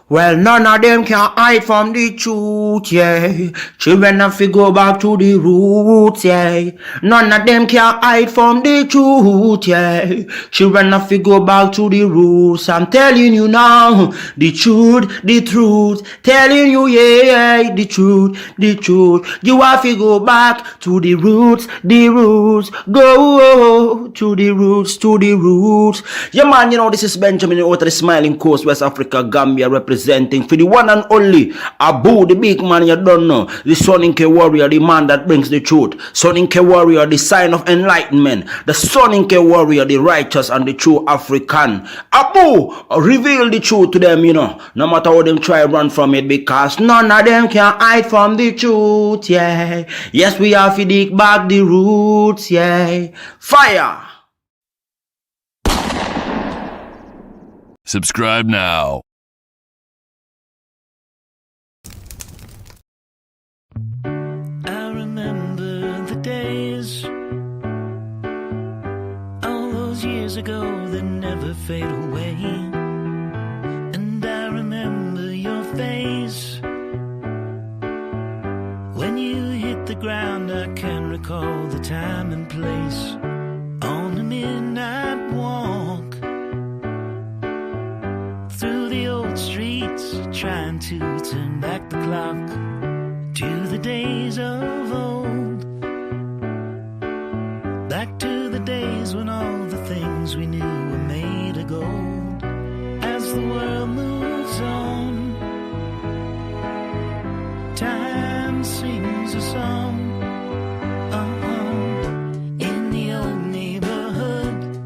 Well, none of them can hide from the truth, yeah. Children have to go back to the roots, yeah. None of them can hide from the truth, yeah. Children have to go back to the roots. I'm telling you now, the truth, the truth. Telling you, yeah, the truth, the truth. You have to go back to the roots, the roots. Go to the roots, to the roots. Yeah, man, this is Benjamin out of the Smiling Coast, West Africa, Gambia, representing for the one and only Abu, the big man you don't know, the Soninke warrior, the man that brings the truth, Soninke warrior, the sign of enlightenment, the Soninke warrior, the righteous and the true African. Abu, reveal the truth to them, no matter how them try run from it, because none of them can hide from the truth, yeah. Yes, we have to dig back the roots, yeah. Fire! Subscribe now. I remember the days, all those years ago that never fade away. And I remember your face when you hit the ground. I can recall the time and place on the midnight walk through the old streets, trying to turn back the clock to the days of old, back to the days when all the things we knew were made of gold. As the world moves on, time sings a song. In the old neighborhood,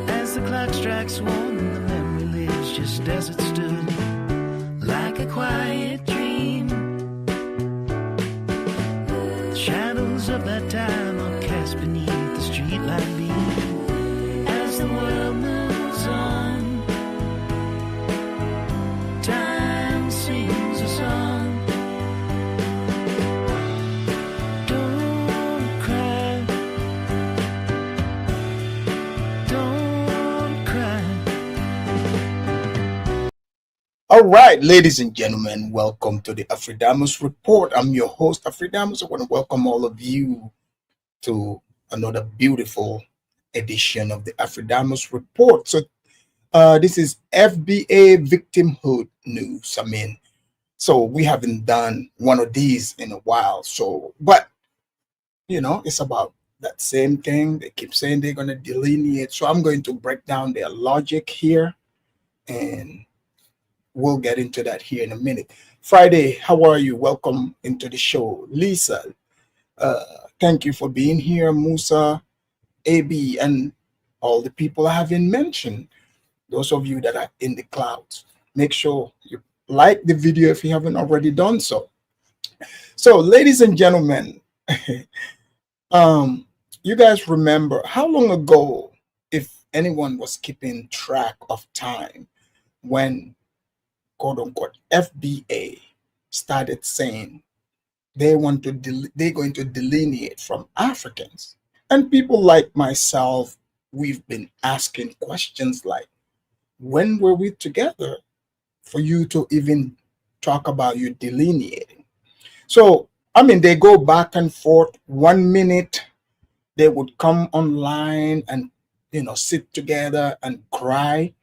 as the clock strikes one, the memory lives just as it stood, like a quiet dream. The shadows of that time are cast beneath the streetlight beam. As the world moves on, time sings a song. Don't cry, don't cry. All right, ladies and gentlemen, welcome to the Afridamus Report. I'm your host, Afridamus. I want to welcome all of you to another beautiful edition of the Afridamus Report. So this is FBA Victimhood News. So we haven't done one of these in a while. So, but, it's about that same thing. They keep saying they're going to delineate. So I'm going to break down their logic here, and we'll get into that here in a minute. Friday, how are you? Welcome into the show. Lisa, thank you for being here. Musa, AB, and all the people I haven't mentioned. Those of you that are in the clouds, make sure you like the video if you haven't already done so. So, ladies and gentlemen, you guys remember how long ago, if anyone was keeping track of time, when quote unquote FBA started saying they're going to delineate from Africans, and people like myself, we've been asking questions like, when were we together for you to even talk about you delineating? So they go back and forth. 1 minute they would come online and sit together and cry.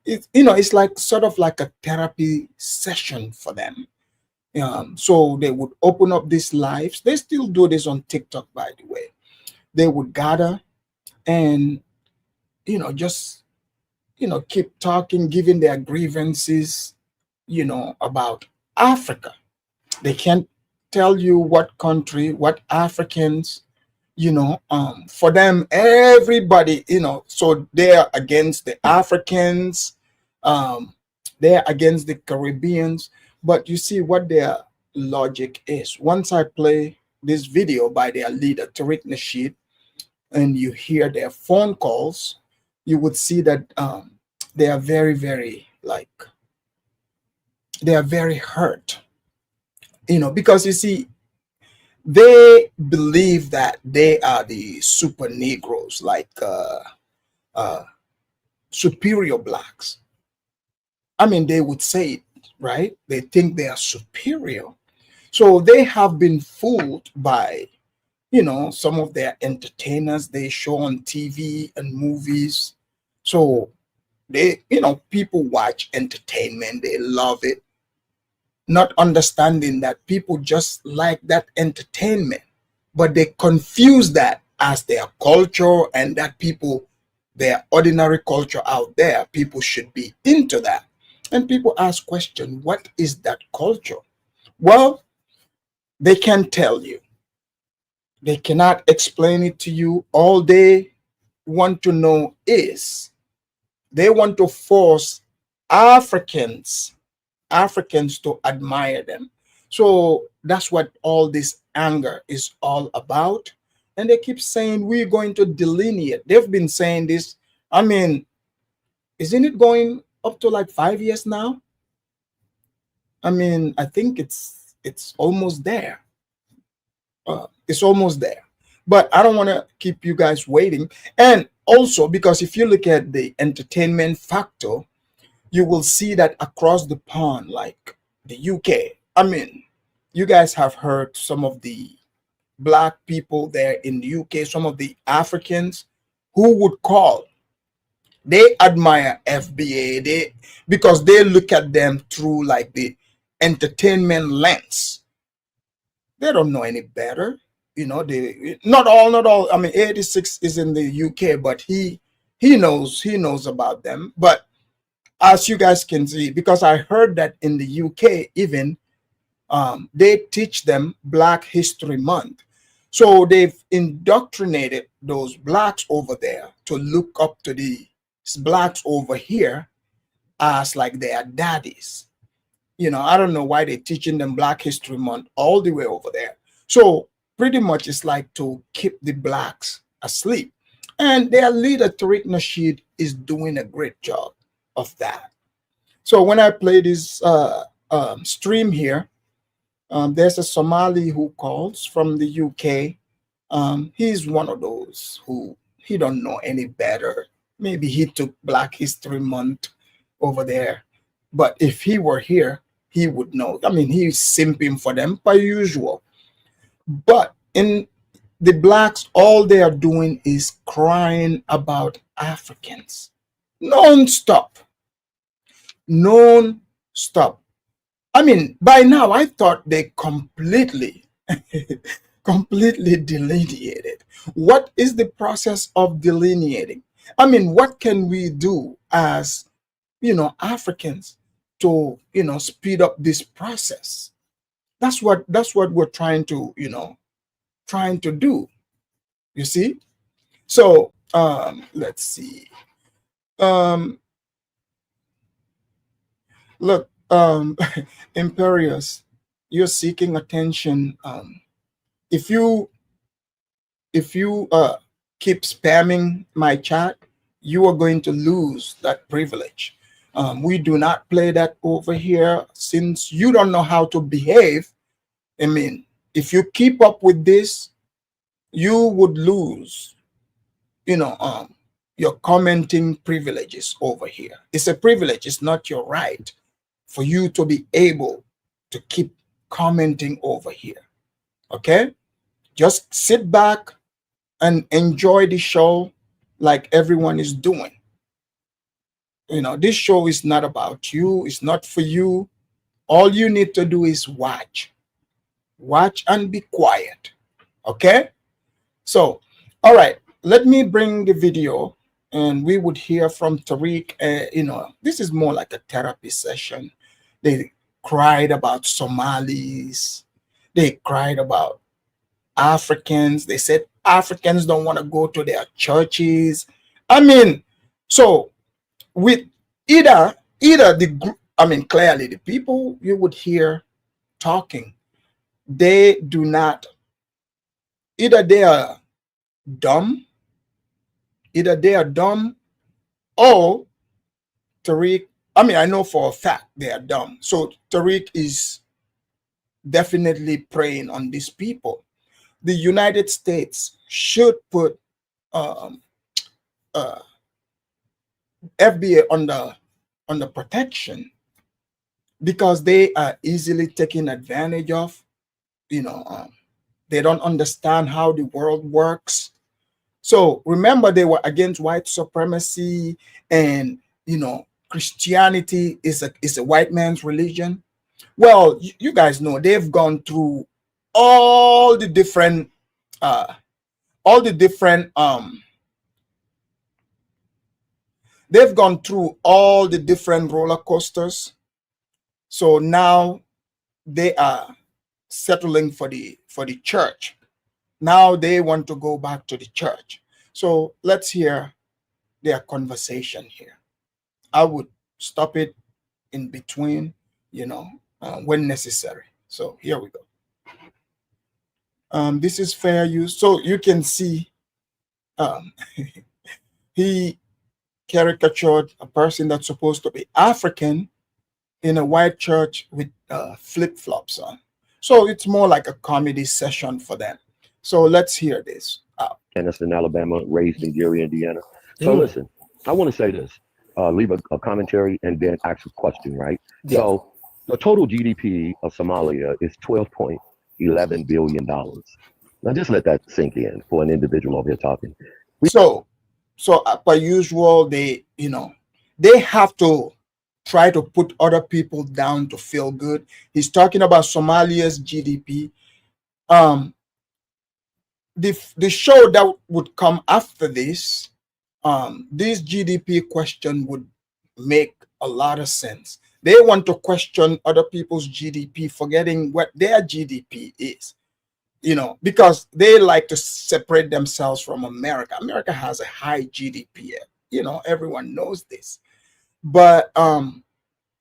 It's like sort of like a therapy session for them. So they would open up these lives. They still do this on TikTok, by the way. They would gather and just keep talking, giving their grievances about Africa. They can't tell you what country, what Africans, for them, everybody, so they're against the Africans, they're against the Caribbeans. But you see what their logic is. Once I play this video by their leader, Tariq Nasheed, and you hear their phone calls, you would see that they are very, very, they are very hurt, because you see, they believe that they are the super Negroes, like superior blacks. I mean, they would say it, right? They think they are superior. So they have been fooled by, some of their entertainers they show on TV and movies. So people watch entertainment, they love it, not understanding that people just like that entertainment, but they confuse that as their culture, and that people, their ordinary culture out there, people should be into that. And people ask question, what is that culture? Well, they can tell you. They cannot explain it to you. All they want to know is they want to force Africans to admire them. So that's what all this anger is all about. And they keep saying, we're going to delineate. They've been saying this. I mean, isn't it going up to like 5 years now? I mean, I think it's almost there. It's almost there. But I don't want to keep you guys waiting. And also, because if you look at the entertainment factor, you will see that across the pond, like the UK, I mean, you guys have heard some of the black people there in the UK, some of the Africans who would call, they admire FBA, because they look at them through like the entertainment lens. They don't know any better. They not all. I mean, 86 is in the UK, but he knows about them. But as you guys can see, because I heard that in the UK even they teach them Black History Month. So they've indoctrinated those blacks over there to look up to the blacks over here as like their daddies. I don't know why they're teaching them Black History Month all the way over there. So pretty much it's like to keep the blacks asleep. And their leader, Tariq Nasheed, is doing a great job of that. So when I play this stream here, there's a Somali who calls from the UK. He's one of those who he don't know any better. Maybe he took Black History Month over there, but if he were here, he would know. I mean, he's simping for them per usual. But in the blacks, all they are doing is crying about Africans non-stop. Non-stop. I mean, by now I thought they completely delineated. What is the process of delineating? I mean, what can we do as Africans to speed up this process? That's what we're trying to do. You see? So let's see. Look, Imperious, you're seeking attention. If you keep spamming my chat, you are going to lose that privilege. We do not play that over here, since you don't know how to behave. I mean, if you keep up with this, you would lose, your commenting privileges over here. It's a privilege. It's not your right for you to be able to keep commenting over here. Okay? Just sit back and enjoy the show like everyone is doing. This show is not about you. It's not for you. All you need to do is watch. Watch and be quiet. Okay? So, all right. Let me bring the video and we would hear from Tariq. This is more like a therapy session. They cried about Somalis. They cried about Africans. They said Africans don't want to go to their churches. I mean, so with either the group, I mean, clearly the people you would hear talking, they do not, either they are dumb, or Tariq, I mean, I know for a fact they are dumb. So Tariq is definitely preying on these people. The United States should put FBA under protection because they are easily taken advantage of. They don't understand how the world works. So remember, they were against white supremacy, and Christianity is a white man's religion. Well, you guys know they've gone through all the different uh all the different they've gone through all the different roller coasters. So now they are settling for the church. Now they want to go back to the church. So let's hear their conversation here. I would stop it in between, when necessary. So here we go. This is fair use. So you can see he caricatured a person that's supposed to be African in a white church with flip-flops on. So it's more like a comedy session for them. So let's hear this. Anderson, Alabama, raised in Gary, Indiana. So listen, I want to say this, leave a commentary and then ask a question, right? Yeah. So the total GDP of Somalia is $12.11 billion. Now just let that sink in for an individual over here talking. So per usual, they have to try to put other people down to feel good. He's talking about Somalia's GDP. The show that would come after this GDP question would make a lot of sense. They want to question other people's GDP, forgetting what their GDP is, because they like to separate themselves from America. America has a high GDP. Everyone knows this. But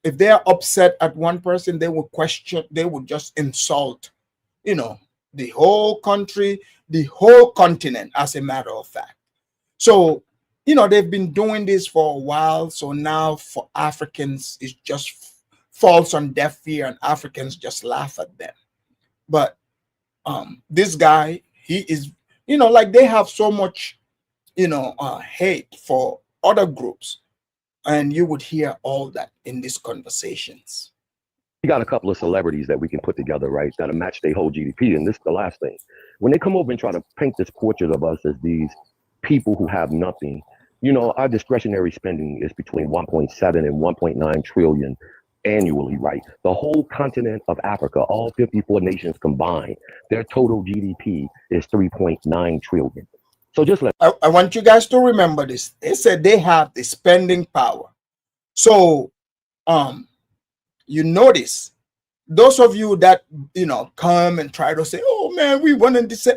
if they're upset at one person, they would just insult, the whole country, the whole continent, as a matter of fact. So, they've been doing this for a while. So now for Africans, it just falls on deaf ear and Africans just laugh at them. But this guy, he is, like they have so much, hate for other groups. And you would hear all that in these conversations. We got a couple of celebrities that we can put together, right, that'll match their whole GDP. And this is the last thing. When they come over and try to paint this portrait of us as these people who have nothing, our discretionary spending is between 1.7 and 1.9 trillion annually, right? The whole continent of Africa, all 54 nations combined, their total GDP is 3.9 trillion. So just I want you guys to remember this. They said they have the spending power. So you notice those of you that come and try to say, oh man, we wanted to say,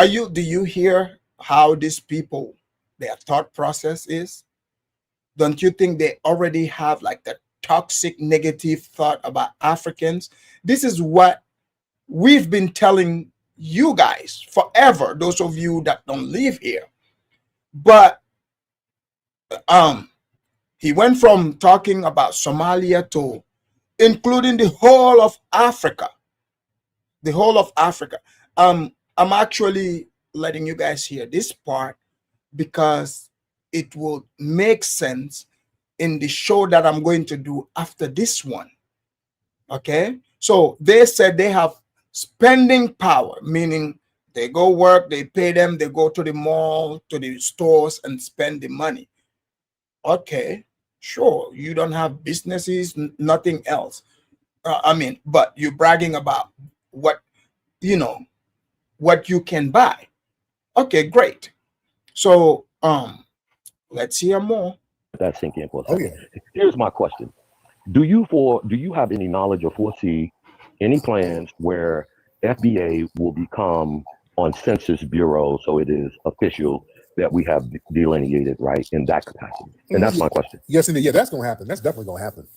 do you hear how these people, their thought process is? Don't you think they already have like the toxic negative thought about Africans? This is what we've been telling you guys forever, those of you that don't live here. But he went from talking about Somalia to including the whole of Africa. The whole of Africa. I'm actually letting you guys hear this part because it will make sense in the show that I'm going to do after this one. Okay? So they said they have spending power, meaning they go work, they pay them, they go to the mall, to the stores and spend the money. Okay, sure, you don't have businesses, nothing else. But you're bragging about what you can buy. Okay, great. So let's hear more. That sink in for a second. Okay. Here's my question. Do you have any knowledge or foresee any plans where FBA will become on Census Bureau, so it is official that we have delineated, right, in that capacity? And that's my question. Yes, indeed. Yeah, that's going to happen. That's definitely going to happen.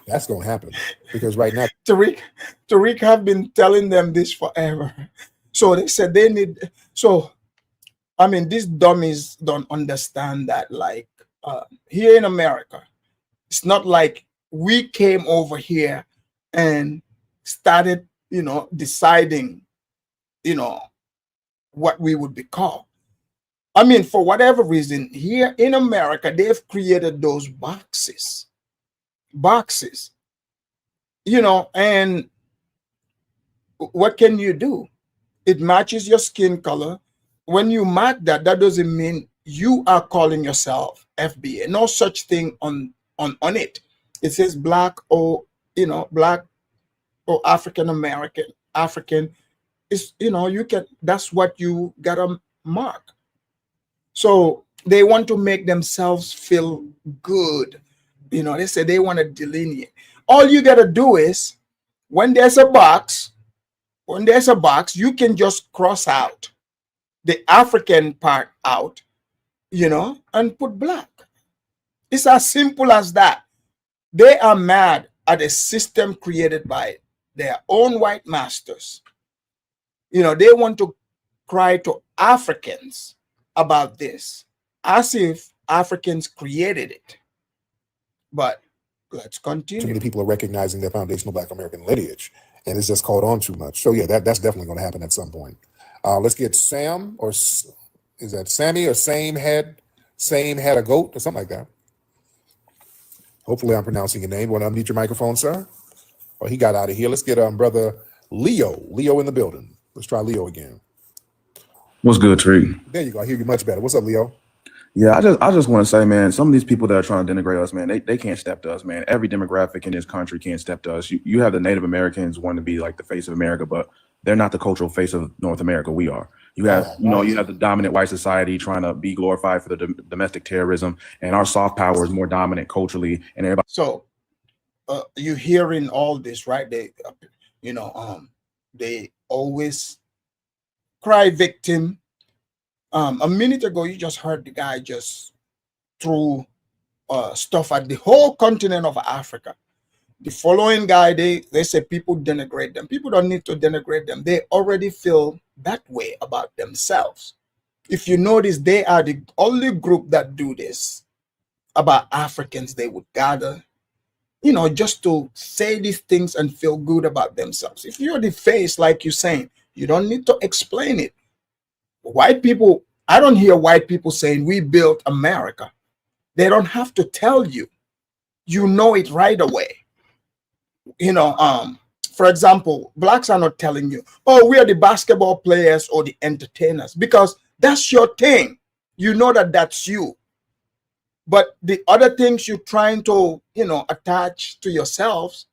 That's going to happen because right now, Tariq have been telling them this forever. So they said they need. So, these dummies don't understand that. Like here in America, it's not like we came over here and started, deciding, what we would be called. For whatever reason, here in America, they've created those boxes. boxes, and what can you do? It matches your skin color. When you mark that, that doesn't mean you are calling yourself FBA. No such thing on it. It says black or black or African American. African is you can, that's what you gotta mark. So they want to make themselves feel good. They say they want to delineate. All you gotta do is when there's a box, you can just cross out the African part out, and put black. It's as simple as that. They are mad at a system created by their own white masters. They want to cry to Africans about this as if Africans created it. But let's continue. Too many people are recognizing their foundational Black American lineage, and it's just caught on too much. So yeah, that's definitely going to happen at some point. Let's get Sam, or is that Sammy, or same had a goat or something like that. Hopefully I'm pronouncing your name. Want to unmute your microphone, sir? Oh, he got out of here. Let's get brother Leo in the building. Let's try Leo again. What's good, Tree? There you go. I hear you much better. What's up, Leo? Yeah, I just want to say, man, some of these people that are trying to denigrate us, man, they can't step to us, man. Every demographic in this country can't step to us. You have the Native Americans wanting to be like the face of America, but they're not the cultural face of North America. We are. You have, you have the dominant white society trying to be glorified for the domestic terrorism, and our soft power is more dominant culturally, and everybody. So you're hearing all this, right? They, they always cry victim. A minute ago, you just heard the guy just threw stuff at the whole continent of Africa. The following guy, they say people denigrate them. People don't need to denigrate them. They already feel that way about themselves. If you notice, they are the only group that do this about Africans. They would gather, just to say these things and feel good about themselves. If you're the face, like you're saying, you don't need to explain it. White people, I don't hear white people saying we built America. They don't have to tell you. You know it right away. For example, blacks are not telling you, oh, we are the basketball players or the entertainers, because that's your thing. You know that that's you. But the other things you're trying to, attach to yourselves,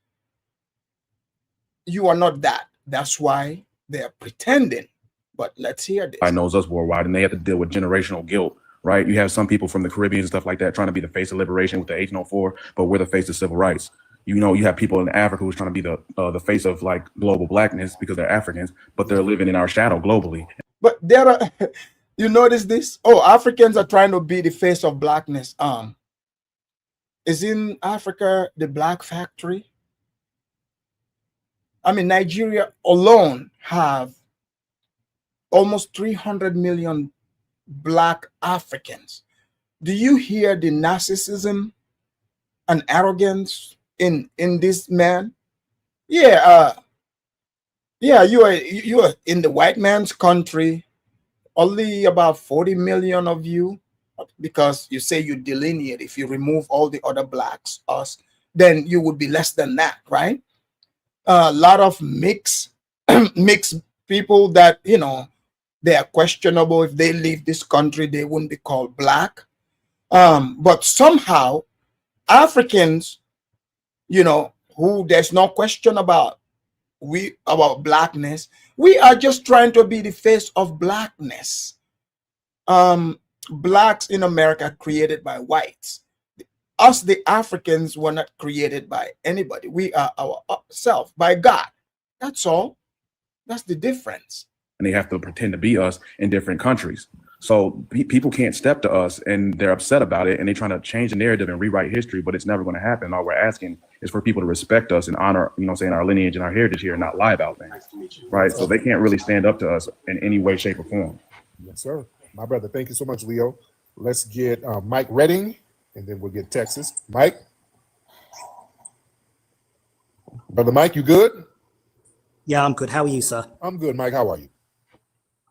you are not that. That's why they're pretending. But let's hear this. I knows us worldwide, and they have to deal with generational guilt, right? You have some people from the Caribbean and stuff like that trying to be the face of liberation with the 1804, but we're the face of civil rights. You have people in Africa who's trying to be the face of like global blackness because they're Africans, but they're living in our shadow globally. But there are, you notice this? Oh, Africans are trying to be the face of blackness. Is in Africa the black factory? I mean, Nigeria alone have almost 300 million black Africans. Do you hear the narcissism and arrogance in this man? Yeah, you are in the white man's country. Only about 40 million of you, because you say you delineate. If you remove all the other blacks, us, then you would be less than that, right? A lot of mixed people that they are questionable. If they leave this country, they wouldn't be called black. But somehow Africans, who there's no question about blackness, we are just trying to be the face of blackness. Blacks in America created by whites. Us, the Africans, were not created by anybody. We are ourselves by God. That's all. That's the difference. And they have to pretend to be us in different countries. So people can't step to us, and they're upset about it, and they're trying to change the narrative and rewrite history, but it's never going to happen. All we're asking is for people to respect us and honor, our lineage and our heritage here, and not lie about things, right? So they can't really stand up to us in any way, shape, or form. Yes, sir. My brother, thank you so much, Leo. Let's get Mike Redding, and then we'll get Texas. Mike? Brother Mike, you good? Yeah, I'm good. How are you, sir? I'm good, Mike. How are you?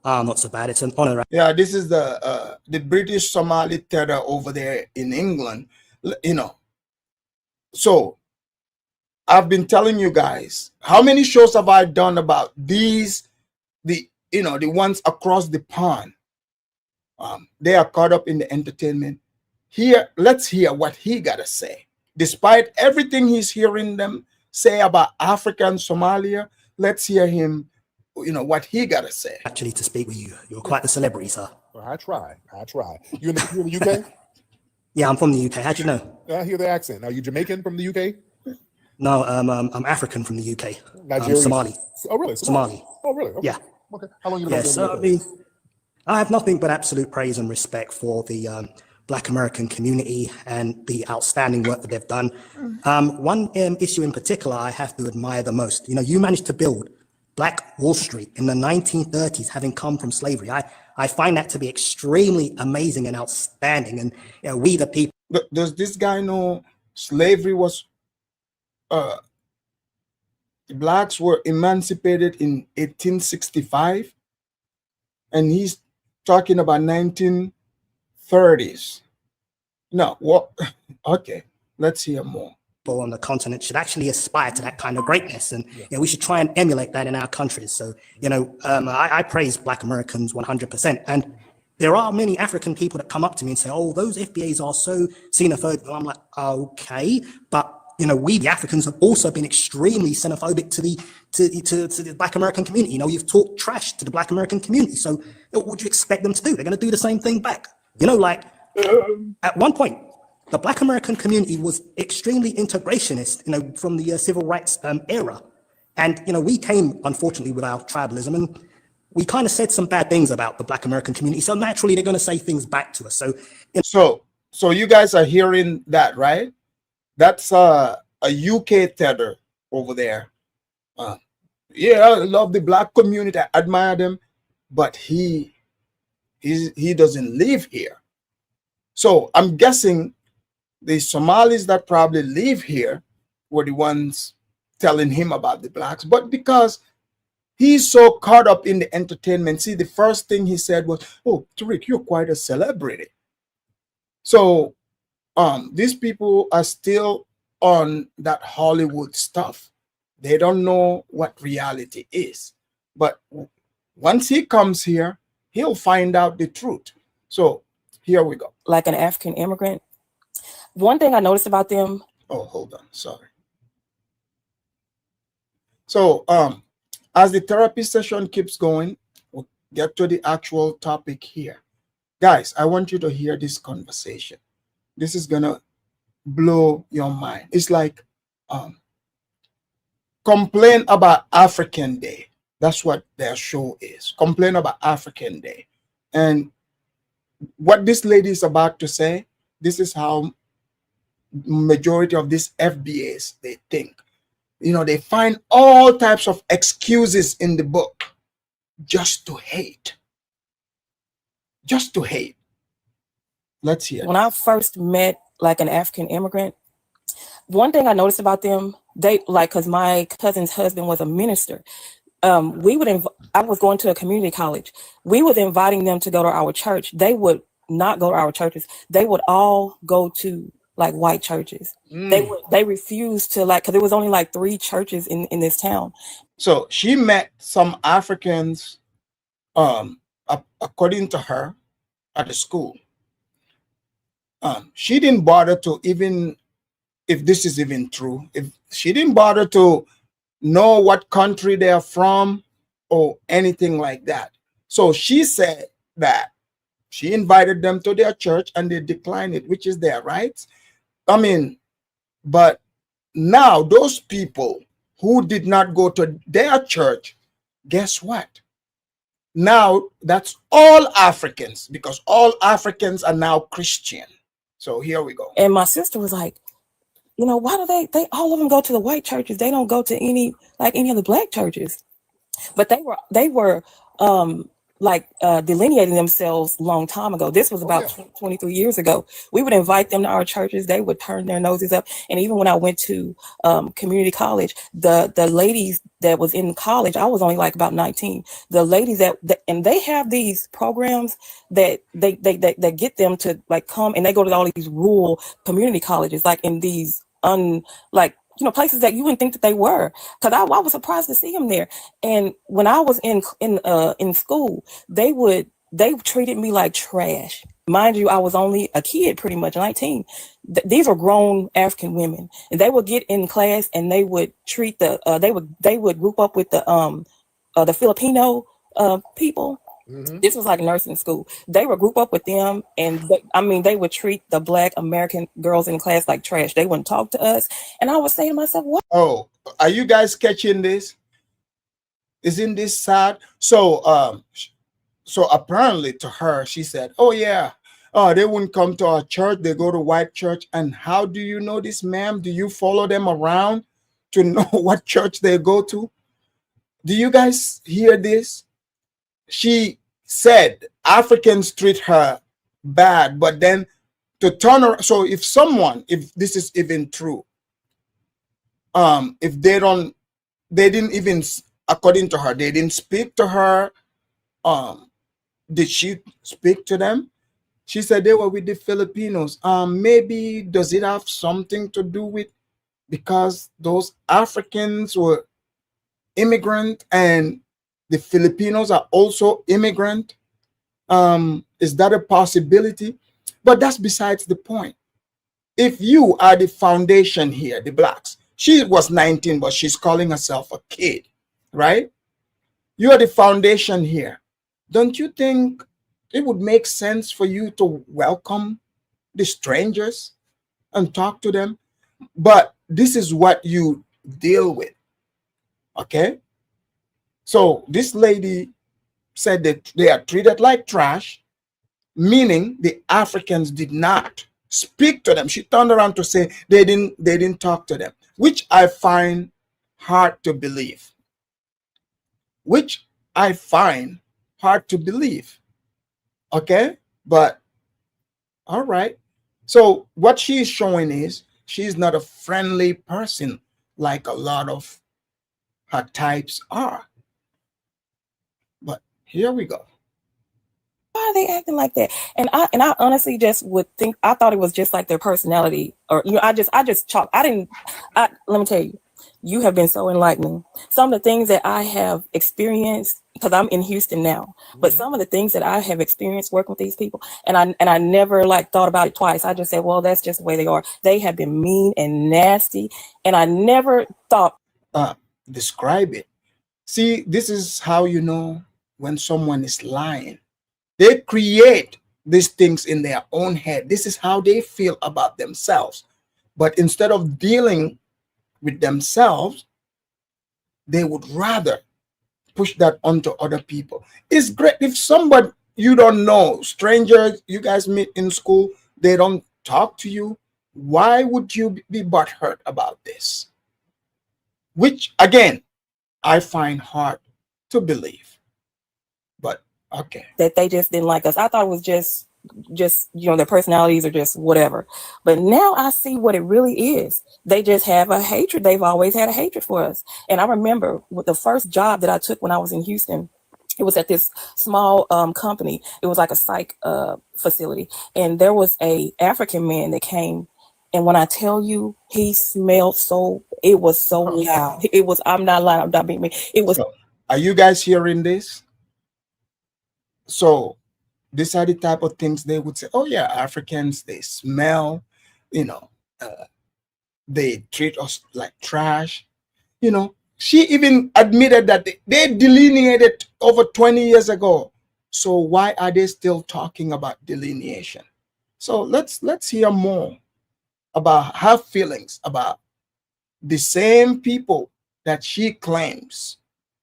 Not so bad. It's an honor. Yeah, this is the British Somali terror over there in England. So I've been telling you guys, how many shows have I done about these, the ones across the pond? They are caught up in the entertainment. Here, let's hear what he got to say. Despite everything he's hearing them say about Africa and Somalia, let's hear him, what he got to say. Actually, to speak with you. You're quite the celebrity, sir. Well, I try. You in the UK? Yeah, I'm from the UK. How'd you know? I hear the accent. Are you Jamaican from the UK? No, I'm African from the UK. Nigerian? Somali. Oh, really? Somali. Oh, really? Okay. Yeah. Okay. How long you been Yeah, in so the I UK? mean, I have nothing but absolute praise and respect for the Black American community and the outstanding work that they've done. One issue in particular I have to admire the most. You managed to build Black Wall Street in the 1930s, having come from slavery. I find that to be extremely amazing and outstanding. And we, the people. Does this guy know slavery was, blacks were emancipated in 1865? And he's talking about 1930s. No, what? Okay, let's hear more. People on the continent should actually aspire to that kind of greatness, and we should try and emulate that in our countries. So I praise Black Americans 100%, and there are many African people that come up to me and say, "Oh, those FBAs are so xenophobic." And I'm like, okay, but we the Africans have also been extremely xenophobic to the Black American community. You've talked trash to the Black American community, so what would you expect them to do? They're going to do the same thing back. At one point, the Black American community was extremely integrationist, from the civil rights era. And, we came, unfortunately, with our tribalism, and we kind of said some bad things about the Black American community. So naturally, they're going to say things back to us. So you guys are hearing that, right? That's a UK tether over there. Yeah, I love the Black community. I admire them, but he doesn't live here. So I'm guessing the Somalis that probably live here were the ones telling him about the blacks. But because he's so caught up in the entertainment, see, the first thing he said was, "Oh, Tariq, you're quite a celebrity." So these people are still on that Hollywood stuff. They don't know what reality is. But once he comes here, he'll find out the truth. So here we go. Like an African immigrant, one thing I noticed about them. Oh, hold on. Sorry. So as the therapy session keeps going, we'll get to the actual topic here. Guys, I want you to hear this conversation. This is going to blow your mind. It's like complain about African Day. That's what their show is. Complain about African Day. And what this lady is about to say, this is how majority of these FBAs, they think. They find all types of excuses in the book just to hate. Just to hate. Let's hear. When I first met like an African immigrant, one thing I noticed about them, because my cousin's husband was a minister. I was going to a community college. We was inviting them to go to our church. They would not go to our churches. They would all go to like white churches. They refused to because there was only like 3 churches in this town. So she met some Africans, according to her, at the school. She didn't bother to even, if this is even true, if she didn't bother to know what country they are from or anything like that. So she said that she invited them to their church and they declined it, which is their right. But now those people who did not go to their church, guess what? Now that's all Africans, because all Africans are now Christian. So here we go. And my sister was like, why do they all of them go to the white churches? They don't go to any of the black churches. But they were delineating themselves a long time ago. This was about 23 years ago. We would invite them to our churches. They would turn their noses up. And even when I went to community college, the ladies that was in college, I was only like about 19. The ladies and they have these programs that they get them to like come, and they go to all these rural community colleges, like in these places that you wouldn't think that they were. Because I was surprised to see them there. And when I was in school, they treated me like trash. Mind you, I was only a kid, pretty much 19. These are grown African women, and they would get in class and they would treat they would group up with the Filipino people. This was like nursing school. They would group up with them, and they would treat the Black American girls in class like trash. They wouldn't talk to us, and I would say to myself, "What? Oh, are you guys catching this? Isn't this sad?" So apparently to her, she said, "Oh yeah, they wouldn't come to our church. They go to white church." And how do you know this, ma'am? Do you follow them around to know what church they go to? Do you guys hear this? She said Africans treat her bad, but then to turn around. So if this is even true, if they didn't even, according to her, they didn't speak to her. Did she speak to them? She said they were with the Filipinos. Maybe does it have something to do with because those Africans were immigrant and the Filipinos are also immigrant? Is that a possibility? But that's besides the point. If you are the foundation here, the blacks, she was 19, but she's calling herself a kid, right? You are the foundation here. Don't you think it would make sense for you to welcome the strangers and talk to them? But this is what you deal with, okay? So this lady said that they are treated like trash, meaning the Africans did not speak to them. She turned around to say they didn't talk to them, which I find hard to believe. Okay, but all right. So what she's showing is she's not a friendly person like a lot of her types are. But here we go. Why are they acting like that? And I honestly just would think, I thought it was just like their personality, or I just let me tell you, you have been so enlightening. Some of the things that I have experienced, because I'm in Houston now, but some of the things that I have experienced working with these people, and I never thought about it twice. I just said, well, that's just the way they are. They have been mean and nasty, and I never thought. Describe it. See, this is how you know when someone is lying. They create these things in their own head. This is how they feel about themselves. But instead of dealing with themselves, they would rather push that onto other people. It's great if somebody you don't know, strangers you guys meet in school, they don't talk to you. Why would you be butthurt about this? Which, again, I find hard to believe. But okay. That they just didn't like us. I thought it was just their personalities are just whatever. But now I see what it really is. They just have a hatred. They've always had a hatred for us. And I remember with the first job that I took when I was in Houston, it was at this small company. It was like a psych facility. And there was a African man that came. And when I tell you, he smelled it was so loud. It was, I'm not lying, I'm not being mean. It was. So, are you guys hearing this? So these are the type of things they would say, oh yeah, Africans, they smell, they treat us like trash. She even admitted that they delineated over 20 years ago. So why are they still talking about delineation? So let's hear more about her feelings about the same people that she claims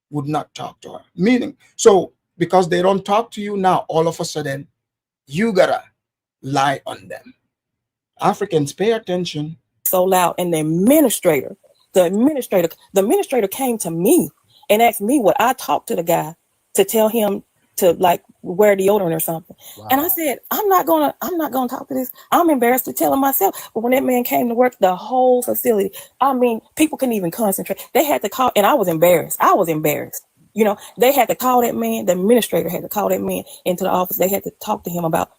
would not talk to her. Meaning, so because they don't talk to you now, all of a sudden, you gotta lie on them. Africans, pay attention. So loud, and the administrator came to me and asked me would I talk to the guy to tell him to wear deodorant or something. Wow. And I said, I'm not gonna talk to this. I'm embarrassed to tell him myself. But when that man came to work, the whole facility, people couldn't even concentrate. They had to call, and I was embarrassed. They had to call that man. The administrator had to call that man into the office. They had to talk to him about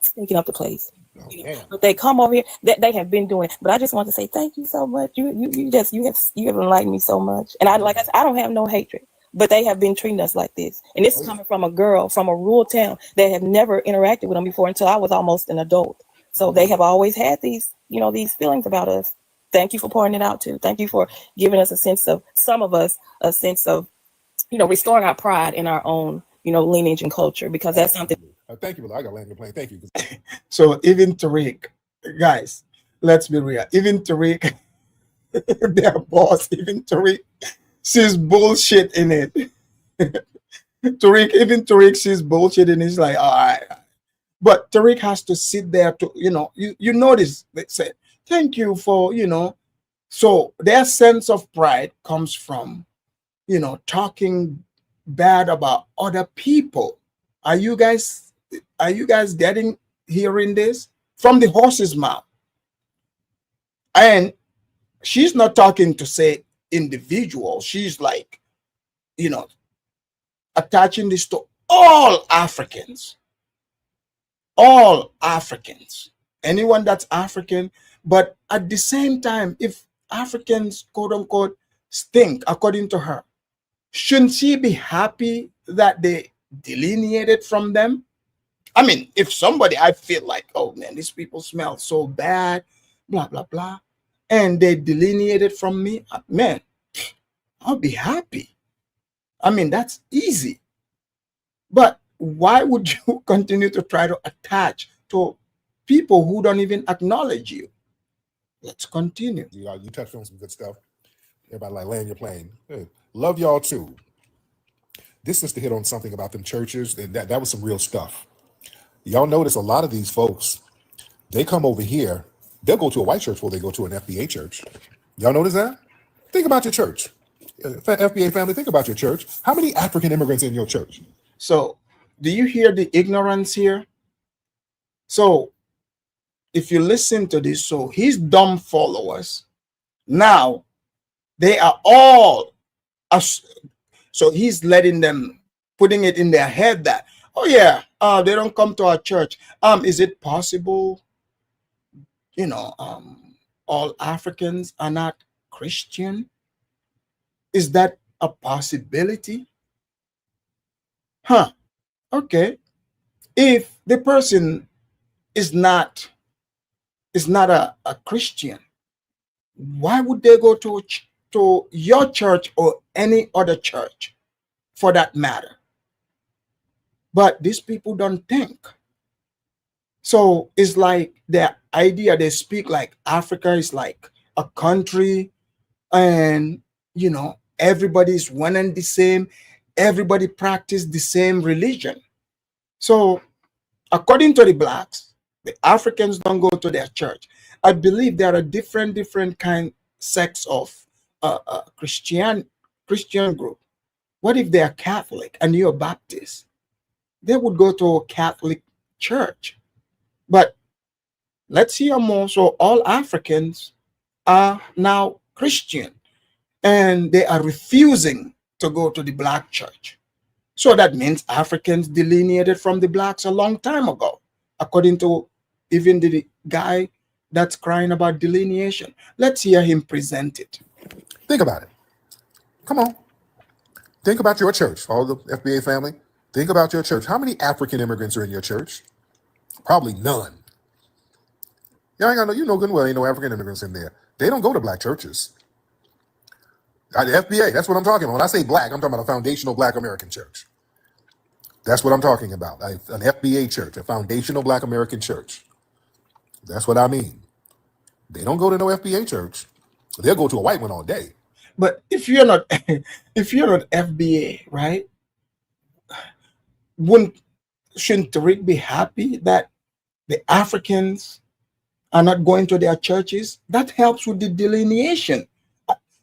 stinking up the place. Oh, you know, damn. but they come over here. They have been doing it. But I just want to say thank you so much. You have enlightened me so much. And like I said, I don't have no hatred. But they have been treating us like this. And this is coming from a girl from a rural town that had never interacted with them before until I was almost an adult. So they have always had these, these feelings about us. Thank you for pouring it out too. Thank you for giving us a sense of, some of us, a sense of, restoring our pride in our own, lineage and culture, because that's something. Thank you, brother. I got to land your plane. Thank you. So even Tariq, guys, let's be real. Even Tariq, their boss, even Tariq sees bullshit in it. Tariq sees bullshit and he's like, all right. But Tariq has to sit there to, you notice they said, thank you for, so their sense of pride comes from, talking bad about other people. Are you guys hearing this from the horse's mouth? And she's not talking to say individual. She's like, attaching this to all Africans, anyone that's African. But at the same time, if Africans, quote unquote, stink, according to her, shouldn't she be happy that they delineated from them? I mean, if somebody, I feel like, oh man, these people smell so bad, blah, blah, blah, and they delineated from me, man, I'll be happy. I mean, that's easy. But why would you continue to try to attach to people who don't even acknowledge you? Let's continue. You touched on some good stuff. Everybody like land your plane. Hey, love y'all too. This is to hit on something about them churches, and that was some real stuff. Y'all notice a lot of these folks, they come over here, they'll go to a white church before they go to an FBA church. Y'all notice that? Think about your church. FBA family, think about your church. How many African immigrants in your church? So, do you hear the ignorance here? So, if you listen to this, so his dumb followers, now they are all, so he's letting them, putting it in their head that, oh yeah, they don't come to our church. Is it possible, all Africans are not Christian? Is that a possibility? Huh. Okay. If the person is not a Christian, why would they go to your church or any other church for that matter? But these people don't think. So it's like their idea, they speak like Africa is like a country, and everybody's one and the same. Everybody practice the same religion. So according to the blacks, the Africans don't go to their church. I believe there are different sects of Christian group. What if they are Catholic and you're Baptist? They would go to a Catholic church. But let's hear more. So all Africans are now Christian, and they are refusing to go to the black church. So that means Africans delineated from the blacks a long time ago, according to even the guy that's crying about delineation. Let's hear him present it. Think about it. Come on. Think about your church, all the FBA family. Think about your church. How many African immigrants are in your church? Probably none. Y'all ain't got you know good and well ain't no African immigrants in there. They don't go to black churches. The FBA, that's what I'm talking about. When I say black, I'm talking about a foundational black American church. That's what I'm talking about. An FBA church, a foundational black American church. That's what I mean. They don't go to no FBA church. They'll go to a white one all day. But if you're not FBA, right? Shouldn't Tariq be happy that the Africans are not going to their churches? That helps with the delineation.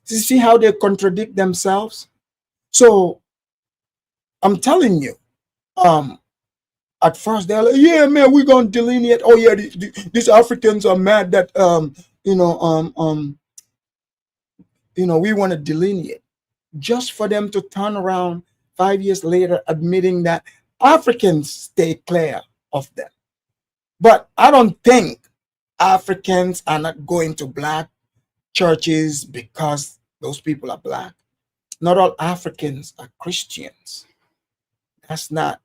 You see how they contradict themselves? So I'm telling you, at first they're like, yeah, man, we're gonna delineate. Oh yeah, these Africans are mad that we want to delineate. Just for them to turn around 5 years later admitting that Africans stay clear of them. But I don't think Africans are not going to black churches because those people are black. Not all Africans are Christians. That's not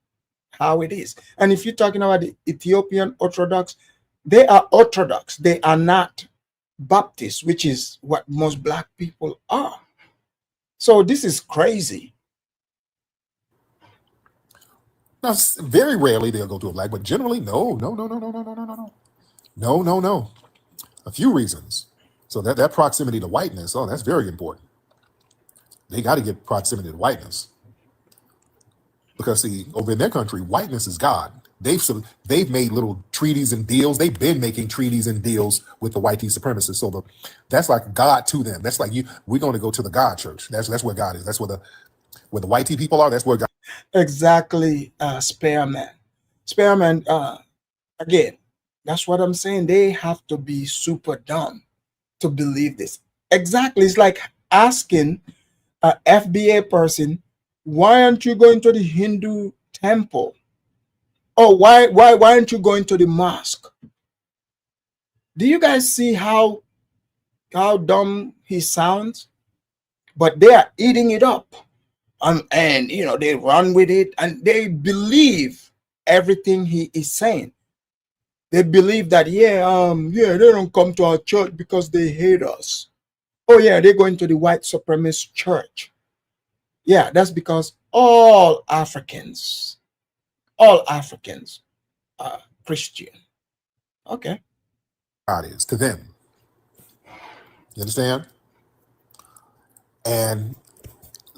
how it is. And if you're talking about the Ethiopian Orthodox, they are Orthodox. They are not Baptist, which is what most black people are. So this is crazy. Now, very rarely they'll go to a black, but generally, no. A few reasons. So that proximity to whiteness, oh, that's very important. They got to get proximity to whiteness. Because see, over in their country, whiteness is God. They've made little treaties and deals. They've been making treaties and deals with the white supremacists. So that's like God to them. That's like we're going to go to the God church. That's where God is. That's where the white people are. That's where God. Exactly, Spearman. Spearman, again, that's what I'm saying. They have to be super dumb to believe this. Exactly. It's like asking a FBA person, why aren't you going to the Hindu temple? Oh, why aren't you going to the mosque? Do you guys see how dumb he sounds? But they are eating it up. And you know, they run with it and they believe everything he is saying. They believe that they don't come to our church because they hate us. Oh yeah, they're going to the white supremacist church. Yeah, that's because all Africans are Christian. Okay. God is to them. You understand? And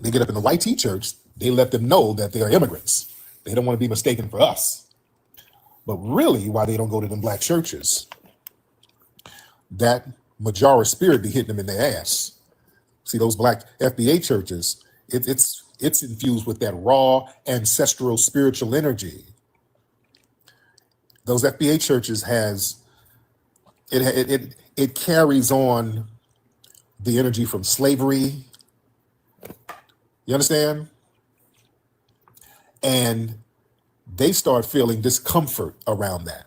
they get up in the white church, they let them know that they are immigrants. They don't want to be mistaken for us. But really, why they don't go to them black churches, that Majara spirit be hitting them in their ass. See, those black FBA churches, it's infused with that raw ancestral spiritual energy. Those FBA churches it carries on the energy from slavery. You understand? And they start feeling discomfort around that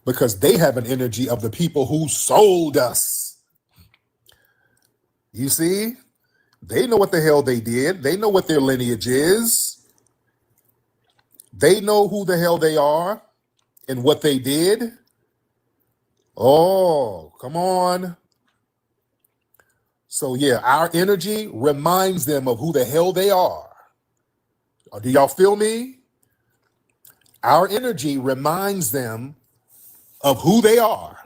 because they have an energy of the people who sold us. You see? They know what the hell they did. They know what their lineage is. They know who the hell they are and what they did. Oh, come on. So yeah, our energy reminds them of who the hell they are. Do y'all feel me? Our energy reminds them of who they are.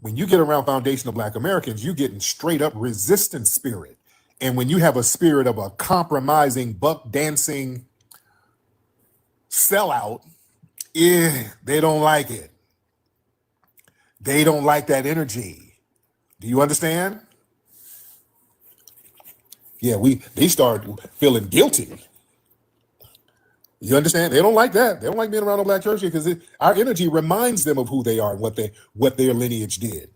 When you get around foundational Black Americans, you're getting straight up resistance spirit. And when you have a spirit of a compromising, buck dancing sellout, they don't like it. They don't like that energy. Do you understand? Yeah, they start feeling guilty. You understand? They don't like that. They don't like being around a black church because our energy reminds them of who they are and what their lineage did.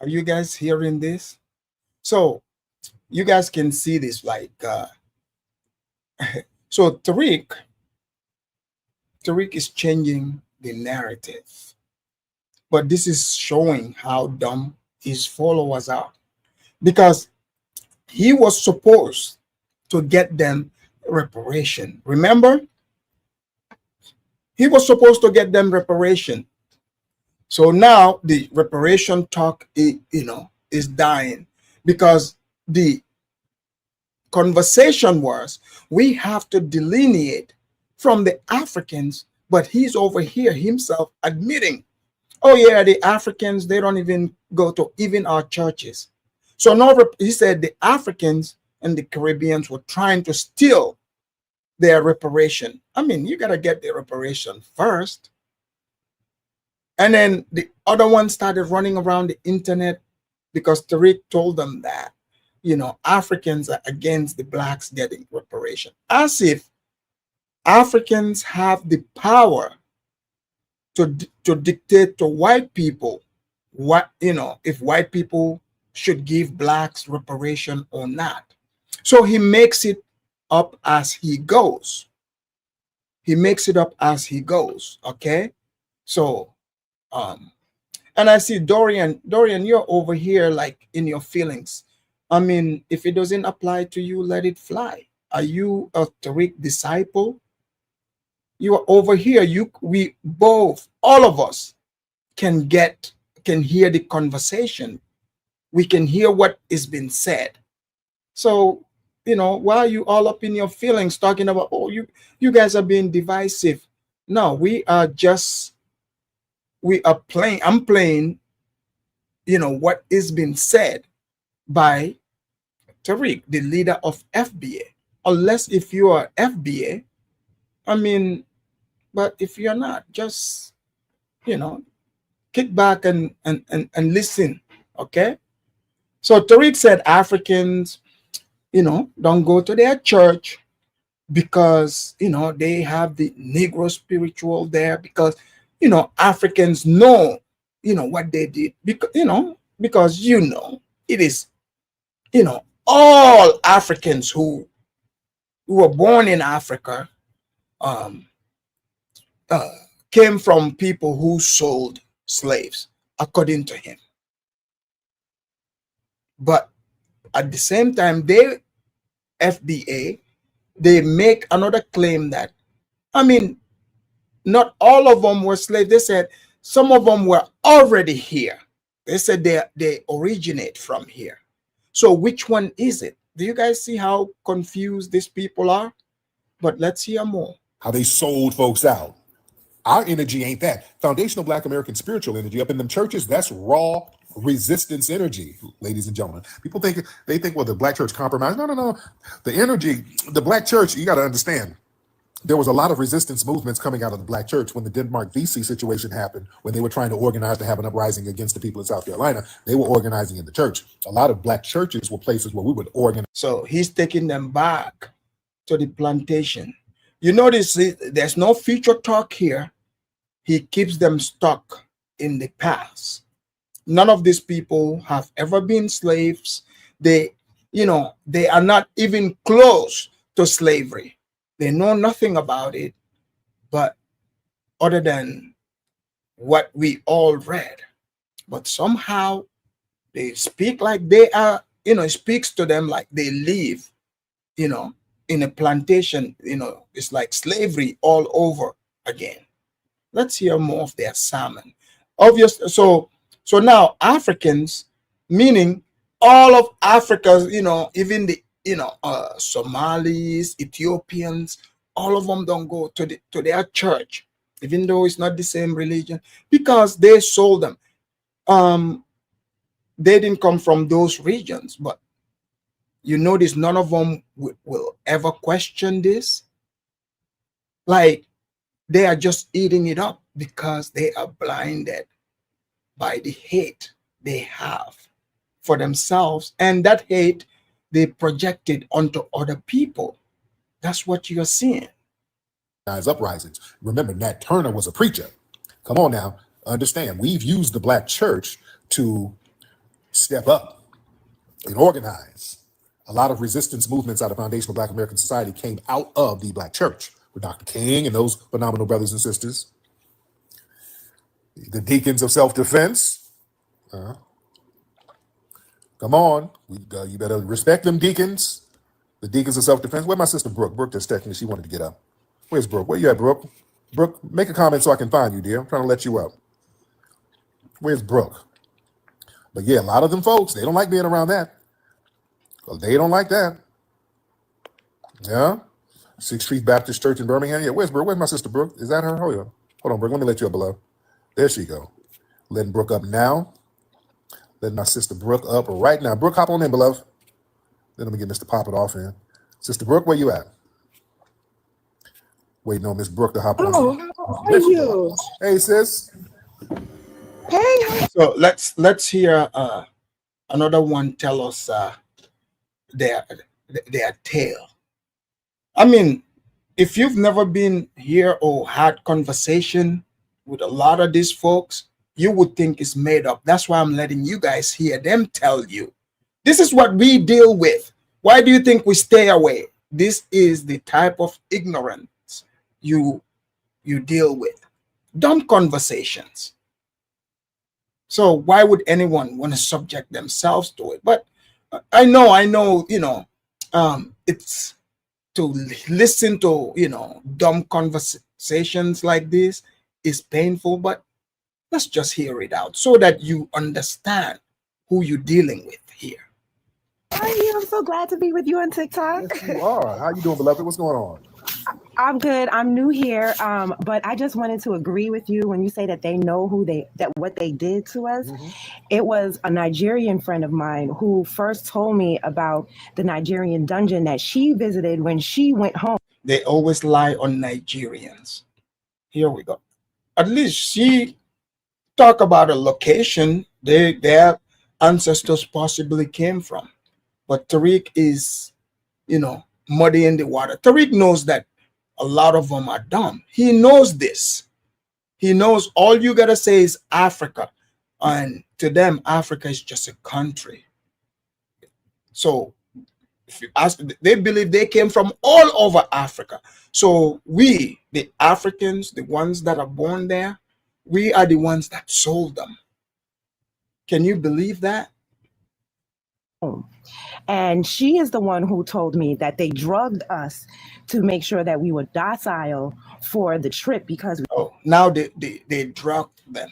Are you guys hearing this? So you guys can see this like so Tariq is changing the narrative. But this is showing how dumb his followers are. Because he was supposed to get them reparation. Remember? He was supposed to get them reparation. So now the reparation talk, is dying because the conversation was, we have to delineate from the Africans, but he's over here himself admitting, oh yeah, the Africans, they don't even go to even our churches. So now he said the Africans and the Caribbeans were trying to steal their reparation. I mean, you got to get the reparation first. And then the other one started running around the internet because Tariq told them that, Africans are against the blacks getting reparation. As if Africans have the power to dictate to white people if white people should give blacks reparation or not. So he makes it up as he goes. He makes it up as he goes. Okay. So, and I see Dorian, you're over here like in your feelings. I mean, if it doesn't apply to you, let it fly. Are you a Tariq disciple? You are over here. We both, all of us can hear the conversation. We can hear what is being said. So, why are you all up in your feelings talking about, oh, you guys are being divisive? No, I'm playing, what is being said by Tariq, the leader of FBA. Unless if you are FBA, I mean, but if you're not, just, kick back and listen. Okay. So Tariq said Africans, don't go to their church because, they have the Negro spiritual there, because, Africans know, what they did, because, it is, all Africans who were born in Africa came from people who sold slaves, according to him. But at the same time, FBA, they make another claim that, I mean, not all of them were slaves. They said some of them were already here. They said they originate from here. So which one is it? Do you guys see how confused these people are? But let's hear more. How they sold folks out. Our energy ain't that. Foundational Black American spiritual energy up in them churches, that's raw resistance energy, ladies and gentlemen. People think, well, the Black church compromised. No. The energy, the Black church, you got to understand, there was a lot of resistance movements coming out of the Black church when the Denmark VC situation happened, when they were trying to organize to have an uprising against the people in South Carolina. They were organizing in the church. A lot of Black churches were places where we would organize. So he's taking them back to the plantation. You notice there's no future talk here. He keeps them stuck in the past. None of these people have ever been slaves. They are not even close to slavery. They know nothing about it, but other than what we all read. But somehow they speak like they are, it speaks to them like they live, in a plantation. It's like slavery all over again. Let's hear more of their sermon. Obviously, so now Africans, meaning all of Africa, even the Somalis, Ethiopians, all of them don't go to their church, even though it's not the same religion, because they sold them. They didn't come from those regions, but you notice none of them will ever question this. Like, they are just eating it up because they are blinded by the hate they have for themselves, and that hate they projected onto other people. That's what you're seeing. Uprisings. Remember, Nat Turner was a preacher. Come on now, understand. We've used the Black church to step up and organize. A lot of resistance movements out of foundational Black American society came out of the Black church, with Dr. King and those phenomenal brothers and sisters. The deacons of self-defense. Come on, you better respect them deacons. The deacons of self-defense. Where's my sister Brooke? Brooke just texted me. She wanted to get up. Where's Brooke? Where you at, Brooke? Brooke, make a comment so I can find you, dear. I'm trying to let you up. Where's Brooke? But yeah, a lot of them folks, they don't like being around that. Well, they don't like that. Yeah. 6th Street Baptist Church in Birmingham. Yeah, where's Brooke? Where's my sister Brooke? Is that her? Oh, yeah. Hold on, Brooke. Let me let you up below. There she go. Letting Brooke up now. Letting my sister Brooke up right now. Brooke, hop on in, beloved. Then let me get Mr. Pop It off in. Sister Brooke, where you at? Waiting on Miss Brooke to hop on. Oh, how are you? Hey, sis. Hey. So let's hear another one tell us their tale. I mean, if you've never been here or had conversation with a lot of these folks, you would think it's made up. That's why I'm letting you guys hear them tell you. This is what we deal with. Why do you think we stay away? This is the type of ignorance you deal with. Dumb conversations. So why would anyone want to subject themselves to it? But I know, it's to listen to, dumb conversations like this is painful, but let's just hear it out so that you understand who you're dealing with here. Hi, I'm so glad to be with you on TikTok. Yes, you are. How you doing, beloved? What's going on? I'm good. I'm new here, but I just wanted to agree with you when you say that they know what they did to us. It was a Nigerian friend of mine who first told me about the Nigerian dungeon that she visited when she went home. They always lie on Nigerians. Here we go. At least she talk about a location their ancestors possibly came from. But Tariq is, muddy in the water. Tariq knows that a lot of them are dumb. He knows this. He knows all you got to say is Africa. And to them, Africa is just a country. So if you ask, they believe they came from all over Africa. So we, the Africans, the ones that are born there, we are the ones that sold them. Can you believe that? And she is the one who told me that they drugged us to make sure that we were docile for the trip because now they drugged them.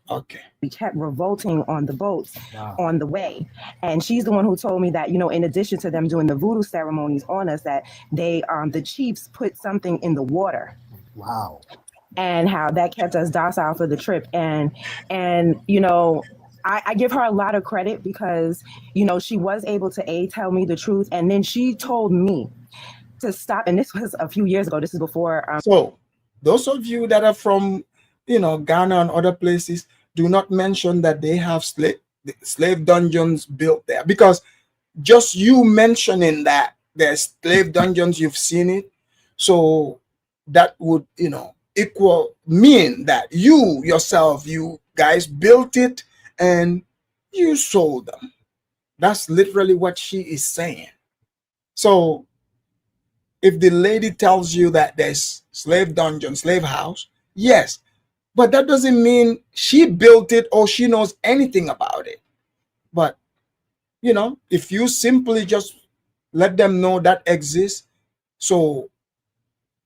Okay. We kept revolting on the boats on the way. And she's the one who told me that, in addition to them doing the voodoo ceremonies on us, that they the chiefs put something in the water. Wow. And how that kept us docile for the trip. And I give her a lot of credit because, she was able to tell me the truth. And then she told me to stop. And this was a few years ago. This is before. So those of you that are from, Ghana and other places, do not mention that they have slave dungeons built there. Because just you mentioning that there's slave dungeons, you've seen it. So that would, mean that you yourself, you guys built it and you sold them. That's literally what she is saying. So if the lady tells you that there's slave dungeon, slave house, yes, but that doesn't mean she built it or she knows anything about it. But, if you simply just let them know that exists, so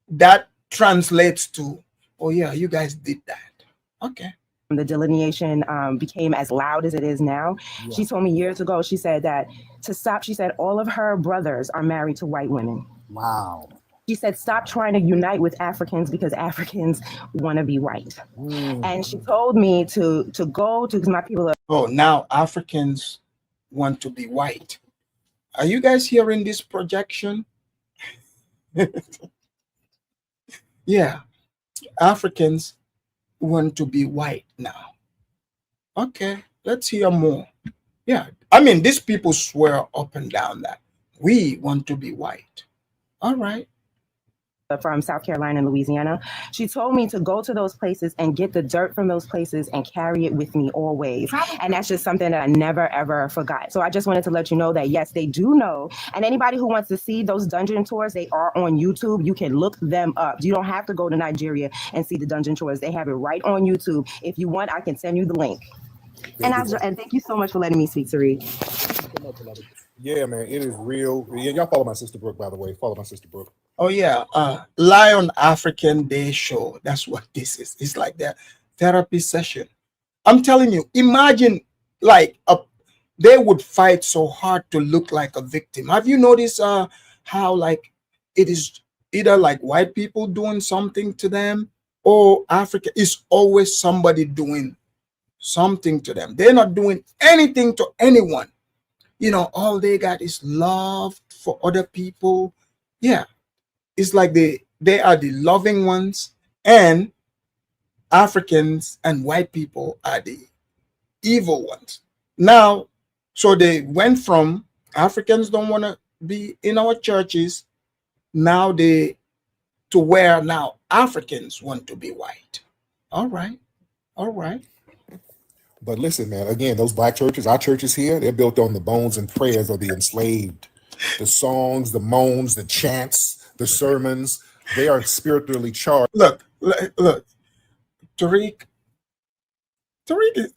that translates to, oh yeah, you guys did that. Okay. The delineation became as loud as it is now. Yeah. She told me years ago, she said that to stop, she said all of her brothers are married to white women. Wow. She said, stop trying to unite with Africans because Africans want to be white. And she told me to go to, because my people are. Oh, now Africans want to be white. Are you guys hearing this projection? Yeah. Africans want to be white now. Okay, let's hear more. Yeah, I mean, these people swear up and down that we want to be white. All right. From South Carolina and Louisiana. She told me to go to those places and get the dirt from those places and carry it with me always. And that's just something that I never, ever forgot. So I just wanted to let you know that, yes, they do know. And anybody who wants to see those dungeon tours, they are on YouTube. You can look them up. You don't have to go to Nigeria and see the dungeon tours. They have it right on YouTube. If you want, I can send you the link. And thank you so much for letting me speak, Tariq. Yeah, man, it is real. Yeah, y'all follow my sister Brooke, by the way. Follow my sister Brooke. Oh yeah, Lion African Day Show. That's what this is. It's like their therapy session. I'm telling you, imagine they would fight so hard to look like a victim. Have you noticed how it is either like white people doing something to them or Africa is always somebody doing something to them. They're not doing anything to anyone. All they got is love for other people. Yeah. It's like they are the loving ones, and Africans and white people are the evil ones. Now, so they went from Africans don't want to be in our churches, now to where now Africans want to be white. All right. But listen, man, again, those black churches, our churches here, they're built on the bones and prayers of the enslaved. The songs, the moans, the chants, the sermons, They are spiritually charged. Look, Tariq is,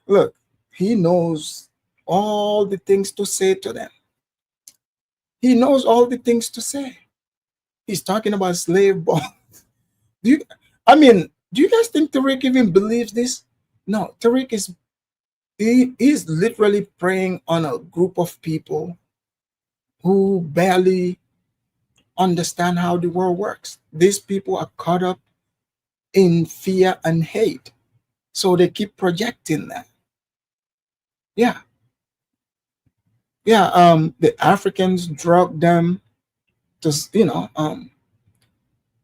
look, he knows all the things to say to them. He knows all the things to say. He's talking about slave bonds. Do you guys think Tariq even believes this? No, Tariq is literally preying on a group of people who barely understand how the world works. These people are caught up in fear and hate, so they keep projecting that. Yeah. The Africans drug them to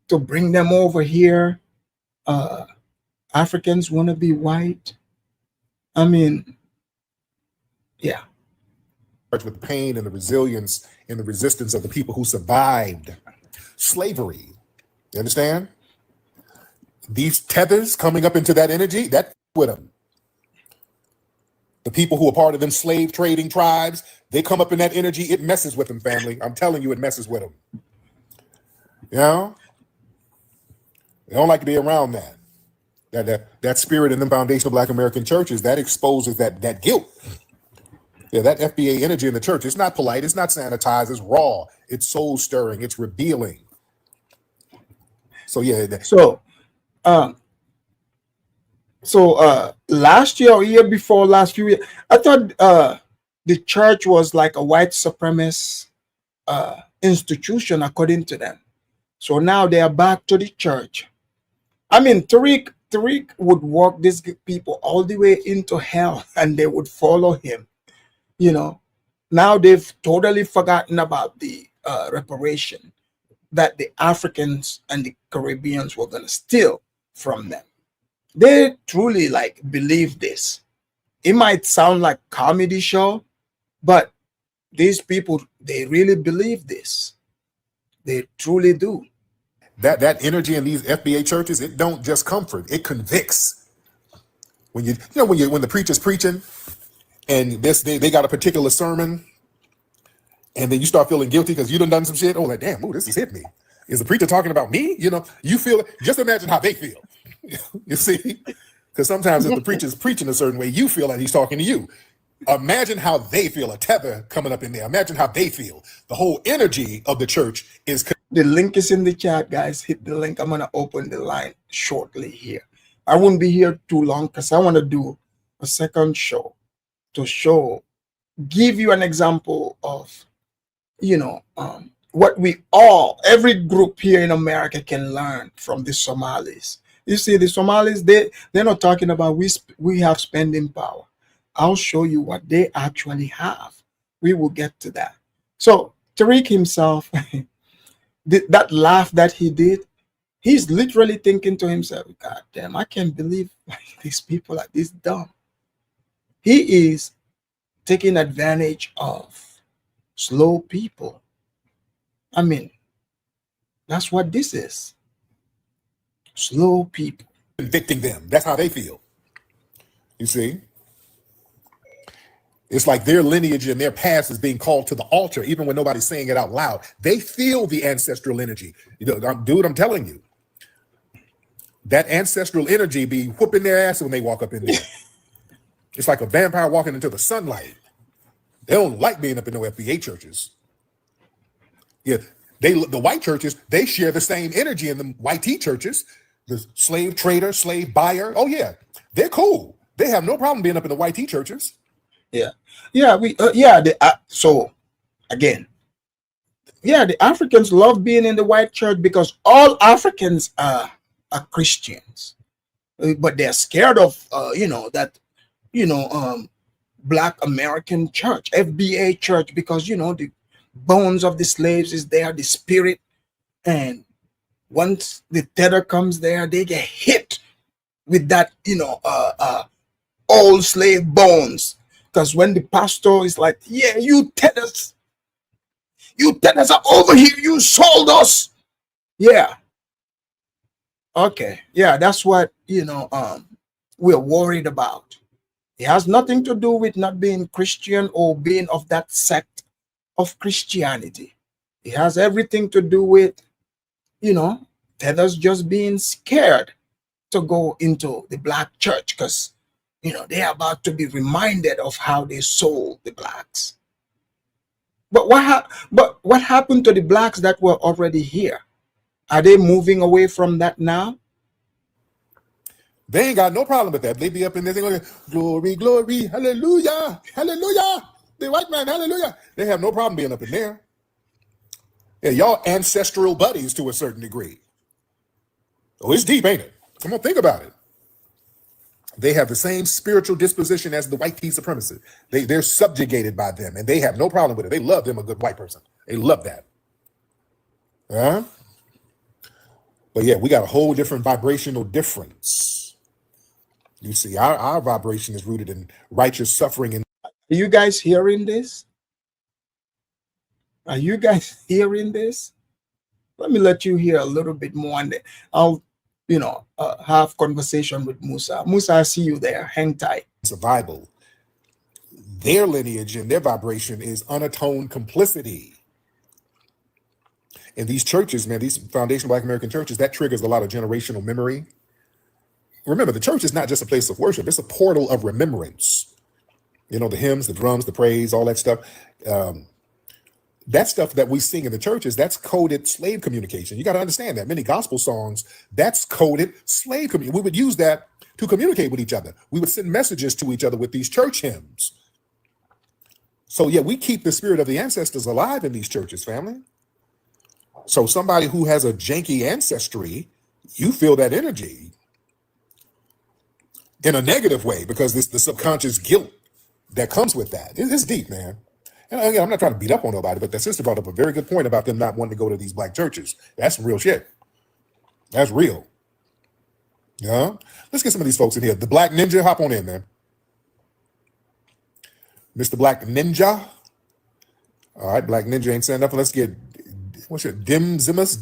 to bring them over here. Africans want to be white. Yeah. With pain and the resilience and the resistance of the people who survived slavery. You understand? These tethers coming up into that energy, that with them. The people who are part of them slave trading tribes, they come up in that energy, it messes with them, family. I'm telling you, it messes with them. You know? They don't like to be around that. That spirit in the foundational Black American churches, that exposes that guilt. Yeah, that FBA energy in the church, it's not polite, it's not sanitized, it's raw, it's soul stirring, it's revealing. So yeah. Last year or year before, last few years, I thought the church was like a white supremacist institution according to them. So now they are back to the church. Tariq would walk these people all the way into hell and they would follow him. Now they've totally forgotten about the reparation that the Africans and the Caribbeans were going to steal from them. They truly believe this. It might sound like a comedy show, but these people, they really believe this. They truly do. That energy in these FBA churches, it don't just comfort, it convicts. When the preacher's preaching and they got a particular sermon, and then you start feeling guilty because you done some shit. Oh, damn, this has hit me. Is the preacher talking about me? You feel it. Just imagine how they feel. You see? Because sometimes if the preacher's preaching a certain way, you feel like he's talking to you. Imagine how they feel, a tether coming up in there. Imagine how they feel. The whole energy of the church is... The link is in the chat, guys. Hit the link. I'm going to open the line shortly here. I won't be here too long because I want to do a second show to give you an example of, what every group here in America can learn from the Somalis. You see, the Somalis, they're not talking about we have spending power. I'll show you what they actually have. We will get to that. So Tariq himself, that laugh that he did, he's literally thinking to himself, God damn, I can't believe these people are this dumb. He is taking advantage of slow people. That's what this is. Slow people. Convicting them. That's how they feel. You see? It's like their lineage and their past is being called to the altar, even when nobody's saying it out loud. They feel the ancestral energy. Dude, I'm telling you. That ancestral energy be whooping their ass when they walk up in there. It's like a vampire walking into the sunlight. They don't like being up in no FBA churches. Yeah, the white churches, they share the same energy in the white T churches. The slave trader, slave buyer. Oh yeah, they're cool. They have no problem being up in the white T churches. So again, the Africans love being in the white church because all Africans are Christians, but they're scared of Black American church, FBA church, because the bones of the slaves is there, the spirit, and once the tether comes there, they get hit with that old slave bones. Because when the pastor is like, yeah, you tethers are over here, you sold us. Yeah. Okay. Yeah, that's what we're worried about. It has nothing to do with not being Christian or being of that sect of Christianity. It has everything to do with Tethers just being scared to go into the black church because, they're about to be reminded of how they sold the blacks. But what happened to the blacks that were already here? Are they moving away from that now? They ain't got no problem with that. They be up in there, they going, glory, glory, hallelujah, hallelujah. The white man, hallelujah. They have no problem being up in there. Yeah, y'all ancestral buddies to a certain degree. Oh, it's deep, ain't it? Come on, think about it. They have the same spiritual disposition as the white key supremacists. They're subjugated by them, and they have no problem with it. They love them a good white person. They love that. But yeah, we got a whole different vibrational difference. You see, our vibration is rooted in righteous suffering. And are you guys hearing this? Are you guys hearing this? Let me let you hear a little bit more, and I'll have conversation with Musa. Musa, I see you there. Hang tight. Survival. Their lineage and their vibration is unatoned complicity. In these churches, man, these foundational Black American churches, that triggers a lot of generational memory. Remember, the church is not just a place of worship. It's a portal of remembrance. The hymns, the drums, the praise, all that stuff. That stuff that we sing in the churches, that's coded slave communication. You got to understand that. Many gospel songs, that's coded slave communication. We would use that to communicate with each other. We would send messages to each other with these church hymns. So yeah, we keep the spirit of the ancestors alive in these churches, family. So somebody who has a janky ancestry, you feel that energy in a negative way because the subconscious guilt that comes with that. It's deep, man. And again, I'm not trying to beat up on nobody, but that sister brought up a very good point about them not wanting to go to these black churches. That's some real shit. That's real. Yeah. Let's get some of these folks in here. The Black Ninja, hop on in, man. Mr. Black Ninja. All right, Black Ninja ain't saying nothing. Let's get, what's your Dimzimus?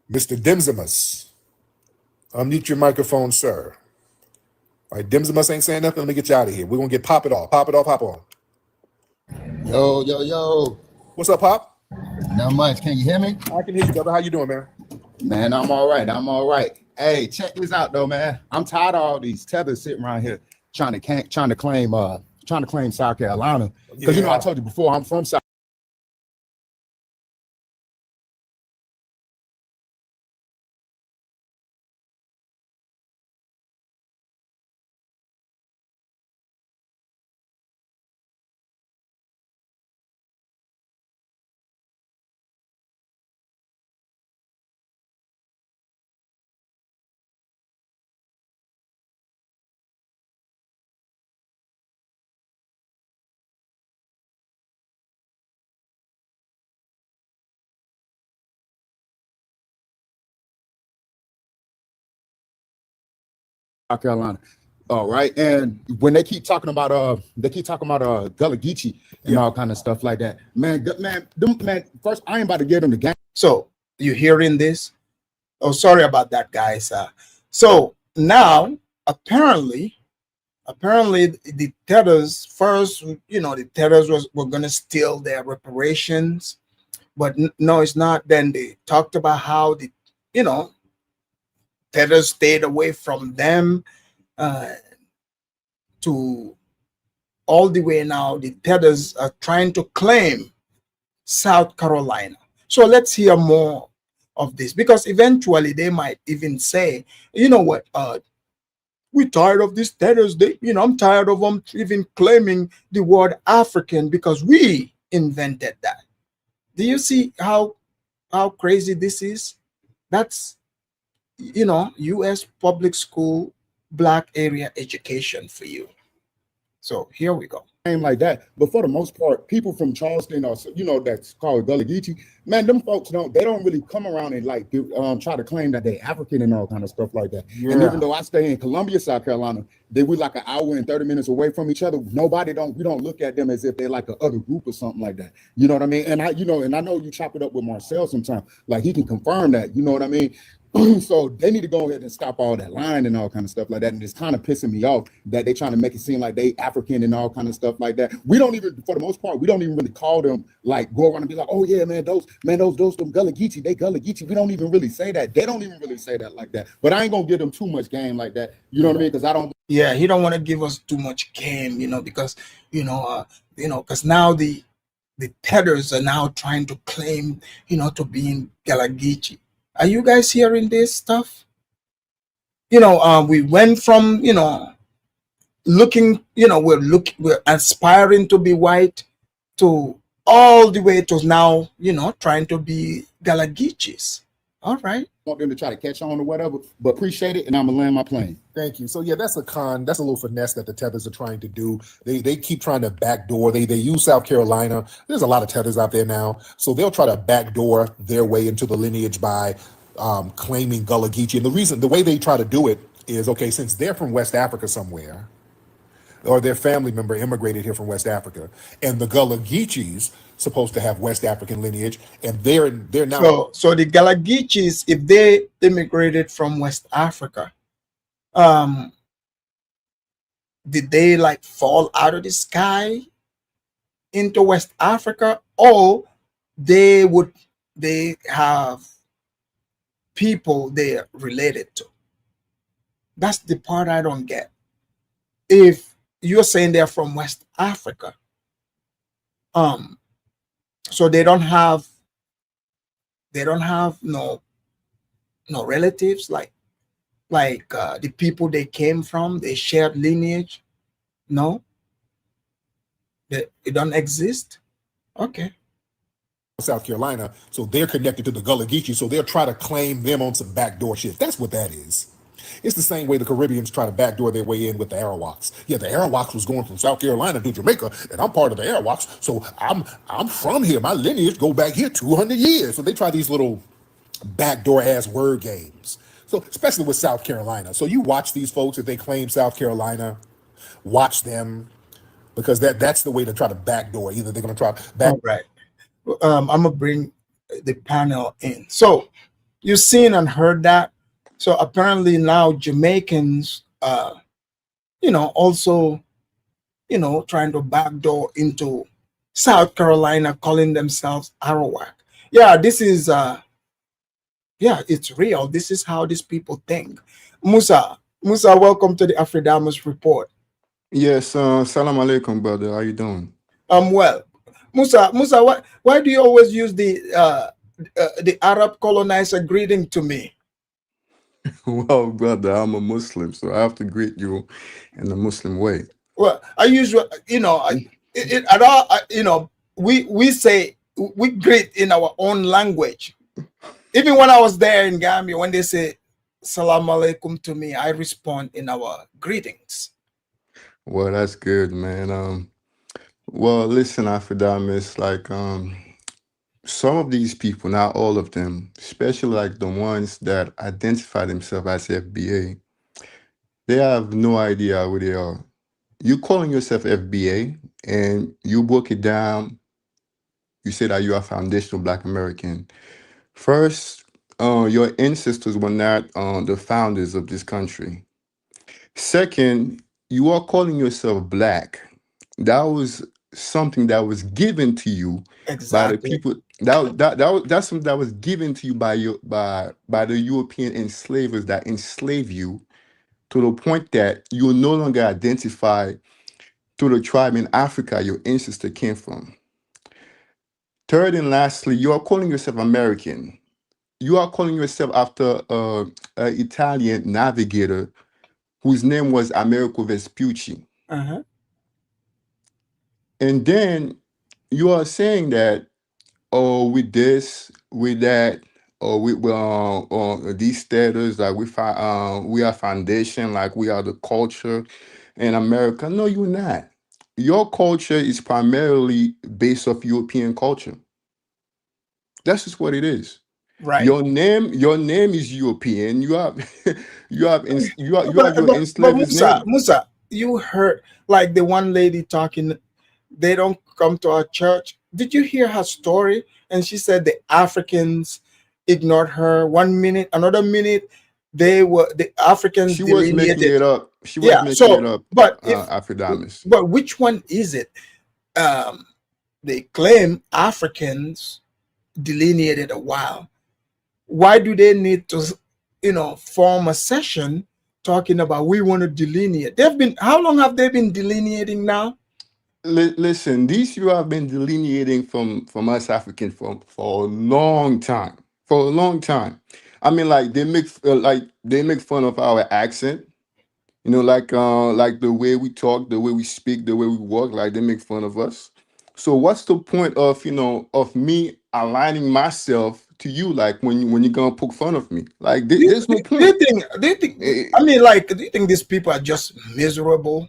Mr. Dimzimus. Unmute your microphone, sir. All right, Dimzimus ain't saying nothing. Let me get you out of here. We're going to get Pop It Off. Pop It Off, hop on. Yo. What's up, Pop? Not much. Can you hear me? I can hear you, brother. How you doing, man? Man, I'm all right. Hey, check this out, though, man. I'm tired of all these tethers sitting around here trying to claim South Carolina. Because, I told you before, I'm from South. South Carolina. All right. And when they keep talking about Gullah Geechee and all kind of stuff like that, man, first I ain't about to get them the game. So you hearing this? Oh, sorry about that, guys. So now apparently the tethers first, the tethers were gonna steal their reparations, but no, it's not. Then they talked about how the tethers stayed away from them to all the way now. The tethers are trying to claim South Carolina. So let's hear more of this, because eventually they might even say, you know what, we're tired of these tethers. I'm tired of them even claiming the word African because we invented that. Do you see how crazy this is? That's U.S. public school Black area education for you. So here we go. Like that, but for the most part, people from Charleston or that's called Gullah Geechee, man, them folks don't really come around and try to claim that they African and all kind of stuff like that. Yeah. And even though I stay in Columbia, South Carolina, we're like an hour and 30 minutes away from each other. We don't look at them as if they're like a other group or something like that. You know what I mean? And I know you chop it up with Marcel sometimes, like he can confirm that. You know what I mean? So they need to go ahead and stop all that lying and all kind of stuff like that. And it's kind of pissing me off that they trying to make it seem like they African and all kind of stuff like that. We don't even, for the most part, we don't even really call them, like go around and be like, oh yeah, man, those them Gullah Geechee, they Gullah Geechee. We don't even really say that. They don't even really say that like that. But I ain't gonna give them too much game like that. You know what I mean? Because I don't. Yeah, he don't want to give us too much game, because because now the tethers are now trying to claim, to being Gullah Geechee. Are you guys hearing this stuff? We went from, looking, we're aspiring to be white to all the way to now, trying to be Gullah Geechees. All right. Want them to try to catch on or whatever, but appreciate it, and I'm gonna land my plane. Thank you. So yeah, that's a little finesse that the tethers are trying to do. They keep trying to backdoor. They use South Carolina. There's a lot of tethers out there now, so they'll try to backdoor their way into the lineage by claiming Gullah Geechee. And the way they try to do it is, okay, since they're from West Africa somewhere, or their family member immigrated here from West Africa, and the Gullah Geechees supposed to have West African lineage, and they're now. So the Gullah Geechees, if they immigrated from West Africa, did they like fall out of the sky into West Africa, or they have people they're related to? That's the part I don't get. If you're saying they're from West Africa, so they don't have no relatives like the people they came from, they shared lineage. No, it don't exist. Okay. South Carolina, so they're connected to the Gullah Geechee, so they'll try to claim them on some backdoor shit. That's what that is. It's the same way the Caribbeans try to backdoor their way in with the Arawaks. Yeah, the Arawaks was going from South Carolina to Jamaica, and I'm part of the Arawaks, so I'm from here. My lineage go back here 200 years. So they try these little backdoor ass word games. So especially with South Carolina. So you watch these folks, if they claim South Carolina, watch them, because that's the way to try to backdoor. Either they're going to try back. All right. I'm gonna bring the panel in. So you've seen and heard that. So apparently now Jamaicans, also, trying to backdoor into South Carolina, calling themselves Arawak. Yeah, this is, it's real. This is how these people think. Musa, welcome to the Afridamus Report. Yes, salam alaikum, brother. How you doing? Well, Musa, why do you always use the Arab colonizer greeting to me? Well, brother, I'm a Muslim, so I have to greet you in the Muslim way. Well, I usually, we greet in our own language. Even when I was there in Gambia, when they say salam alaikum to me, I respond in our greetings. Well, that's good, man. Well, listen, Afrodamis, like some of these people, not all of them, especially like the ones that identify themselves as FBA, they have no idea who they are. You calling yourself FBA, and you broke it down. You say that you are foundational Black American. First, your ancestors were not the founders of this country. Second, you are calling yourself Black. That was something that was given to you by the people. That's something that was given to you by the European enslavers that enslaved you to the point that you no longer identify to the tribe in Africa your ancestor came from. Third and lastly, you are calling yourself American. You are calling yourself after an Italian navigator whose name was Amerigo Vespucci. Uh-huh. And then you are saying that, with this, with that, or with these status, like we are foundation, like we are the culture in America. No, you're not. Your culture is primarily based off European culture. That's just what it is. Right. Your name is European. You have your enslaved name. Musa, you heard like the one lady talking. They don't come to our church. Did you hear her story? And she said the Africans, ignored her. 1 minute, another minute, the Africans She was making delineated. it up. She was Yeah. making it So, up, but if Afrodamus. but which one is it? They claim Africans delineated a while. Why do they need to, form a session talking about we want to delineate? How long have they been delineating now? Listen, these people have been delineating from us Africans for a long time. For a long time. I mean, like they make fun of our accent. You know, like the way we talk, the way we speak, the way we walk. Like they make fun of us. So what's the point of of me aligning myself to you? Like when you're gonna poke fun of me? Like there's no Do you point. think? Do you think these people are just miserable?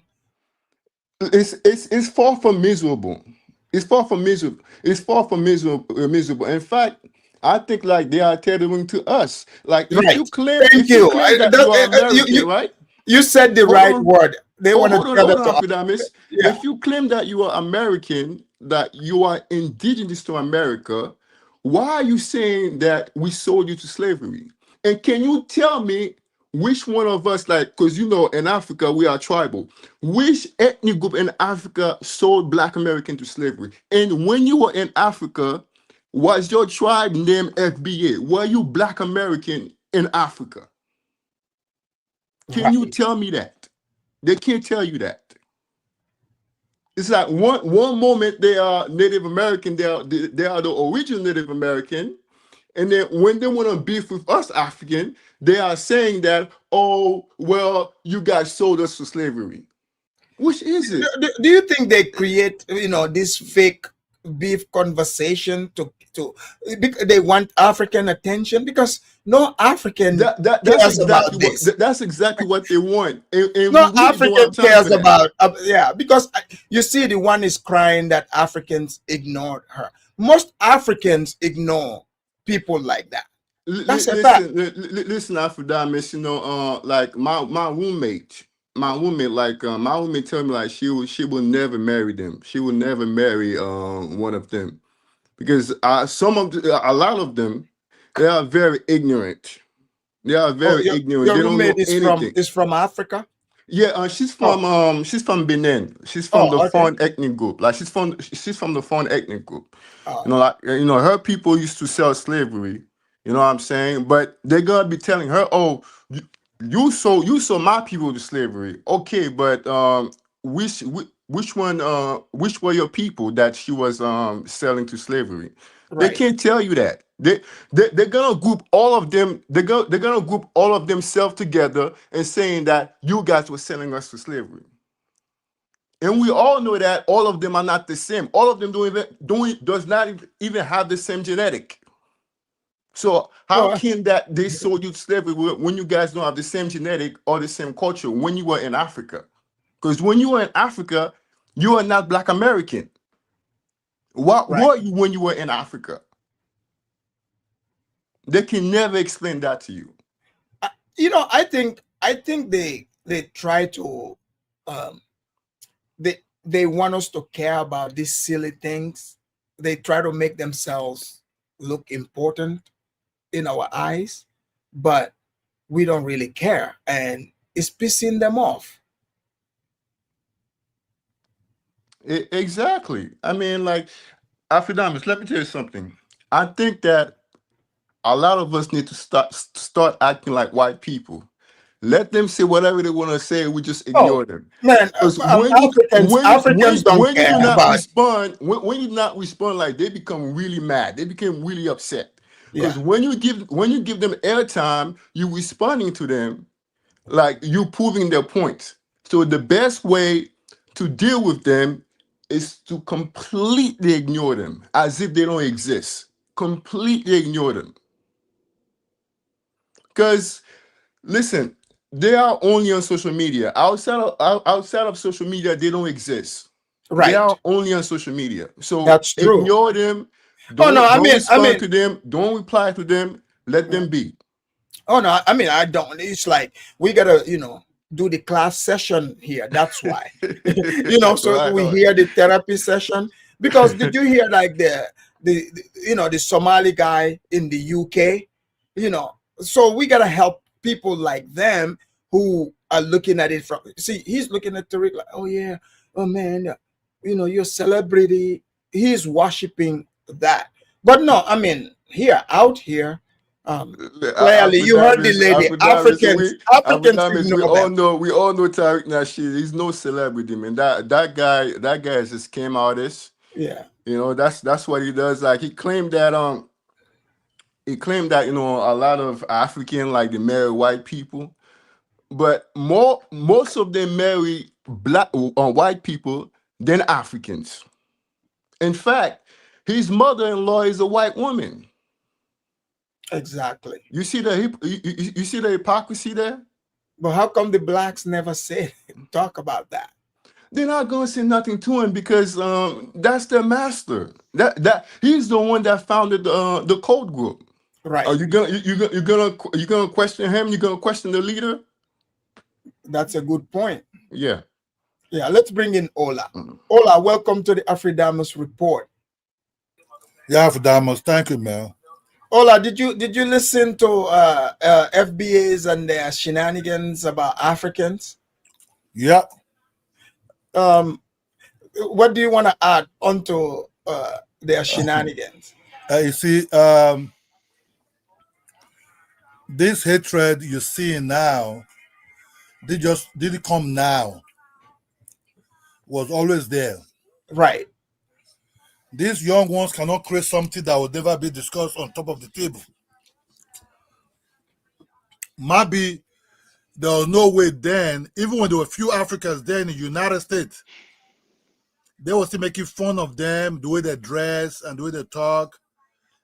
It's far from miserable. It's far from miserable. It's far from miserable. In fact, I think like they are tethering to us. Like Right. Thank if you you. claim that you are American, right? You said the Hold right on. word. They want to tether Hold to on, us. Fidamis. Yeah. If you claim that you are American, that you are indigenous to America, why are you saying that we sold you to slavery? And can you tell me which one of us, like, because in Africa we are tribal, which ethnic group in Africa sold Black American to slavery? And when you were in Africa, was your tribe named FBA? Were you Black American in Africa? Can you tell me that? They can't tell you that. It's like one moment they are Native American, they are the original Native American, and then when they want to beef with us African, they are saying that, oh well, you guys sold us to slavery. Which is it? Do you think they create, this fake beef conversation because they want African attention? Because no African That's cares about exactly this. that's exactly what they want, and we No really don't have African time cares for that. about, because you see, the one is crying that Africans ignored her. Most Africans ignore people like that. That's a fact. Listen, Afrodamis, like my roommate, my roommate tell me like she will never marry them. She will never marry one of them because a lot of them, they are very ignorant. They are Oh, very ignorant. your They don't know roommate is anything. from Africa? Yeah, she's from Benin. She's from the Okay. Fawn ethnic group. Like she's from the Fawn ethnic group. Oh. Like her people used to sell slavery. You know what I'm saying? But they're gonna be telling her, "Oh, you sold my people to slavery." Okay, but which were your people that she was selling to slavery? They Right. can't tell you that. They're gonna group all of them. They're gonna group all of themselves together and saying that you guys were selling us to slavery. And we all know that all of them are not the same. All of them does not even have the same genetic. So how can that they sold you to slavery when you guys don't have the same genetic or the same culture when you were in Africa? Because when you were in Africa, you are not Black American. What were you when you were in Africa? They can never explain that to you. I think they try to they want us to care about these silly things. They try to make themselves look important in our eyes, but we don't really care, and it's pissing them off. Exactly. I mean, like, Afrodamus, let me tell you something. I think that a lot of us need to start acting like white people. Let them say whatever they want to say. We just ignore them. Man, Because Africans don't when you care do not about. respond, when you do not respond, like they become really mad. They become really upset. Because Yeah. when you give them airtime, you responding to them, like you proving their point. So the best way to deal with them is to completely ignore them as if they don't exist. Completely ignore them. Because listen, they are only on social media. Outside of social media, they don't exist. They Right. are only on social media. So That's true. ignore them. Oh no, Don't respond to them. Don't reply to them. Let them be. Oh no, I don't. It's like we gotta, do the class session here. That's why. So we Right. hear the therapy session. Because did you hear like the Somali guy in the UK? you know, so we gotta help people like them who are looking at it from. See, he's looking at Tariq like, oh yeah, oh man, you know, you're a celebrity. He's worshiping that, but no, I mean, here out here. Clearly, you heard the lady. Africans should know better. We all know Tariq Nasheed. He's no celebrity, man. That guy is a scam artist. Yeah. You know, that's what he does. Like he claimed that you know, a lot of African, like, they marry white people, but most of them marry black white people than Africans. In fact, his mother-in-law is a white woman. Exactly. You see you see the hypocrisy there? But how come the blacks never talk about that? They're not gonna say nothing to him because that's their master. That he's the one that founded the code group. Right. Are you gonna question him? You're gonna question the leader? That's a good point. Yeah. Yeah. Let's bring in Ola. Ola, welcome to the Afridamus Report. Yeah, Afridamus, thank you, man. Ola, did you listen to FBAs and their shenanigans about Africans? Yeah. What do you want to add onto their shenanigans? You see, this hatred you're seeing now, didn't come now. Was always there. Right. These young ones cannot create something that will never be discussed on top of the table. Maybe there was no way then, even when there were few Africans there in the United States, they were still making fun of them, the way they dress and the way they talk,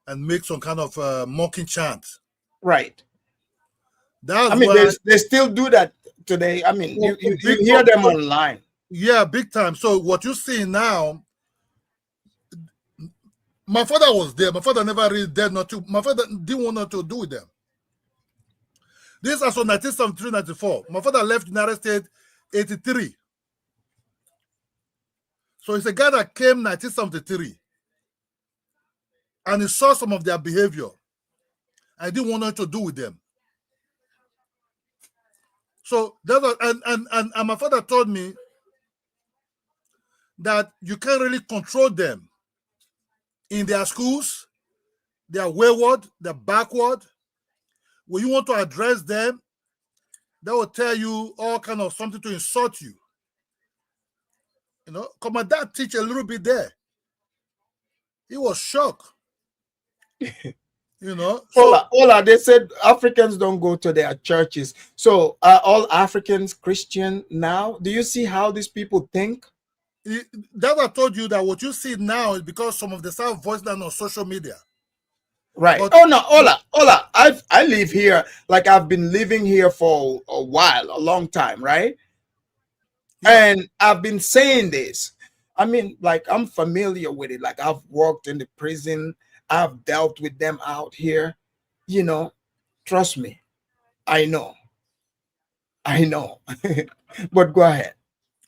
and make some kind of mocking chant. Right. That's I mean, why they still do that today. I mean, you hear them online. Yeah, big time. So what you see now, my father was there. My father never really dared not to. My father didn't want nothing to do with them. This is also 1973, 94. My father left the United States 83. So it's a guy that came 1973. And he saw some of their behavior. I didn't want nothing to do with them. So that was, and my father told me that you can't really control them in their schools. They are wayward, they're backward. When you want to address them, they will tell you all kind of something to insult you. You know, because my dad teach a little bit there. He was shocked. You know. So, Ola, they said Africans don't go to their churches. So are all Africans Christian now? Do you see how these people think? That I told you that what you see now is because some of the South voice down on social media. Right. But, oh no, Ola, I live here, like I've been living here for a while, a long time, right? Yeah. And I've been saying this. I mean, like, I'm familiar with it. Like, I've worked in the prison, I've dealt with them out here. You know, trust me, I know. But go ahead.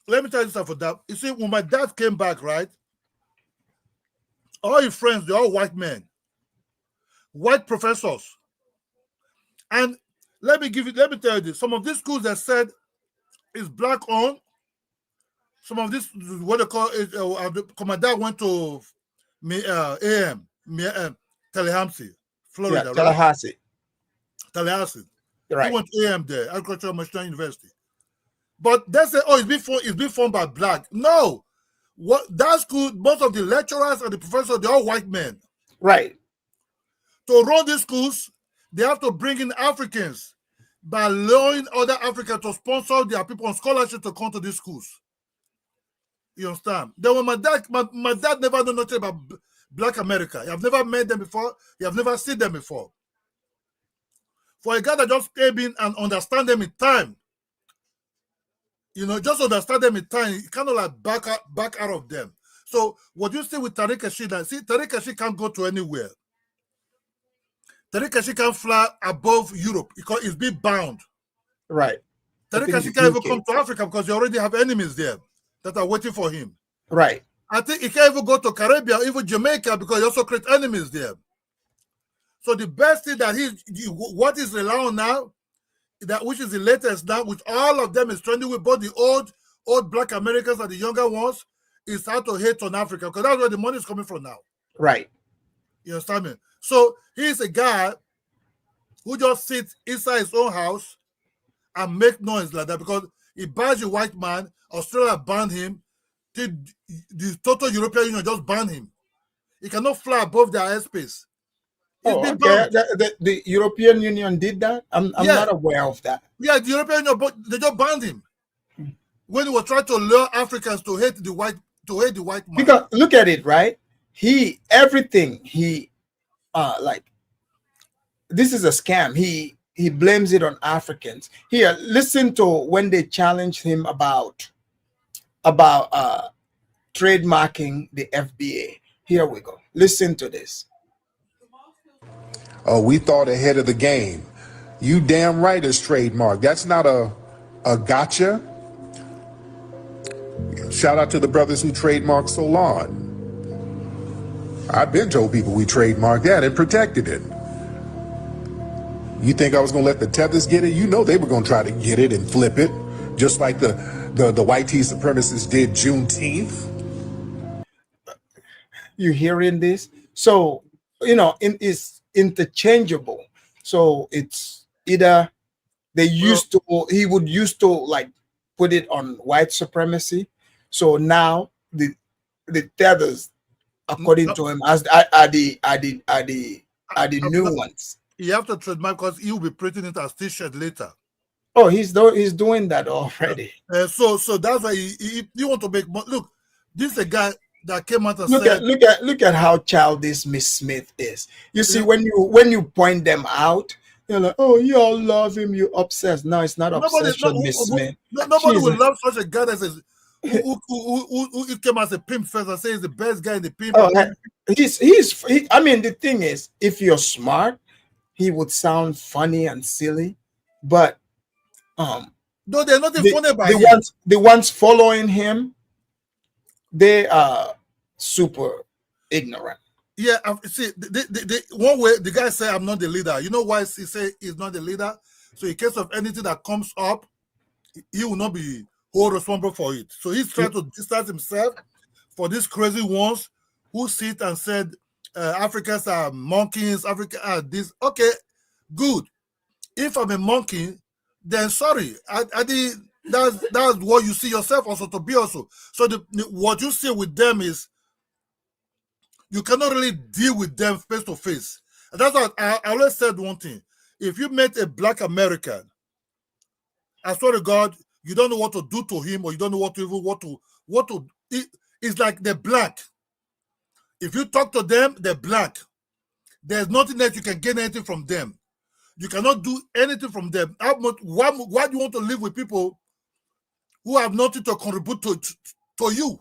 Let me tell you something for that. You see, when my dad came back, right? All his friends, they're all white men. White professors. And let me tell you this. Some of these schools that said it's black owned. Some of this, what they call it, my dad went to Tallahassee, Florida. Yeah, Tallahassee. Tallahassee. Right. He went to AM there, Agricultural Machine University. But they say, oh, it's been formed by black. No. What that school, most of the lecturers and the professors, they're all white men. Right. To run these schools, they have to bring in Africans by allowing other Africans to sponsor their people on scholarship to come to these schools. You understand? Then when my dad never knew nothing about Black America. You have never met them before. You have never seen them before. For a guy that just came in and understand them in time, you know, just understand them in time, you kind of like back out of them. So what you see with Tariq Rashid, see, Tariq Rashid can't go to anywhere. Tariq Rashid can't fly above Europe because he's been bound. Right. Tariq Rashid can't even come to Africa because you already have enemies there that are waiting for him. Right. I think he can't even go to Caribbean, even Jamaica, because he also create enemies there. So the best thing that what is relying on now, that which is the latest now, which all of them is trending with both the old black Americans and the younger ones, is how to hate on Africa, because that's where the money is coming from now. Right. You understand me? So he's a guy who just sits inside his own house and make noise like that, because he bans a white man. Australia banned him. The total European Union just banned him. He cannot fly above their airspace. Oh, okay. The European Union did that? I'm not aware of that. Yeah, the European Union, but they just banned him when he was trying to lure Africans to hate the white man. Because look at it, right? Everything like, this is a scam. He blames it on Africans. Here, listen to when they challenged him about trademarking the FBA. Here we go. Listen to this. Oh, we thought ahead of the game. You damn right it's trademark. That's not a gotcha. Shout out to the brothers who trademarked Solon. I've been told people we trademarked that and protected it. You think I was gonna let the tethers get it? You know they were gonna try to get it and flip it, just like the white tea supremacists did Juneteenth. You hearing this? So, it's interchangeable. So it's either he would used to like put it on white supremacy. So now the tethers, according to him, are the new ones. You have to trademark because he will be printing it as t-shirt later. Oh, he's doing that already. So that's why you want to make money. Look, this is a guy that came out and said, look at how childish Miss Smith is. You see, when you point them out, you're like, oh, you all love him, you obsessed. No, it's not obsession, Miss Smith. Nobody will love such a guy that says who came as a pimp first and says he's the best guy in the pimp. Oh, I mean, the thing is, if you're smart, he would sound funny and silly, but no, there's nothing funny about him. The ones following him, they are super ignorant. Yeah, see, the one way the guy said, I'm not the leader. You know why he say he's not the leader? So in case of anything that comes up, he will not be wholly responsible for it. So he's trying to distance himself for these crazy ones who sit and said Africans are monkeys, Africa are this. Okay, good. If I'm a monkey, then sorry. That's what you see yourself also to be also. So what you see with them is you cannot really deal with them face to face. And that's what I always said one thing. If you met a black American, I swear to God, you don't know what to do to him, or you don't know it's like they're black. If you talk to them, they're black. There's nothing that you can gain anything from them. You cannot do anything from them. Why do you want to live with people who have nothing to contribute to you?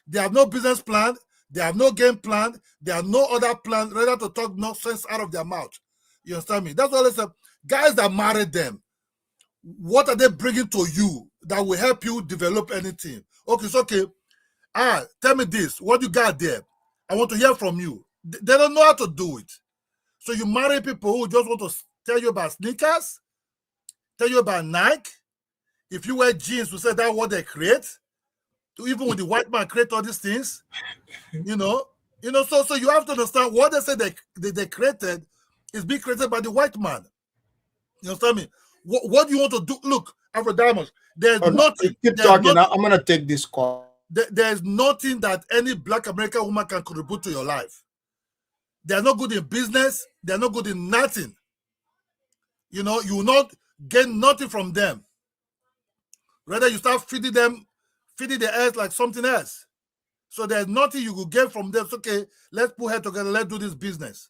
They have no business plan. They have no game plan. They have no other plan rather to talk nonsense out of their mouth. You understand me? That's all I said. Guys that married them, what are they bringing to you that will help you develop anything? Okay, it's okay. Tell me this. What you got there? I want to hear from you. They don't know how to do it. So you marry people who just want to tell you about sneakers, tell you about Nike. If you wear jeans, we say that's what they create. Even with the white man create all these things, so you have to understand what they say they created is being created by the white man. You understand me? What do you want to do? Look, Afro Diamonds, there's nothing. Keep talking. I'm gonna take this call. There's nothing that any black American woman can contribute to your life. They're not good in business. They're not good in nothing. You will not get nothing from them. Rather, you start feeding the earth like something else. So there's nothing you could get from them. It's okay, let's put head together, let's do this business.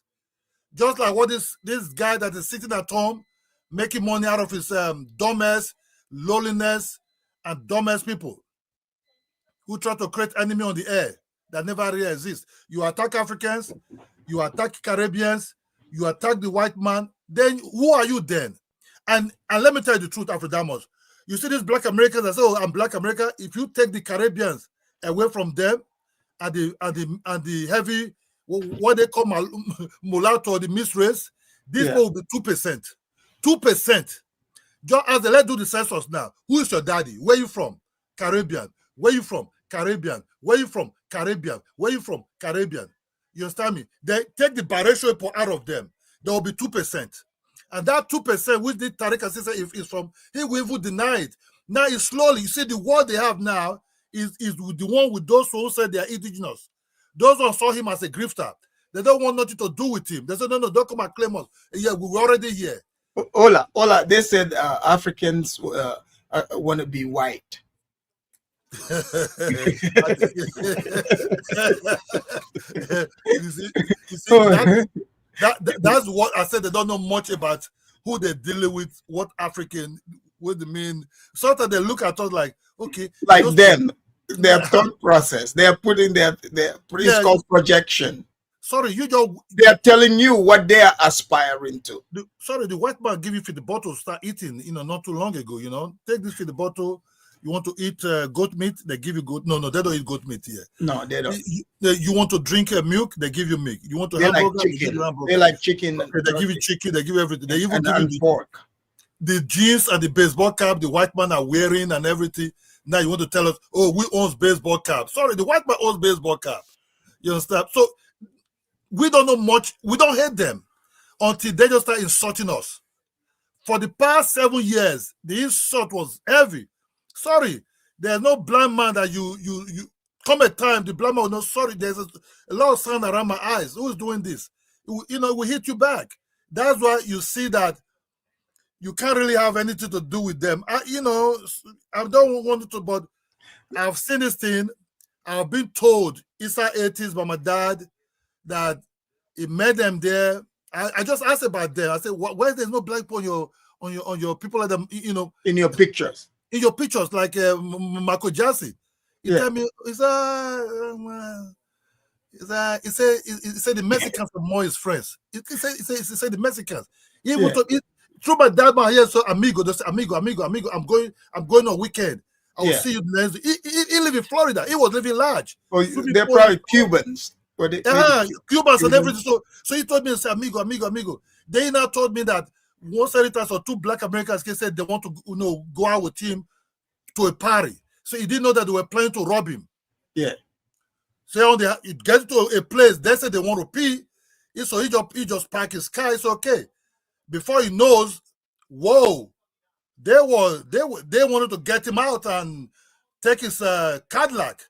Just like what this guy that is sitting at home, making money out of his dumbass, lowliness, and dumbass people who try to create enemy on the air that never really exists. You attack Africans, you attack Caribbeans, you attack the white man, then who are you then? And let me tell you the truth, Afro Diamonds. You see these black Americans that say, oh, I'm black America. If you take the Caribbeans away from them and the heavy what they call mulatto or the mixed race, this Yeah. will be 2%. 2%. Just as let's do the census now. Who is your daddy? Where you from? Caribbean. Where you from? Caribbean. Where you from? Caribbean. Where you from? Caribbean. You understand me? They take the biracial report out of them. There will be 2%. And that 2%, which the Tariq Assisa is from, he will even deny it. Now it's slowly, you see, the word they have now is the one with those who said they are indigenous. Those who saw him as a grifter. They don't want nothing to do with him. They said, no, don't come and claim us. Yeah, we were already here. Hola. They said Africans want to be white. You see, that's what I said. They don't know much about who they're dealing with, what African, what they mean. Sometimes they look at us like, okay, like them, their thought process. They're putting it's called projection. Sorry, they're telling you what they are aspiring to. The white man give you feed the bottle, start eating, not too long ago, take this feed the bottle. You want to eat goat meat, they give you goat. No, they don't eat goat meat here. No, they don't. You want to drink milk, they give you milk. You want to they hamburger, like chicken. They give you hamburger. They like chicken. Okay, they give you chicken, they give you everything. They even give you pork. The jeans and the baseball cap the white man are wearing and everything. Now you want to tell us, oh, we owns baseball cap. Sorry, the white man owns baseball cap. You understand? So we don't know much. We don't hate them until they just start insulting us. For the past 7 years, the insult was heavy. Sorry, there's no blind man that you come a time, the blind man will know, sorry, there's a lot of sand around my eyes. Who's doing this? We hit you back. That's why you see that you can't really have anything to do with them. I don't want to, but I've seen this thing. I've been told, it's our 80s by my dad, that he met them there. I just asked about them. I said, why there's no black people on your people like them, in your pictures? In your pictures, like Michael Jackson. He tell me, he said the Mexicans are more his friends. He said the Mexicans. He would through my dad, my here, so amigo, just amigo. I'm going on weekend. I will see you next. He live in Florida. He was living large. Oh, they're probably Cubans. Cubans and everything. So he told me, say, amigo. They now told me that one senator or two black Americans said they want to go out with him to a party. So he didn't know that they were planning to rob him. Yeah. So he gets to a place, they said they want to pee. So he just parked his car. It's okay. Before he knows, whoa, they wanted to get him out and take his Cadillac,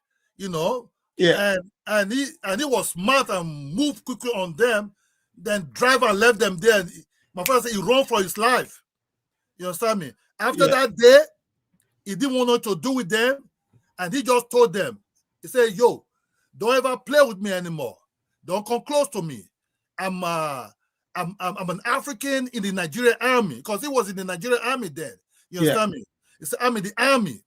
Yeah. And he was smart and moved quickly on them, then driver left them there. My father said he ran for his life. You understand me? After that day, he didn't want nothing to do with them, and he just told them, he said, yo, don't ever play with me anymore. Don't come close to me. I'm an African in the Nigerian army, because he was in the Nigerian army then. You understand me? He said, I'm in the army.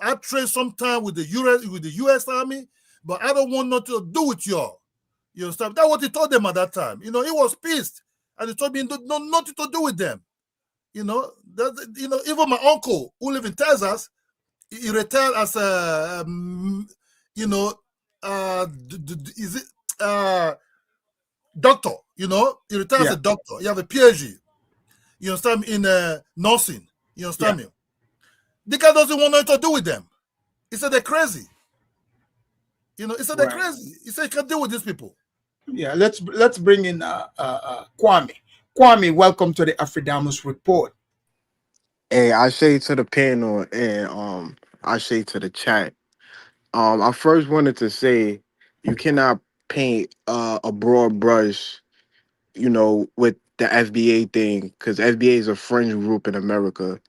I trained sometime with the US Army, but I don't want nothing to do with y'all. You understand? That's what he told them at that time. He was pissed, and he told me nothing to do with them. Even my uncle who live in Texas, he retired as a doctor. He retired as a doctor. He have a PhD. You understand me? In nursing. You understand me? The guy doesn't want nothing to do with them. He said they're crazy. He said they're crazy. He said he can't deal with these people. Yeah, let's bring in Kwame. Kwame, welcome to the Afridamus Report. Hey, I say to the panel and I say to the chat. I first wanted to say you cannot paint a broad brush, with the FBA thing, because FBA is a fringe group in America.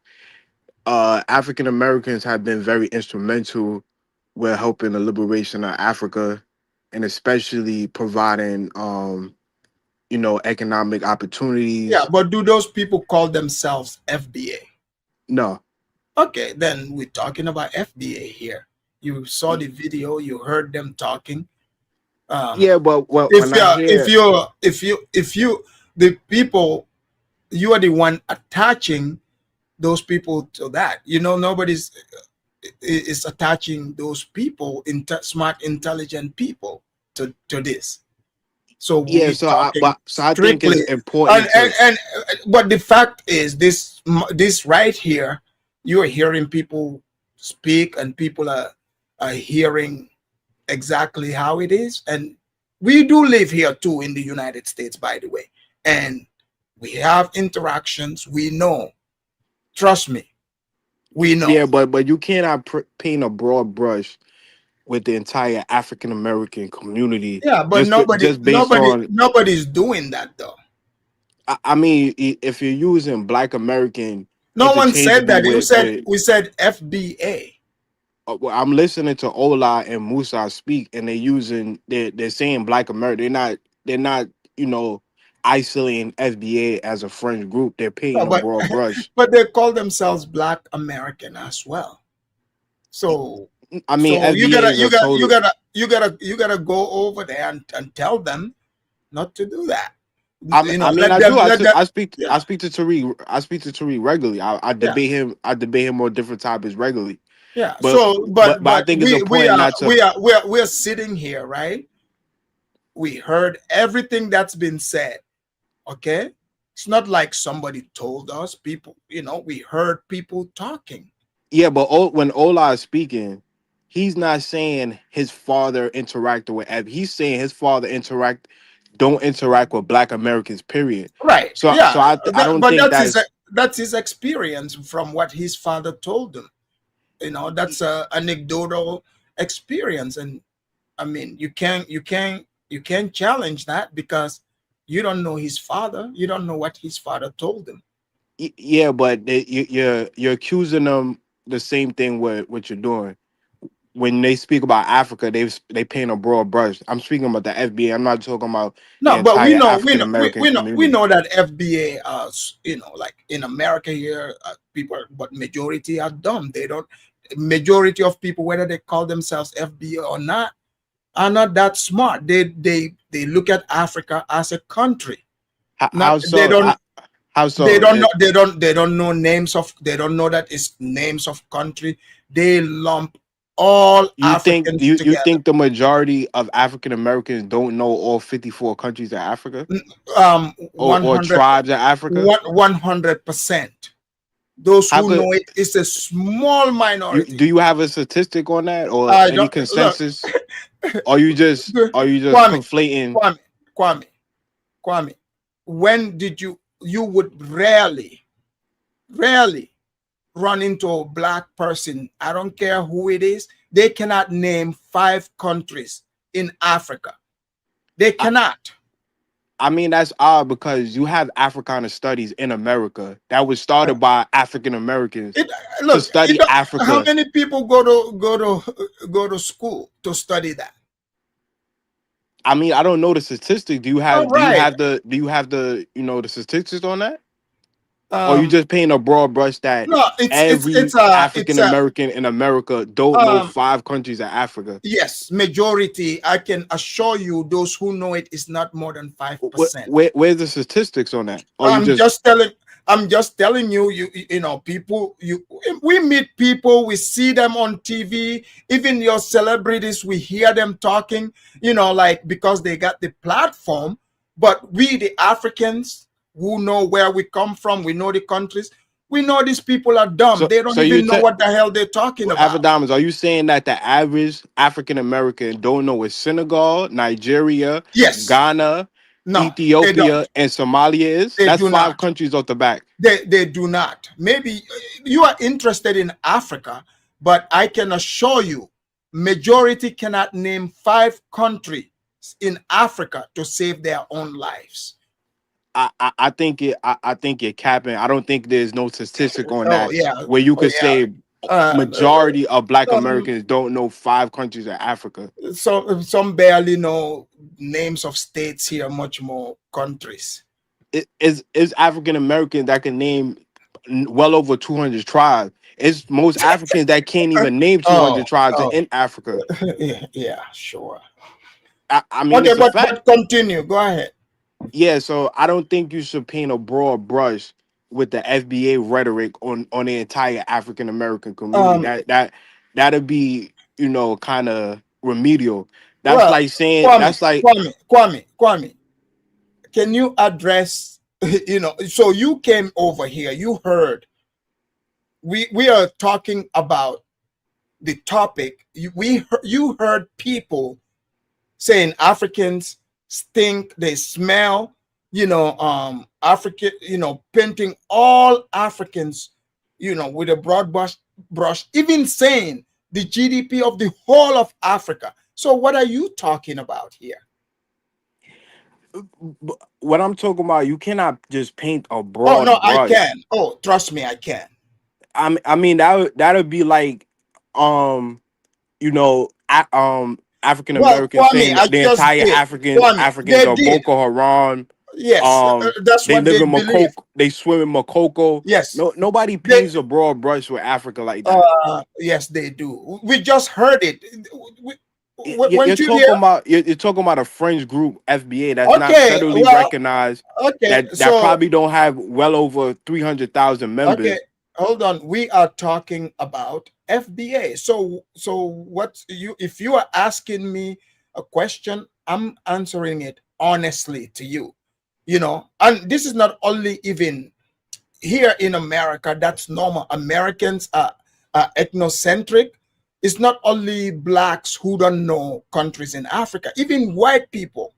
African Americans have been very instrumental with helping the liberation of Africa, and especially providing economic opportunities. Yeah, but do those people call themselves FBA? No. Okay, then we're talking about FBA here. You saw the video, you heard them talking. Yeah, but if you the people, you are the one attaching those people to that. Nobody's is attaching those people, smart, intelligent people to this. So Yeah, we're so talking I think it's strictly, important to. but the fact is, this right here, you are hearing people speak, and people are hearing exactly how it is. And we do live here too in the United States, by the way, and we have interactions. We know, trust me, we know. Yeah, but you cannot paint a broad brush with the entire African American community Yeah, but just based on. nobody's doing that though. I mean, if you're using Black American No one said interchangeably that. You said, with we said FBA. well, I'm listening to Ola and Musa speak, and they're saying Black America. They're not isolating FBA as a French group. They're No, painting a but broad brush. but they call themselves Black American as well. So I mean, so you FBA gotta is a total. you gotta go over there and tell them not to do that. I mean, Let I them do. let them. I Yeah, speak to Tariq. I speak to Tariq regularly. I yeah, debate him. I debate him on different topics regularly. yeah. But So but I think it's important not to. we're sitting here, right? We heard everything that's been said. Okay, it's not like somebody told us. People, we heard people talking. Yeah, but when Ola is speaking, he's not saying his father interacted with Eb. He's saying his father don't interact with Black Americans. Period. Right. So Yeah. I don't But think that's. that's his experience from what his father told him. That's a anecdotal experience, and I mean, you can't challenge that because you don't know his father. You don't know what his father told him. Yeah, but you're accusing them the same thing with what you're doing. When they speak about Africa, they paint a broad brush. I'm speaking about the FBA. I'm not talking about the No, but we entire know, African American we community. know that FBA, like in America here, people, but majority are dumb. They don't. Majority of people, whether they call themselves FBA or not, are not that smart. They look at Africa as a country. Not How they so? don't How they so? don't know they don't know names of they don't know that it's names of country. They lump all Africans You together. think the majority of African Americans don't know all 54 countries of Africa or 100 tribes of Africa? 100%. Those How who could know it is a small minority. you have a statistic on that or I any don't look. consensus? Or you just Kwame, conflating? Kwame, Kwame, Kwame. When did you would rarely run into a black person? I don't care who it is. They cannot name 5 countries in Africa. They cannot. I mean, that's odd because you have Africana studies in America that was started by African Americans It, to look, study how Africa. many people go to school to study that? I mean, I don't know the statistics. All right. Do you have the statistics on that? Or you Um, just paint a broad brush that no, every African American in America don't know um, 5 countries of Africa? yes, majority. I can assure you, those who know it is not more than 5%. Where's the statistics on that? Or you I'm just just telling. I'm just telling you. People. We meet people. We see them on TV. Even your celebrities, we hear them talking. Like because they got the platform. But we, the Africans, who know where we come from, we know the countries. We know these people are dumb. They don't so you even know what the hell they're talking about. Avodamas, are you saying that the average African American don't know what Senegal, Nigeria, Yes. Ghana, No, they Ethiopia, don't. and Somalia is? They That's do 5 not. countries off the back. They do not. Maybe you are interested in Africa, but I can assure you, majority cannot name 5 countries in Africa to save their own lives. I think I think you're capping. I don't think there's no statistic on Oh that yeah, where you oh could yeah. say majority of Black Americans don't know 5 countries of Africa. Some barely know names of states here, much more countries. It is African Americans that can name well over 200 tribes. It's most Africans that can't even name 200 tribes Oh, in Africa. yeah, sure. I mean, Okay, it's a fact. but continue. Go ahead. Yeah, so I don't think you should paint a broad brush with the FBA rhetoric on the entire African American community. Um, That'd be kind of remedial. That's like saying that's like Kwame, can you address, so you came over here, you heard, we are talking about the topic. You heard people saying Africans stink, they smell, African, painting all Africans, with a broad brush, even saying the GDP of the whole of Africa. So what are you talking about here? what I'm talking about. You cannot just paint a Oh broad no, I brush. can. Oh, trust me, I can. I mean that'd be like African Well, Americans Kwame, saying I the just entire did. Kwame, Africans they are did. Boko Haram. Yes, that's They what live they in believe. Makoko. They swim in Makoko. Yes, Nobody they. paints a broad brush with Africa like that. Yes, they do. We just heard it. You're Weren't you here? talking about you're talking about a fringe group FBA that's not Okay, federally well, recognized. okay, That so probably don't have well over 300,000 okay, members. hold on. We are talking about FBA. So what if you are asking me a question, I'm answering it honestly to you. And this is not only even here in America, that's normal. Americans are ethnocentric. It's not only blacks who don't know countries in Africa. Even white people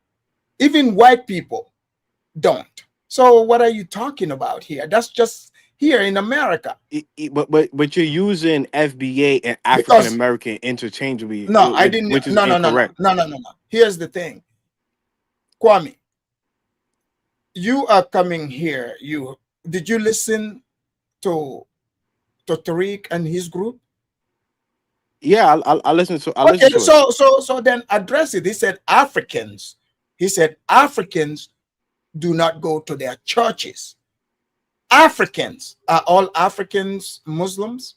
don't. So what are you talking about here? That's just here in America. But you're using FBA and African Because American interchangeably, no, I didn't. which is No, no, no, no, incorrect. no, no, no, no. Here's the thing, Kwame. You are coming here. Did you listen to Tariq and his group? Yeah, I listen to Okay, it. so then address it. He said Africans. He said Africans do not go to their churches. Africans, are all Africans Muslims?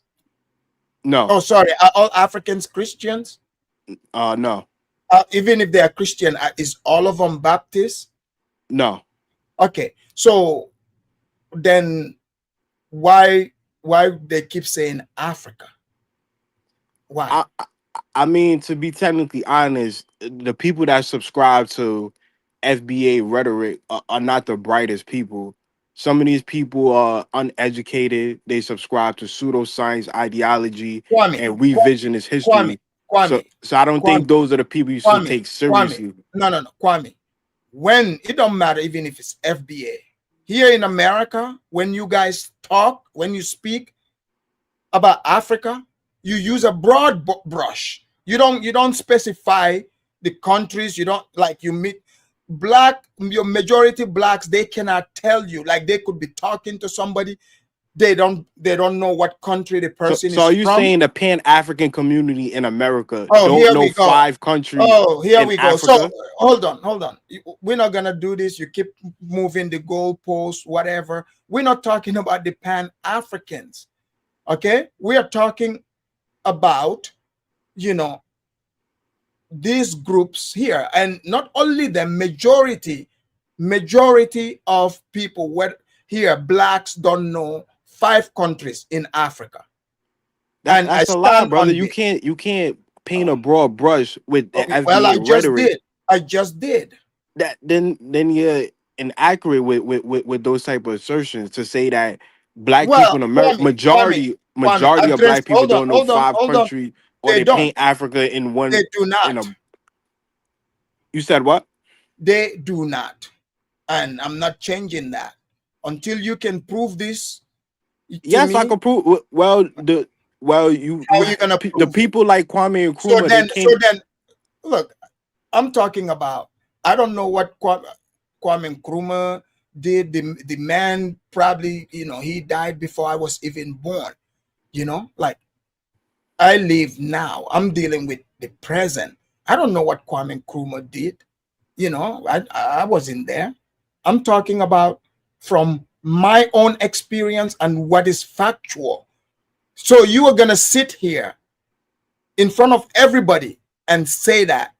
No. Oh, sorry, are all Africans Christians? No. Even if they are Christian, is all of them Baptist? No. Okay, so then why they keep saying Africa? Why? I mean, to be technically honest, the people that subscribe to FBA rhetoric are not the brightest people. Some of these people are uneducated. They subscribe to pseudoscience ideology Kwame, and revisionist history. Kwame, So I don't think those are the people you should take seriously. No, Kwame. When it don't matter, even if it's FBA here in America, when you guys talk, when you speak about Africa, you use a broad brush. You don't specify the countries. You don't, like, you meet your majority blacks, they cannot tell you. Like, they could be talking to somebody, they don't know what country the person is So are you from. saying the Pan-African community in America Oh, don't here know we go. 5 countries Oh, here in we go. Africa? So hold on. We're not gonna do this. You keep moving the goalposts, whatever. We're not talking about the Pan-Africans. Okay, we are talking about these groups here, and not only the majority of people here, blacks don't know 5 countries in Africa. That's a lie, brother. You can't paint a broad brush with the FBA well, I just did. That then you're inaccurate with those type of assertions to say that black people in America, majority of black people don't know 5 countries, or they paint Africa in one. They do not. You said what? They do not, and I'm not changing that until you can prove this. Yes, I can prove. Well, you how you gonna prove the people like Kwame and Nkrumah. So then, look, I'm talking about. I don't know what Kwame Nkrumah did. The man probably, he died before I was even born. Like, I live now. I'm dealing with the present. I don't know what Kwame Nkrumah did. I wasn't there. I'm talking about from my own experience and what is factual. So you are going to sit here in front of everybody and say that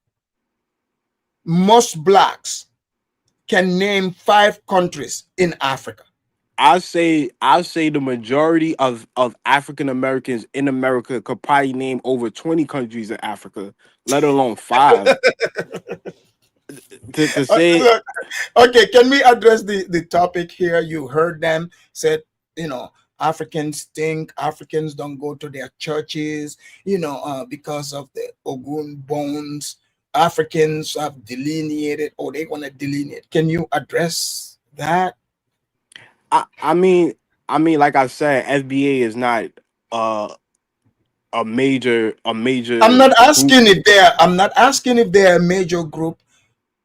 most blacks can name 5 countries in Africa. I'll say the majority of African Americans in America could probably name over 20 countries in Africa, let alone 5. To say Look, okay, can we address the topic here? You heard them said, Africans think Africans don't go to their churches, because of the Ogun bones. Africans have delineated, or they want to delineate. Can you address that? I mean, like I said, FBA is not a major I'm not asking if they're a major group.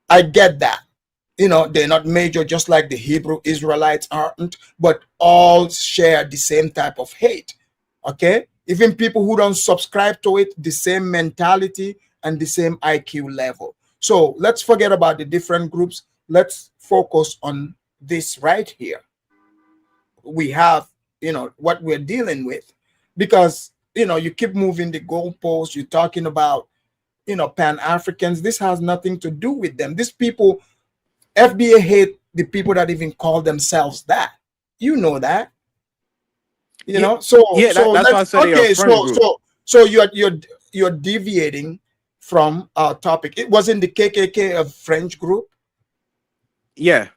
I get that. They're not major, just like the Hebrew Israelites aren't, but all share the same type of hate. Okay? Even people who don't subscribe to it, the same mentality and the same IQ level. So let's forget about the different groups. Let's focus on this right here. We have, what we're dealing with, because, you keep moving the goalposts. You're talking about, Pan-Africans. This has nothing to do with them. These people, FBA hate the people that even call themselves that. You know that. that's why I said they're a friend group. So you're deviating from our topic. It wasn't the KKK a French group. Yeah.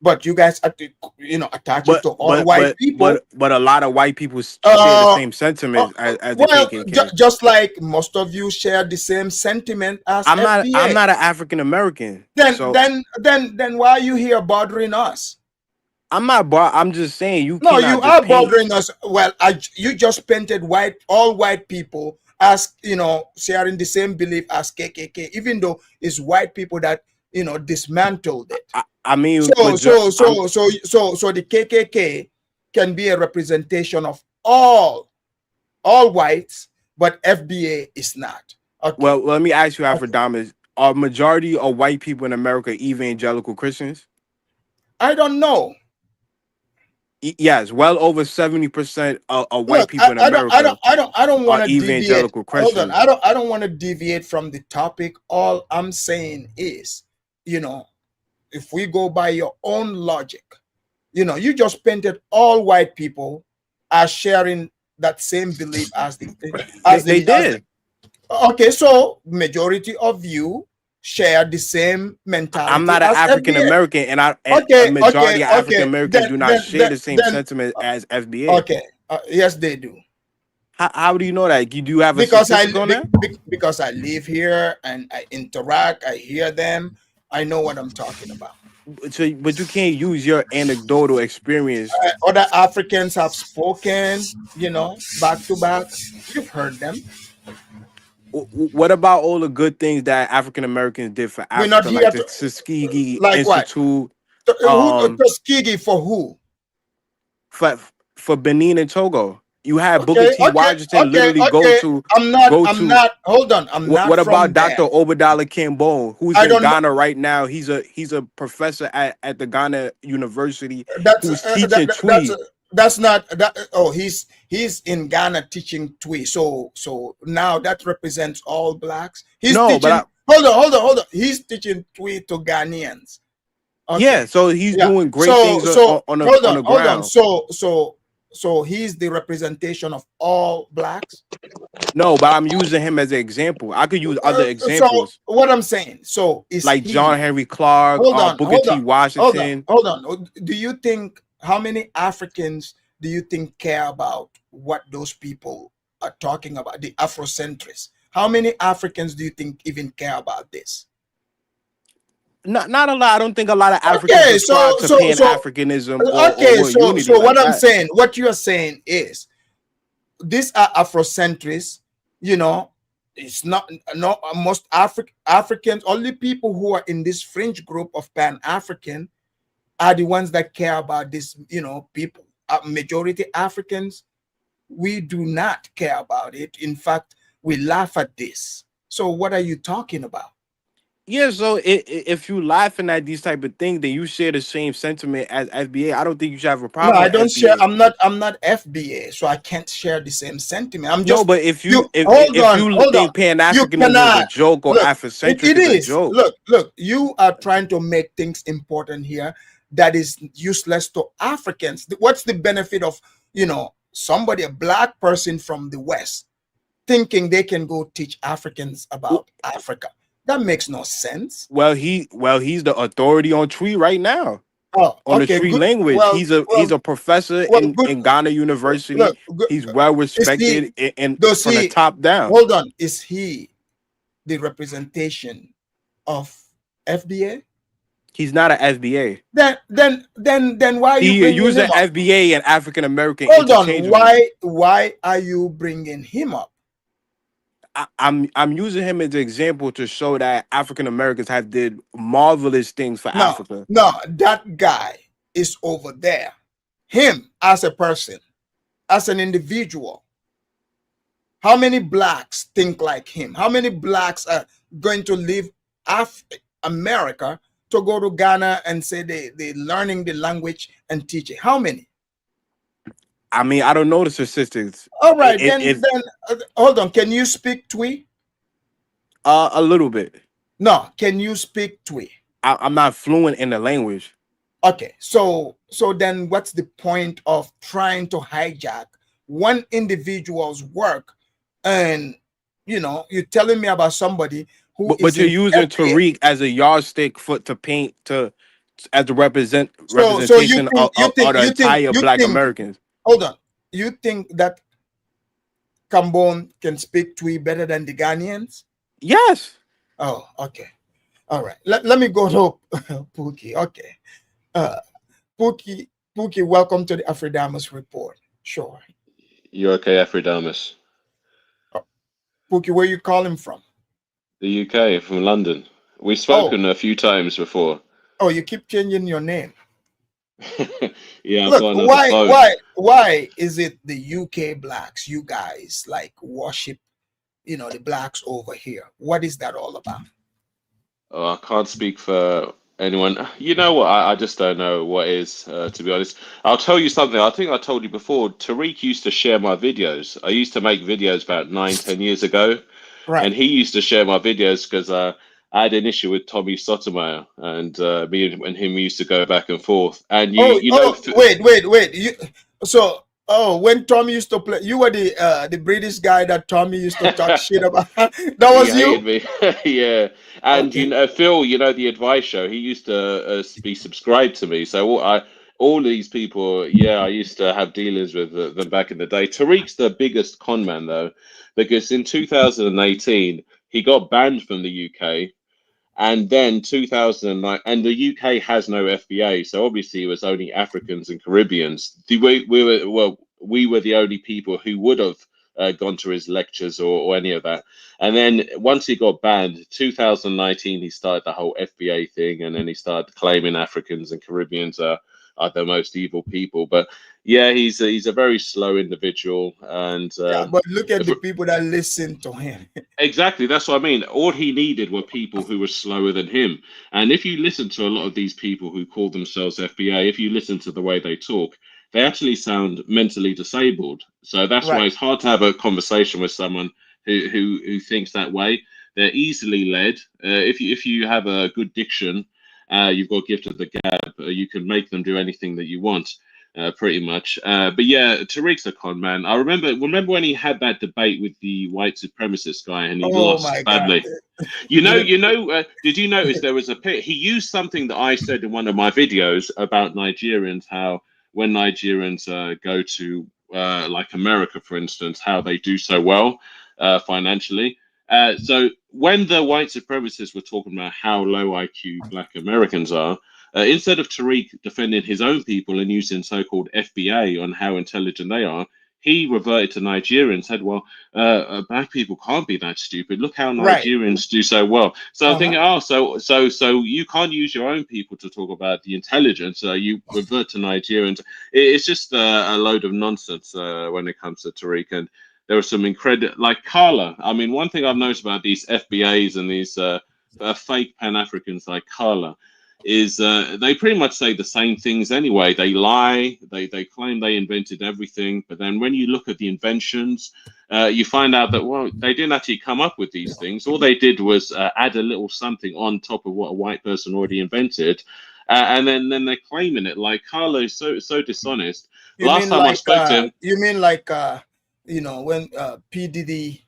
But you guys, attach it to all white people. But a lot of white people share the same sentiment as the KKK. Just like most of you share the same sentiment as FBA. I'm not an African American. Then why are you here bothering us? I'm just saying you. No, you are bothering us. Well, you just painted all white people as sharing the same belief as KKK, even though it's white people that dismantled it. I mean, so the KKK can be a representation of all whites, but FBA is not. Okay. Well, let me ask you, Afrodamas, are majority of white people in America evangelical Christians? I don't know. Yes, well over 70% of white people in America. I don't want to evangelical deviate. Christians. Hold on, I don't want to deviate from the topic. All I'm saying is, if we go by your own logic, you just painted all white people as sharing that same belief as they did. Okay, so majority of you share the same mentality. I'm not an African American, and a majority of African Americans do not share the same sentiment as FBA. Okay, yes, they do. How do you know that? You do have a because I live here and I interact. I hear them. I know what I'm talking about. So, but you can't use your anecdotal experience. Other Africans have spoken, back to back. You've heard them. What about all the good things that African Americans did for Africa, like the Tuskegee Institute? Tuskegee for who? For Benin and Togo. You had Booker T. Washington literally go to. Hold on. What about Dr. Obadala Kimbo, who's in Ghana right now? He's a professor at the Ghana University who's teaching Twi. That's not that. Oh, he's in Ghana teaching Twi. So now that represents all blacks. Hold on. He's teaching Twi to Ghanaians. Okay. Yeah, so he's doing great things on the ground. So he's the representation of all blacks. No, but I'm using him as an example. I could use other examples. So what I'm saying, is like John Henry Clark, Booker T. Washington. Hold on. Do you think how many Africans do you think care about what those people are talking about? The Afrocentrists. How many Africans do you think even care about this? Not a lot. I don't think a lot of Africans subscribe to Pan-Africanism or unity. So what I'm saying, what you are saying is, these are Afrocentrists. It's not most Africans. Only people who are in this fringe group of Pan-African are the ones that care about this. People. Majority Africans, we do not care about it. In fact, we laugh at this. So what are you talking about? Yeah, so if you laughing at these type of things, then you share the same sentiment as FBA. I don't think you should have a problem. No, I don't share. I'm not FBA, so I can't share the same sentiment. I'm just. No, but if you think Pan-Africanism is a joke or Afrocentric is a joke. Look, you are trying to make things important here. that is useless to Africans. What's the benefit of, somebody, a black person from the West, thinking they can go teach Africans about Africa? That makes no sense. Well, he's the authority on Tree right now. Oh, On the okay, Tree good. language. Well, He's a professor good. in Ghana University. Look, good. He's well Is he? respected and Does from the he? top down. Hold on. Is he the representation of FBA? He's not an FBA. Then why are you He bringing used him the up? FBA and African American Hold on. interchangeably. Why are you bringing him up? I'm using him as an example to show that African Americans have did marvelous things for Africa. No, that guy is over there. Him as a person, as an individual. How many blacks think like him? How many blacks are going to leave America to go to Ghana and say they're learning the language and teach it? How many? I mean, I don't know the statistics. All right, then hold on. Can you speak Twi? A little bit. No, can you speak Twi? I'm not fluent in the language. Okay, so then what's the point of trying to hijack one individual's work? And you're telling me about somebody who But you're using FBA. Tariq as a yardstick to paint as the representation So of the entire Black Americans. Hold on. You think that Cambone can speak Twi better than the Ghanaians? Yes. Oh, okay. All right. Let me go to Pookie. Okay. Pookie, welcome to the Afrodamus Report. Sure. You okay, Afrodamus? Pookie, where you calling from? The UK, from London. We've spoken a few times before. Oh, you keep changing your name. Yeah, I've Look, got another phone. why is it the UK blacks, you guys, like worship, the blacks over here? What is that all about? Oh, I can't speak for anyone. You know what? I just don't know what is, to be honest. I'll tell you something. I think I told you before, Tariq used to share my videos. I used to make videos about 9-10 years ago. Right. And he used to share my videos because I had an issue with Tommy Sotomayor, and me and him used to go back and forth. And wait. When Tommy used to play, you were the British guy that Tommy used to talk shit about. That was he you. hated me. Yeah, and Phil, the Advice Show, he used to be subscribed to me. So all these people, I used to have dealings with them back in the day. Tariq's the biggest con man though, because in 2018 he got banned from the UK. And then 2009, and the UK has no FBA, so obviously it was only Africans and Caribbeans. We were the only people who would have gone to his lectures or any of that. And then once he got banned, 2019, he started the whole FBA thing, and then he started claiming Africans and Caribbeans are the most evil people. But yeah, he's a very slow individual, and but look at the people that listen to him. Exactly, that's what I mean. All he needed were people who were slower than him. And if you listen to a lot of these people who call themselves FBA, if you listen to the way they talk, they actually sound mentally disabled. So that's why it's hard to have a conversation with someone who thinks that way. They're easily led. If you have a good diction, you've got gift of the gab, you can make them do anything that you want. Pretty much, but yeah, Tariq's a con man. I remember when he had that debate with the white supremacist guy and he lost badly. Did you notice there was he used something that I said in one of my videos about Nigerians, how when Nigerians go to like America, for instance, how they do so well financially. So when the white supremacists were talking about how low IQ Black Americans are, instead of Tariq defending his own people and using so-called FBA on how intelligent they are, he reverted to Nigeria and said, well, Black people can't be that stupid. Look how Nigerians do so well. So I'm thinking, so you can't use your own people to talk about the intelligence. You revert to Nigerians. It's just a load of nonsense when it comes to Tariq. And there was some incredible, like Carla. I mean, one thing I've noticed about these FBAs and these fake Pan-Africans like Carla is they pretty much say the same things anyway. They lie, they claim they invented everything, but then when you look at the inventions, you find out that, well, they didn't actually come up with these things. All they did was add a little something on top of what a white person already invented, and then they're claiming it. Like Carlo's so dishonest. You Last mean time I like spoke to him, when P Diddy,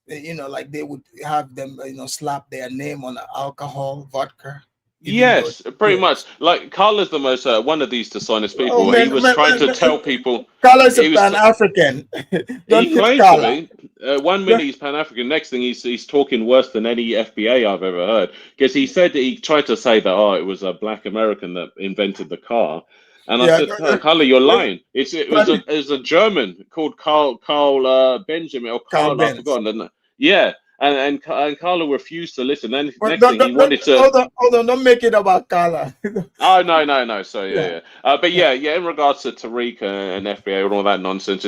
like they would have them slap their name on alcohol, vodka, even though yes, pretty much. Like Carlo's the most one of these dishonest oh people. He was trying to tell man, people. Kala is a He was. Pan-African. He Don't hit claims to Kala. be. 1 minute he's Pan African. Next thing he's talking worse than any FBA I've ever heard. Because he said that he tried to say that it was a black American that invented the car, and I Yeah, said, Carla, you're lying. It Carl was a German called Carl Benjamin or Carl, I've Benz. forgotten. Yeah, and Carla refused to listen. Then But next thing he wanted to. hold on, don't make it about Kala. Oh no. So Yeah, yeah. But yeah. In regards to Tariq and FBA and all that nonsense,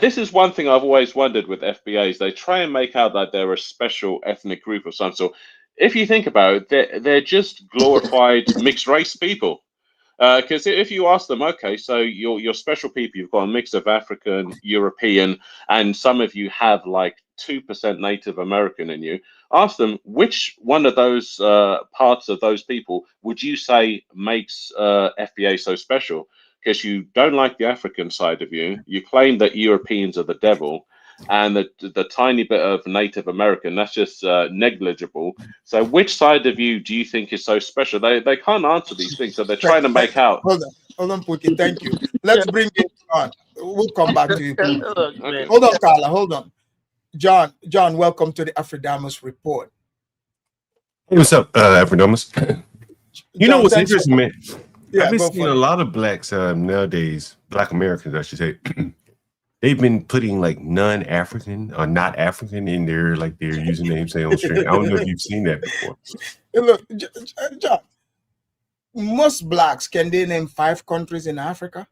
this is one thing I've always wondered with FBAs. They try and make out that they're a special ethnic group of some sort. If you think about it, they're just glorified mixed race people. Because if you ask them, okay, so you're special people, you've got a mix of African, European, and some of you have like 2% Native American in you. Ask them which one of those parts of those people would you say makes FBA so special? Because you don't like the African side of you. You claim that Europeans are the devil, and the tiny bit of Native American that's just negligible. So which side of you do you think is so special? They can't answer these things, so they're trying to make out. hold on, Pookie. Thank you. Let's bring it on. We'll come back to you, Pookie. Okay. Hold on, Kala. Hold on. John, welcome to the Afrodamus Report. Hey, what's up, Afrodamus? You know John, what's thanks interesting, man? Yeah, I've been go seeing for a it. lot of blacks nowadays, Black Americans, I should say. They've been putting like non-African or not African in their username, say on stream. I don't know if you've seen that before. Hey, look, John, most blacks, can they name 5 countries in Africa?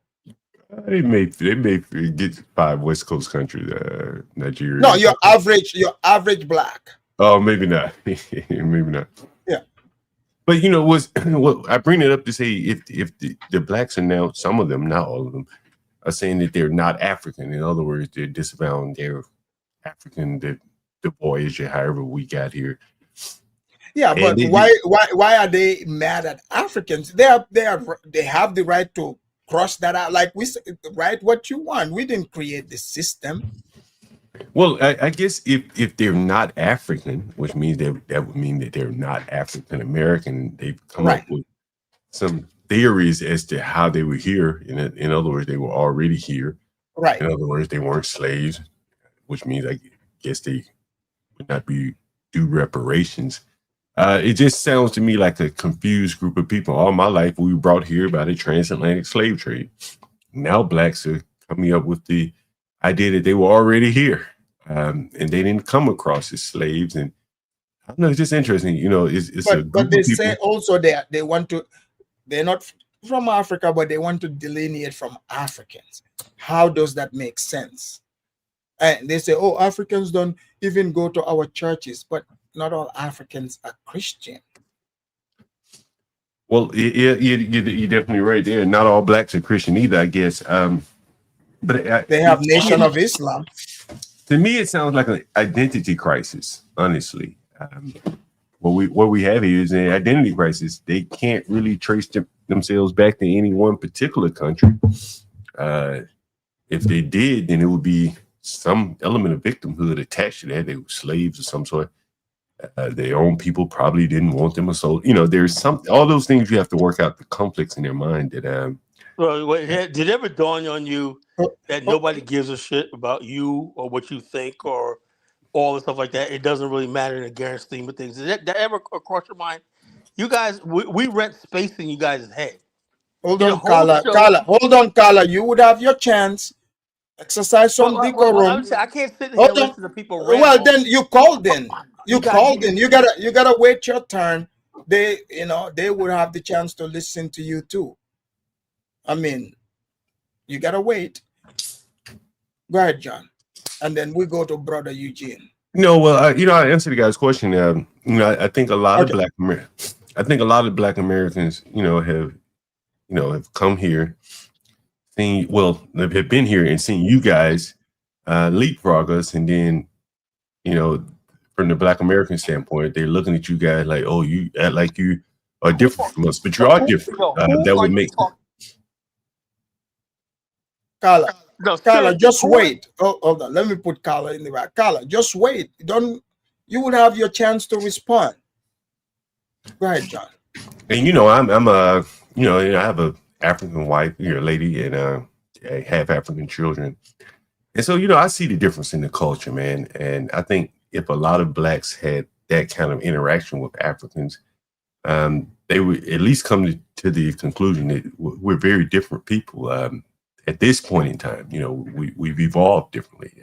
They may get 5 West Coast countries, Nigeria. No, your average black. Oh, maybe not. Maybe not. Yeah. But you know what I bring it up to say, if the blacks are now, some of them, not all of them, are saying that they're not African. In other words, they're disavowing their African, the voyage or however we got here. Yeah, And but why are they mad at Africans? They have the right to cross that out. Like we said, write what you want. We didn't create the system. Well, I guess if they're not African, which means that would mean that they're not African American, they've come up with some theories as to how they were here. In other words, they were already here. Right. In other words, they weren't slaves, which means I guess they would not be due reparations. It just sounds to me like a confused group of people. All my life, we were brought here by the transatlantic slave trade. Now blacks are coming up with the idea that they were already here, and they didn't come across as slaves. And I don't know, it's just interesting. You know, but they say also they want to. They're not from Africa, but they want to delineate from Africans. How does that make sense? And they say, oh, Africans don't even go to our churches, but not all Africans are Christian. Well, yeah, you're definitely right there. Not all blacks are Christian either, I guess. But they have Nation of Islam. To me, it sounds like an identity crisis, honestly. What we have here is an identity crisis. They can't really trace themselves back to any one particular country. If they did, then it would be some element of victimhood attached to that. They were slaves of some sort. Their own people probably didn't want them, so there's all those things you have to work out the conflicts in their mind. That Well, did it ever dawn on you that nobody gives a shit about you or what you think or all the stuff like that? It doesn't really matter in the grand scheme of things. Did that ever cross your mind? You guys, we rent space in you guys' head. Hold on, Carla. Hold on, Carla. You would have your chance. Exercise some decorum. I can't sit here and listen to people rant. Well, then you called in. You called in. You gotta wait your turn. They would have the chance to listen to you too. I mean, you gotta wait. Go ahead, John, and then we go to Brother Eugene. No, well, I answered the guy's question. I think a lot of Black Americans, have come here, have been here and seen you guys leapfrog us, and then, from the Black American standpoint, they're looking at you guys like, oh, you act like you are different from us, but you are different. That would make Carla, No, Carla, seriously, just wait. Oh, hold on. Let me put Carla in the back. Carla, just wait. Don't. You will have your chance to respond. Go ahead, John. and you know, I'm a I have a African wife, lady, and I have African children. And so, I see the difference in the culture, man. And I think if a lot of blacks had that kind of interaction with Africans, they would at least come to the conclusion that we're very different people. At this point in time, we've evolved differently.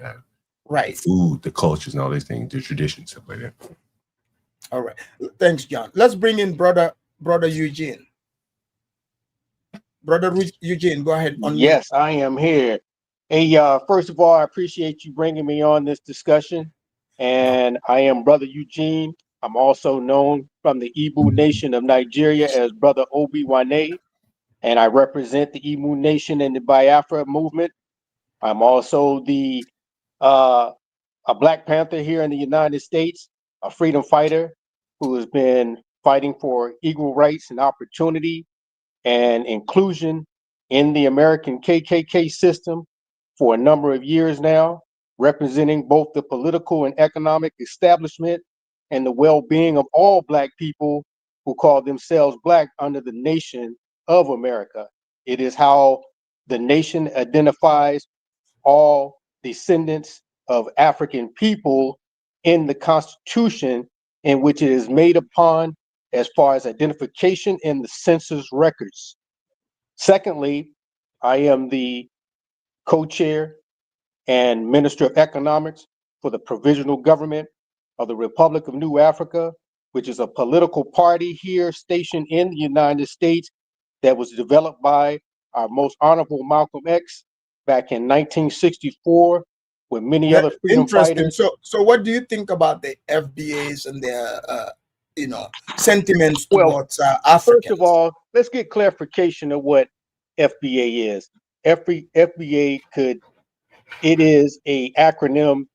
Right. Food, the cultures, and all these things, the traditions, stuff like that. All right. Thanks, John. Let's bring in brother Eugene. Brother Eugene, go ahead. Yes, I am here. Hey, first of all, I appreciate you bringing me on this discussion. And I am Brother Eugene. I'm also known from the Igbo Nation of Nigeria as Brother Obi-Wane. And I represent the Igbo Nation in the Biafra movement. I'm also a Black Panther here in the United States, a freedom fighter who has been fighting for equal rights and opportunity and inclusion in the American KKK system for a number of years now, representing both the political and economic establishment and the well-being of all Black people who call themselves Black under the nation of America. It is how the nation identifies all descendants of African people in the Constitution, in which it is made upon as far as identification in the census records. Secondly, I am the co-chair and Minister of Economics for the Provisional Government of the Republic of New Africa, which is a political party here stationed in the United States that was developed by our most honorable Malcolm X back in 1964 with many other freedom Interesting. fighters. So what do you think about the FBAs and their sentiments towards Africans? First of all, let's get clarification of what FBA is. FBA it is a acronym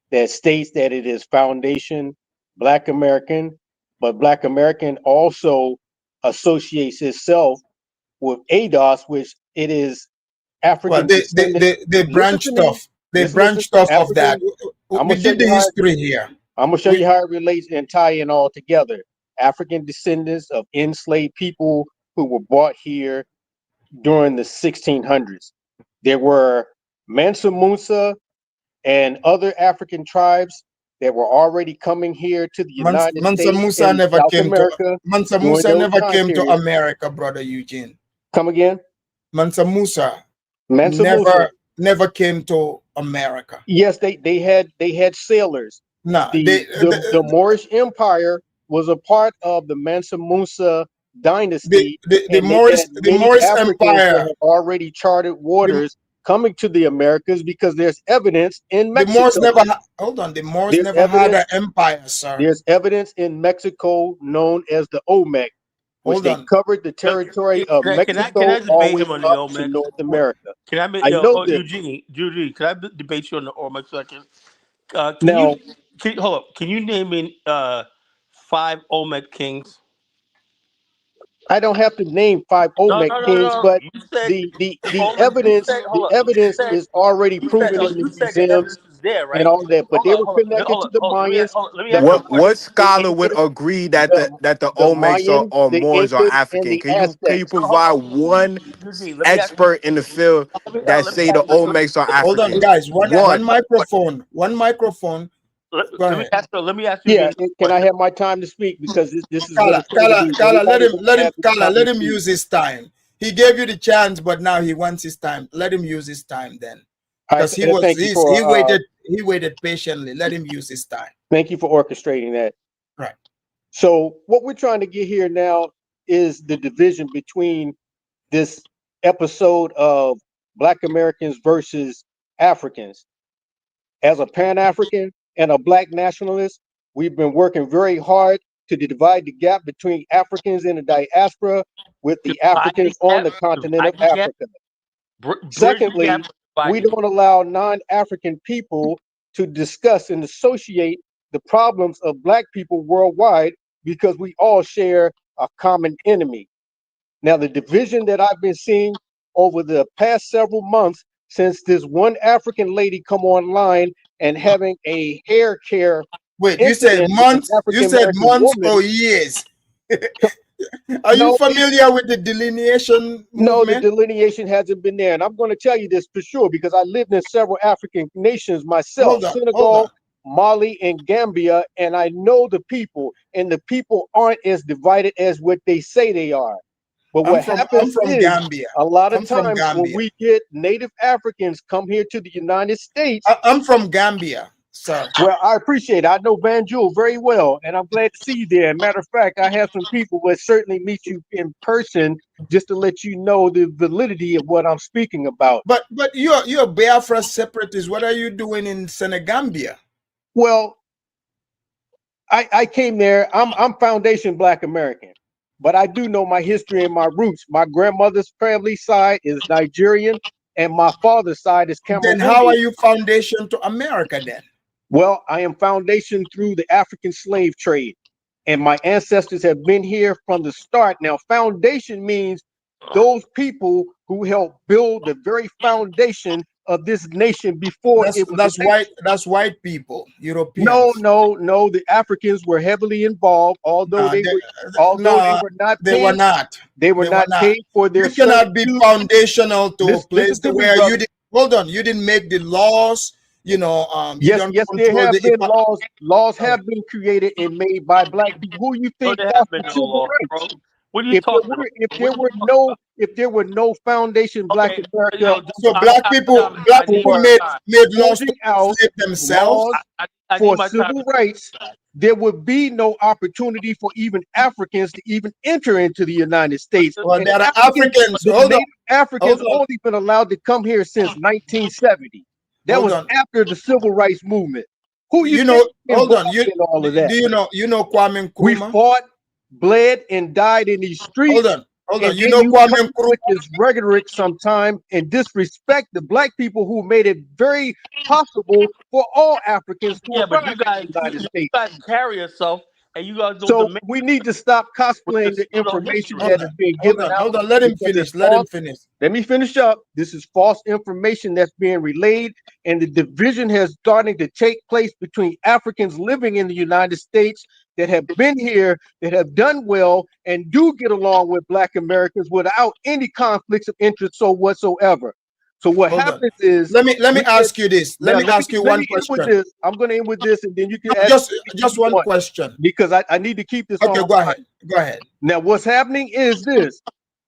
that states that it is Foundation Black American, but Black American also associates itself with ADOS, which it is African. Well, they branched off. They branched off of that. We did the history here. I'm gonna show you how it relates and tie in all together. African descendants of enslaved people who were brought here during the 1600s. There were Mansa Musa and other African tribes that were already coming here to the United Mansa States Musa and never South came America. to Mansa Musa never came to America, brother Eugene. Come again? Mansa Musa never came to America. Yes, they had sailors. No, the Moorish Empire was a part of the Mansa Musa dynasty. The Moorish Empire that had already charted waters coming to the Americas because there's evidence in Mexico. The Moors never the Moors never had an empire, sir. There's evidence in Mexico known as the Olmec, which they covered the territory of Mexico all the way up to North America. Can I make Eugene, can I debate you on the Olmec second? Hold up. Can you name me 5 Olmec kings? I don't have to name 5 Olmec kings, but the evidence is already proven in the museums and all that. But they were connected to the Mayans. What scholar would agree that the Olmecs or Moors are African? Can you provide one expert in the field that say the Olmecs are African? Hold on, guys. One microphone. One microphone. Let me ask you. Yeah, can I have my time to speak because this is Carla, let him use his time. He gave you the chance, but now he wants his time. Let him use his time then, because he waited patiently. Let him use his time. Thank you for orchestrating that. Right. So what we're trying to get here now is the division between this episode of Black Americans versus Africans. As a Pan-African and a Black nationalist, we've been working very hard to divide the gap between Africans in the diaspora with the Africans on the continent of Africa. Secondly, we don't allow non-African people to discuss and associate the problems of Black people worldwide because we all share a common enemy. Now, the division that I've been seeing over the past several months since this one African lady come online and having a hair care Wait, you said incident with an months? You African said American months woman. or years? Are you No, familiar with the delineation no, the movement? delineation hasn't been there. And I'm going to tell you this for sure because I lived in several African nations myself, Hold on, hold on. Senegal, Mali, and Gambia, and I know the people, and the people aren't as divided as what they say they are. But I'm what from happens is Gambia. a lot of I'm from times when Gambia. we get Native Africans come here to the United States. I'm from Gambia, sir. Well, I appreciate it. I know Banjul very well, and I'm glad to see you there. Matter of fact, I have some people that certainly meet you in person just to let you know the validity of what I'm speaking about. But you're Biafra separatist. What are you doing in Senegambia? Well, I came there. I'm Foundation Black American, but I do know my history and my roots. My grandmother's family side is Nigerian, and my father's side is Then how are Cameroonian. you Foundation to America then? Well, I am foundation through the African slave trade, and my ancestors have been here from the start. Now, foundation means those people who helped build the very foundation of this nation before it was a nation. That's white people, No, Europeans. no, no. The Africans were heavily involved, although they No, were not they were paid. not. They were They were not not. paid for their You cannot be servitude. foundational to a place Listen to me, where you brother. didn't hold on. You didn't make the laws. You Yes, don't yes, there control have the been laws. Laws have been created and made by black people. Who you No, think there have been fostered no civil laws, bro. rights? What are you talking about? What are you talking about? If there were no foundation Black Okay, America So black people I need for my made time. laws to holding out enslave themselves. laws I need for my time. civil rights, there would be no opportunity for even Africans to even enter into the United States. Well, And there are Africans, Africans. the Hold on, native Africans hold on, only been allowed to come here since 1970. That hold was on. after the civil rights movement. Who you think Hold involved on. in all of that? Do you know Kwame We Nkrumah? fought, bled, and died in these Hold streets. on, hold on. And You then know you Kwame come Nkrumah? with this rhetoric sometime and disrespect the black people who made it very possible for all Africans to Yeah, but arrive you in guys, the United you States. guys carry yourself, and you guys don't So demand we need to stop with cosplaying the the pseudo information history. that is being given out Hold on. Let him because it's finish. Let him false. finish. Let me finish up. This is false information that's being relayed, and the division has starting to take place between Africans living in the United States that have been here, that have done well, and do get along with Black Americans without any conflicts of interest so whatsoever. So what Hold on. happens is Let me we get ask you this. Let now. me ask you Let one me end with question. this. I'm going to end with this, and then you can No, ask anything just you one want question. because I need to keep this on Okay, my go mind. ahead. Go ahead. Now, what's happening is this: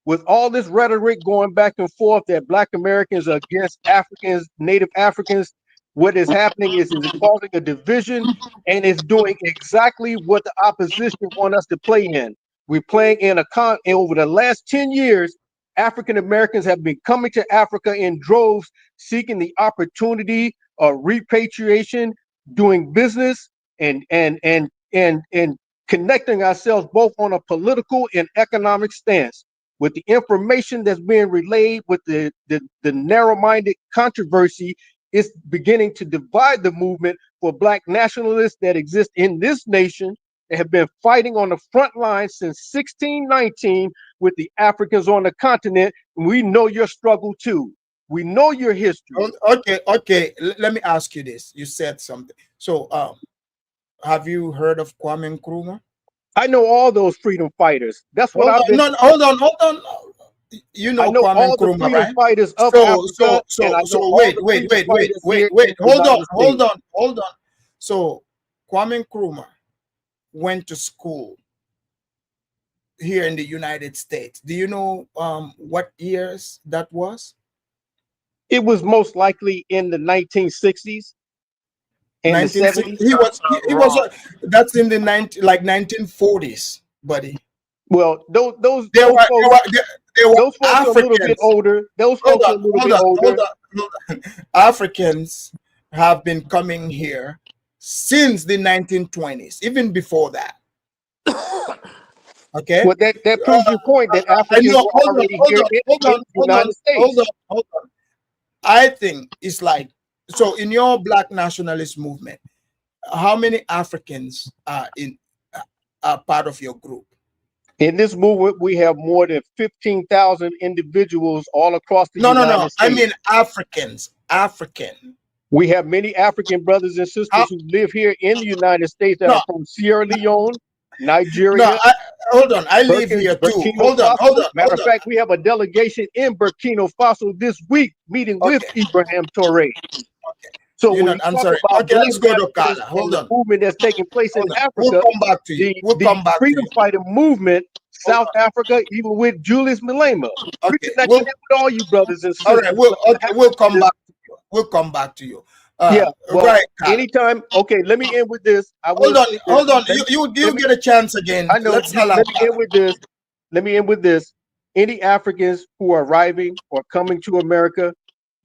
with all this rhetoric going back and forth that Black Americans are against Africans, Native Africans, what is happening is it's causing a division and it's doing exactly what the opposition want us to play in. We're playing in and over the last 10 years, African Americans have been coming to Africa in droves, seeking the opportunity of repatriation, doing business, and connecting ourselves both on a political and economic stance. With the information that's being relayed with the narrow-minded controversy, it's beginning to divide the movement for Black nationalists that exist in this nation that have been fighting on the front line since 1619 with the Africans on the continent. And we know your struggle too. We know your history. Okay. Let me ask you this. You said something. So, have you heard of Kwame Nkrumah? I know all those freedom fighters. That's what Hold I've on. been. No, hold on. You I know know Kwame all the Nkrumah, freedom right? fighters of Africa, and I know all Wait, the freedom fighters here in the Hold United States. on. So Kwame Nkrumah went to school here in the United States. Do you know what years that was? It was most likely in the 1960s and the 1960. 70s. He was that's in the 1940s, buddy. Well, those There those were folks, there were those folks are a little bit Africans. older. Those Hold folks are on, a little hold bit on, older. hold on. Africans have been coming here since the 1920s, even before that. Okay. Well, that proves your point that I Africans know. were already here in the United Hold States. on. I think it's like, so in your Black nationalist movement, how many Africans are part of your group? In this movement, we have more than 15,000 individuals all across the No. United I States. mean Africans. African. We have many African brothers and sisters How? who live here in the United States that No. are from Sierra Leone, No. Nigeria, Hold on. I live here too. Burkina Hold on. Faso. Matter of fact, we have a delegation in Burkina Faso this week meeting with Ibrahim Touré. So when you I'm talk sorry. about Okay, let's black go to Africans Kala. and Hold the on. movement that's taking place in We'll Africa, come back to you. We'll the come back to freedom you. fighter movement, South Africa, even with Julius Malema. We're Okay. connected with all you brothers and All sisters. right. We'll come back to you. We'll come back to you. Yeah, well, Right, Kala. anytime. Okay, let me end with this. I will Hold on. say this. Hold on. Let me- You let me- get a chance again. I know. Let's Let allow me end with this. Let me end with this. Any Africans who are arriving or coming to America,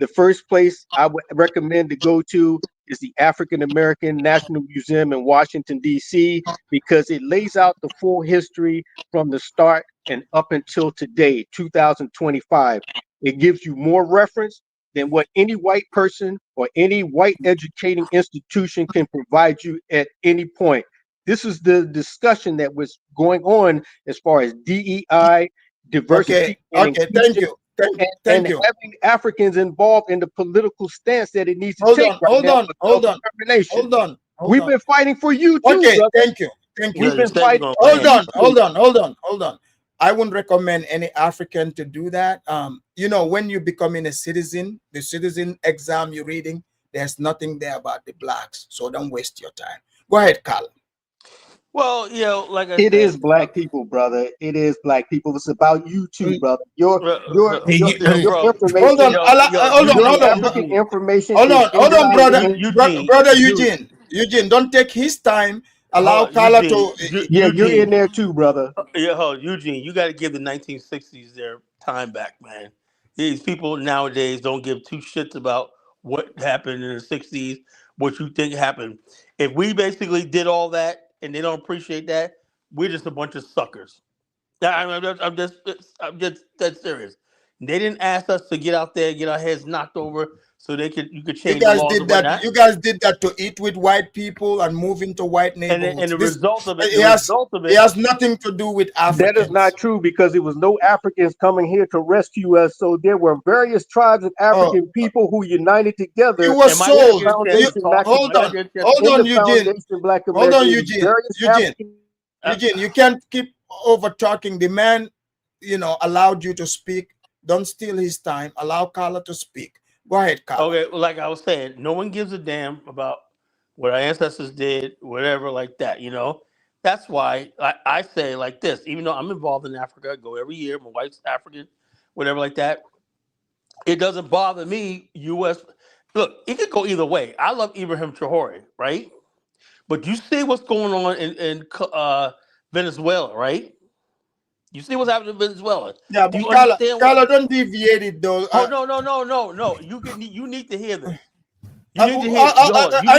the first place I would recommend to go to is the African American National Museum in Washington, D.C., because it lays out the full history from the start and up until today, 2025. It gives you more reference than what any white person or any white educating institution can provide you at any point. This is the discussion that was going on as far as DEI, diversity, and Okay. inclusion, Thank you. and you. having Africans involved in the political stance that it needs to Hold take on. right Hold now on. for Hold on. self-determination. Hold on. Hold We've on. been fighting for you too, Okay. brother. Thank you. Thank you. We've been fighting. Hold on. Hold on. I wouldn't recommend any African to do that. When you becoming a citizen, the citizen exam you're reading, there's nothing there about the blacks. So don't waste your time. Go ahead, Carl. Well, like I It said, is black people, brother. It is black people. It's about you too, brother. Your bro, information. Hold on. African information Hold is on, brother. Eugene, Brother Eugene. Eugene, don't take his time. Allow Carla to. Yeah, you're in there too, brother. Eugene, you got to give the 1960s their time back, man. These people nowadays don't give two shits about what happened in the 60s, what you think happened. If we basically did all that and they don't appreciate that, we're just a bunch of suckers. I'm just that serious. They didn't ask us to get out there, get our heads knocked over, so you could You change the guys laws did and that. whatnot. You guys did that to eat with white people and move into white And neighborhoods. the result of it, It has nothing to do with Africans. That is not true because there was no Africans coming here to rescue us. So there were various tribes of African people who united together. You were sold. Hold on, Eugene. Black Hold on, America, Eugene, you can't keep over talking. The man, allowed you to speak. Don't steal his time. Allow Carla to speak. Go ahead, Carla. Okay, well, like I was saying, no one gives a damn about what our ancestors did, whatever, like that. That's why I say like this. Even though I'm involved in Africa, I go every year. My wife's African, whatever, like that. It doesn't bother me. U.S. Look, it could go either way. I love Ibrahim Traore, right? But you see what's going on in Venezuela, right? You see what's happening in Venezuela. Yeah, Do but you understand? Carla, don't deviate it though. No. You need to hear this. I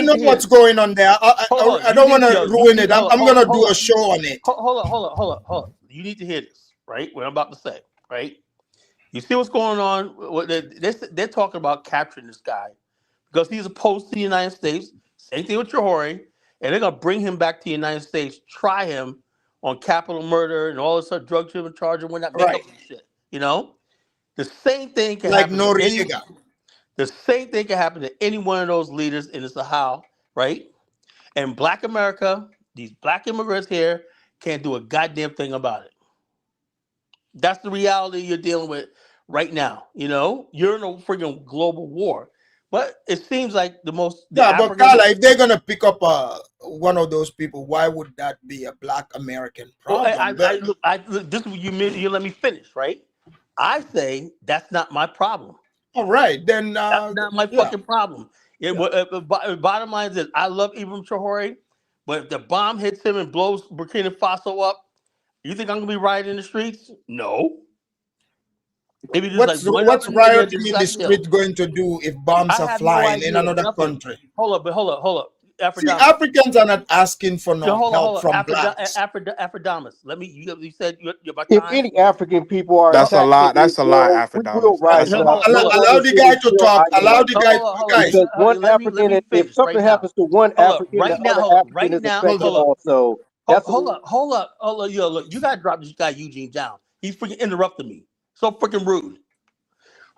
know what's going on there. I don't want to ruin it. I'm going to do a show on it. Hold on. You need to hear this, right? What I'm about to say, right? You see what's going on? They're talking about capturing this guy because he's opposed to the United States. Same thing with Traore. And they're going to bring him back to the United States, try him on capital murder and all this other drug charge and whatnot, make up some shit. The same thing can happen to Noriega. The same thing can happen to any one of those leaders in the Sahel, right? And Black America, these Black immigrants here, can't do a goddamn thing about it. That's the reality you're dealing with right now. You're in a freaking global war. But it seems like but Carla, if they're gonna pick up one of those people, why would that be a Black American problem? This you let me finish, right? I say that's not my problem. All right, then that's not my fucking problem. Bottom line is this: I love Ibrahim Traore, but if the bomb hits him and blows Burkina Faso up, you think I'm gonna be rioting in the streets? No. Maybe just what's rioting in the street going to do if bombs are flying in another country? Hold up. See, Africans are not asking for help from blacks. Afrodamus. You said you're about if any African people are that's a lot. That's a lot, Afrodamus. Allow the guy to talk. Allow the guy. Because one African, if something happens to one African, the other African is affected also. Hold up. Yo, look, you gotta drop this guy Eugene down. He's freaking interrupting me. So freaking rude.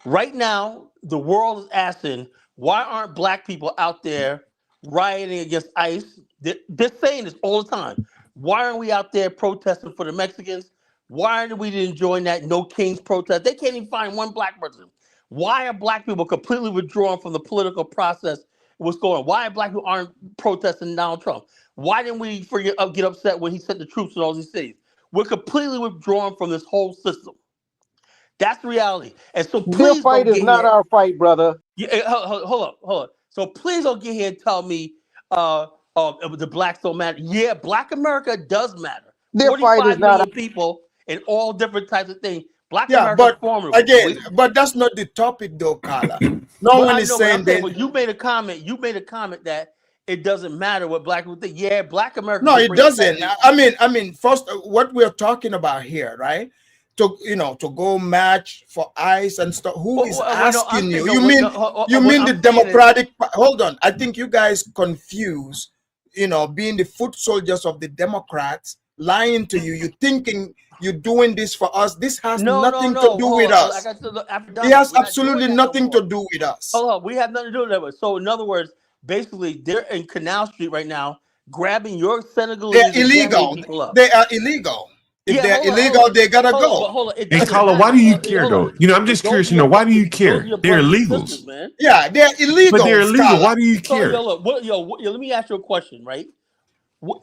Right now, the world is asking, why aren't black people out there rioting against ICE? They're saying this all the time. Why aren't we out there protesting for the Mexicans? Why aren't we join that No Kings protest? They can't even find one black person. Why are black people completely withdrawn from the political process? What's going on? Why black people aren't protesting Donald Trump? Why didn't we get upset when he sent the troops in all these cities? We're completely withdrawn from this whole system. That's the reality. And so Their please fight don't is get not here. our fight, brother. Yeah, hold up. So please don't get here and tell me the blacks don't matter. Yeah, Black America does matter. Their fight is 45 not. million people and all different types of things. Black Yeah, America is but formidable. again, but that's not the topic though, Carla. No But one I is know, but saying I'm saying, that. but you made a comment. You made a comment that it doesn't matter what black people think. Yeah, Black America. No, can it bring a doesn't. message. I mean, first, what we're talking about here, right? To go match for ICE and stuff. Who is Wait, no, I'm asking saying you? no. What You mean I'm the saying is Democratic? Hold on, I think you guys confuse. Being the foot soldiers of the Democrats, lying to you. You thinking you're doing this for us. This has no. nothing to do with Like us. I said, look, It Afrodamus, has we're not doing absolutely that no nothing more. to do with us. Hold on, we have nothing to do with that. So in other words, basically, they're in Canal Street right now, grabbing your Senegalese They're and Gambian illegal. people up. They are illegal. If Yeah, they're hold illegal, on, they gotta but go. hold on. It Hey, doesn't Carla, matter. why do you care Hold on. though? I'm just Those curious are to know, your why do you those are care? your They're brothers and illegals. sisters, man. Yeah, they're But they're illegal, illegal. Scholar. Why do you So care? look, let me ask you a question, right?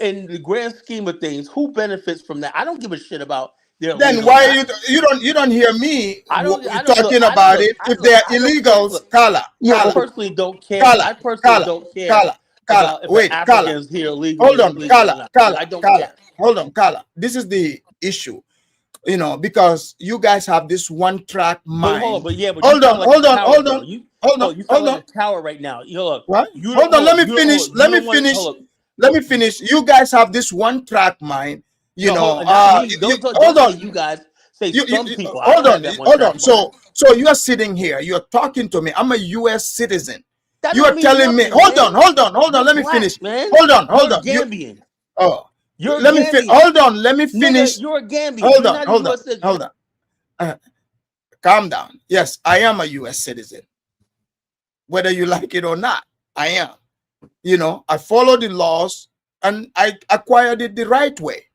In the grand scheme of things, who benefits from that? I don't give a shit about they're Then illegal or why not. you don't hear me I don't look. talking about it if they're I don't care. illegals, Look, Kala, I Kala, personally don't care. Kala, I personally Kala, don't care Kala, Kala. about if an Wait, Kala. African's here illegally Hold or on, illegally or Kala, not. Kala, I don't Kala. care. Hold on, Kala. This is the issue, because you guys have this one-track But hold on, mind. but yeah, but you Hold on, sound like a hold on, coward, hold bro. on, hold on, You sound hold like on. a coward right now. Look, What? you don't Hold on, let me you don't finish. you Let me don't want finish. hold up. Let me finish. You guys have this one-track mind. No, hold on, not me. Hold Don't say on. you guys. Say some people. I Hold don't have on, that one hold track on. mind. So you are sitting here. You are talking to me. I'm a U.S. citizen. That You don't are mean telling me. nothing, Hold man. on, hold on, hold on. You're Let me finish. black, man. Hold on, hold You're on. Gambian. You're Let me finish. Gambian. Hold on. Let me Nigga, finish. you're a Gambian. Hold You're on, not a hold on, U.S. citizen. hold on. Calm down. Yes, I am a U.S. citizen. Whether you like it or not, I am. I follow the laws and I acquired it the right way.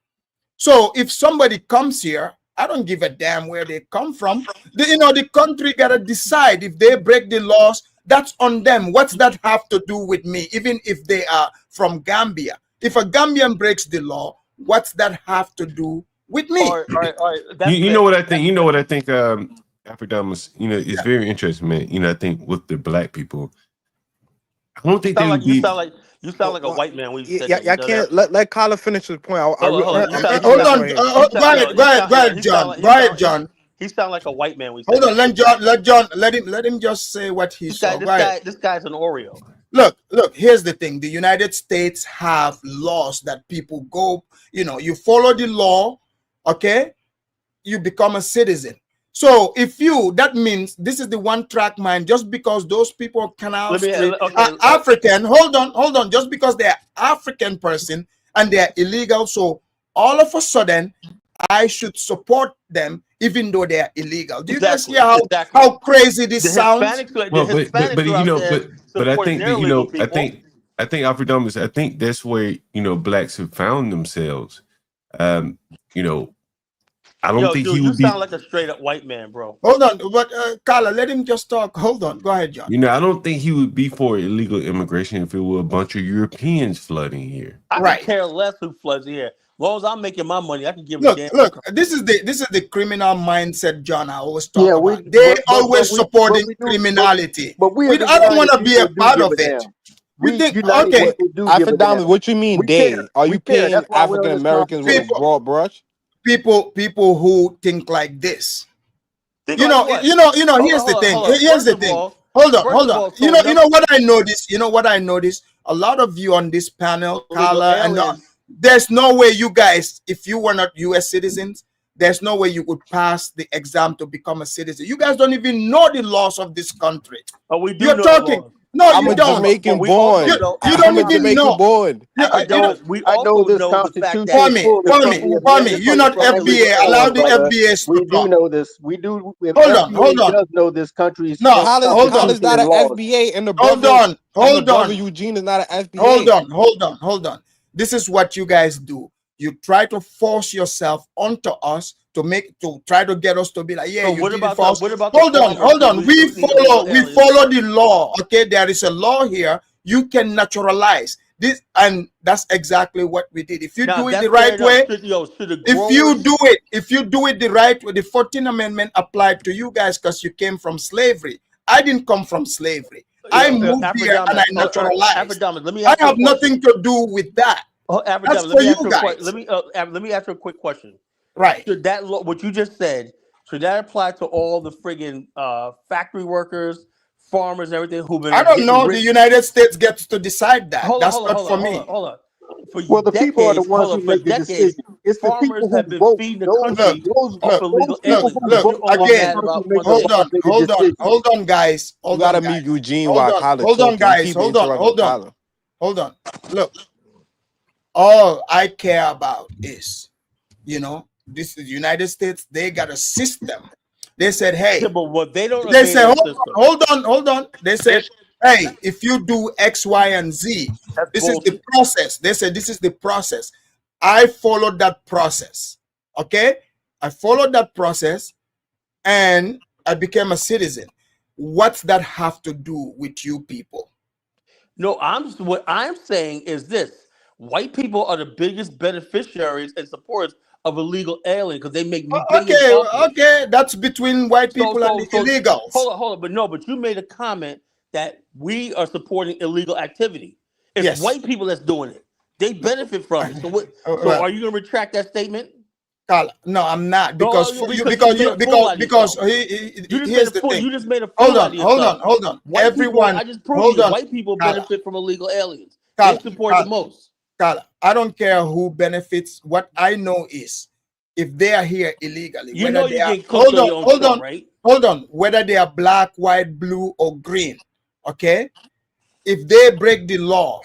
So if somebody comes here, I don't give a damn where they come from. The country gotta decide if they break the laws. That's on them. What's that have to do with me? Even if they are from Gambia, if a Gambian breaks the law, what's that have to do with me? All right. That's You fair. know what I think? You know what I think? Africamus, it's Yeah. very interesting, man. I think with the black people, I don't think they would You be. sound like a white man when you said Yeah, that. You yeah, I know that? can't let Carla finish his point. Hold on. I'm Hold interested on. for him. Go ahead, John. Go ahead, John. He sound like a white man when he said Hold on. that. Let him just say what he saw. Go ahead. This guy's an Oreo. Look, here's the thing. The United States have laws that people go, you follow the law, okay? You become a citizen. So that means this is the one-track mind. Just because those people Canal Street are African, hold on. Just because they're African person and they're illegal, so all of a sudden I should support them even though they're illegal. Do you guys hear how crazy this sounds? Well, but are out there but I supporting think their that illegal people. I think Africamus, I think that's where blacks have found themselves. I don't think he You would be. sound like a straight up white man, bro. Hold on, but Carla, let him just talk. Hold on, go ahead, John. I don't think he would be for illegal immigration if it were a bunch of Europeans flooding here. I could care less who floods here. As long as I'm making my money, I can give a damn. Look. This is the criminal mindset, John. I always talk about. They always supporting criminality. I don't want to be a part of it. We think okay. Affidavit, what you mean they? Are you paying African Americans with a broad brush? People who think like this. Think Here's the thing. Here's the thing. Hold on. You know what I noticed? A lot of you on this panel, Carla, and there's no way you guys, if you were not U.S. citizens, there's no way you could pass the exam to become a citizen. You guys don't even know the laws of this country. Oh, we do. You're talking. No, I'm you a don't. Jamaican we also You, born. know you I'm don't a even Jamaican know. born. You, I you know, know, We I know also this know the fact Constitution that is full of if plenty of You're not legislation from illegal FBA. going Allow on, the aliens. brother. FBAs to We do talk. know this. We do. If Hold FBA on. does know this country's No, hold on. constitution Tyler's and not an laws. FBA, Hold and the brother on. Eugene is not an Hold FBA. on. Hold on. This is what you guys do. You try to force yourself onto us to try to get us to be like, yeah, So you what did it about for the us. farmers Hold who on. We the illegal aliens? follow the law. Okay, there is a law here. You can naturalize this, and that's exactly what we did. If you Now do it the that's fair right enough. way, Should the growers? if you do it the right way, the 14th Amendment applied to you guys because you came from slavery. I didn't come from slavery. I moved here and I naturalized. Let me I ask you have a question. nothing to do with that. That's Let for me you ask you a question. guys. Let me ask you a quick question. Right. Should that law, what you just said, should that apply to all the friggin' factory workers, farmers, and everything who've I been don't getting know. The rich? United States gets to decide that. Hold on, That's hold on, not hold for on, hold me. on, hold on. For Well, the people are the decades, ones who for make the decades, decision. It's the farmers people who have been vote. feeding the Those Look, country those off look, illegal people aliens. who But vote you're all for the again. mad country about make funding. the laws, make the decision. Hold on, guys. You gotta meet Eugene while Tyler Hold on, talking. You guys. keep interrupting Tyler. Hold on. Look, all I care about is, this is the United States. They got a system. They said, Yeah, hey, but what they don't they obey said, their system. hold on. They said, hey, if you do X, Y, and Z, That's this is the bullshit. process. They said, this is the process. I followed that process. Okay? I followed that process and I became a citizen. What's that have to do with you people? No, what I'm saying is this: white people are the biggest beneficiaries and supporters of illegal aliens because they make billions off of it. Okay, that's between white people and the So illegals. hold on, but you made a comment that we are supporting illegal activity. It's Yes. white people that's doing it. They benefit from it. So what? So Well, are you going to retract that statement? Carl, no, I'm not No, because you just made a fool out of yourself. You just made here's a the fool. thing. You just made a fool out of yourself. Hold on. White people. Everyone, I just proved to hold you. on, White people Carla, benefit from illegal aliens. They Carla, support the most. Carla. I don't care who benefits. What I know is, if they are here illegally, You whether know they you are, get cooked on your own show, right? whether they are black, white, blue, or green, okay? If they break the law,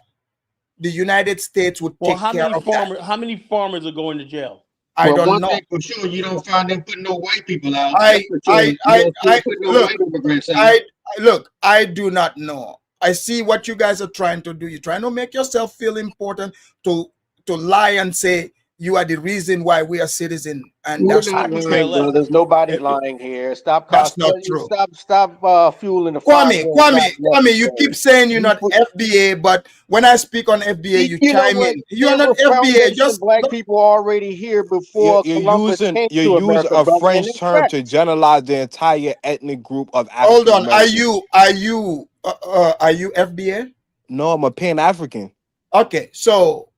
the United States would Well, take care of that. how many farmers are going to jail? I Well, don't one know. thing for sure, you don't find them putting no white people out. I, That's for sure. You don't see them putting no look, white immigrants out. look, I do not know. I see what you guys are trying to do. You're trying to make yourself feel important to lie and say you are the reason why we are citizens, and We're that's not not true. lying, brothers. Nobody's lying here. Stop That's not true. Stop fueling the fire. Kwame, you keep saying you're not FBA, but when I speak on FBA, you You know chime what? in. You are There not were FBA. foundation black people already here before Columbus came You to use America, a brother. And French that's term fact. to generalize the entire ethnic group of Hold African on. Americans. Are you FBA? No, I'm a Pan African. Okay, so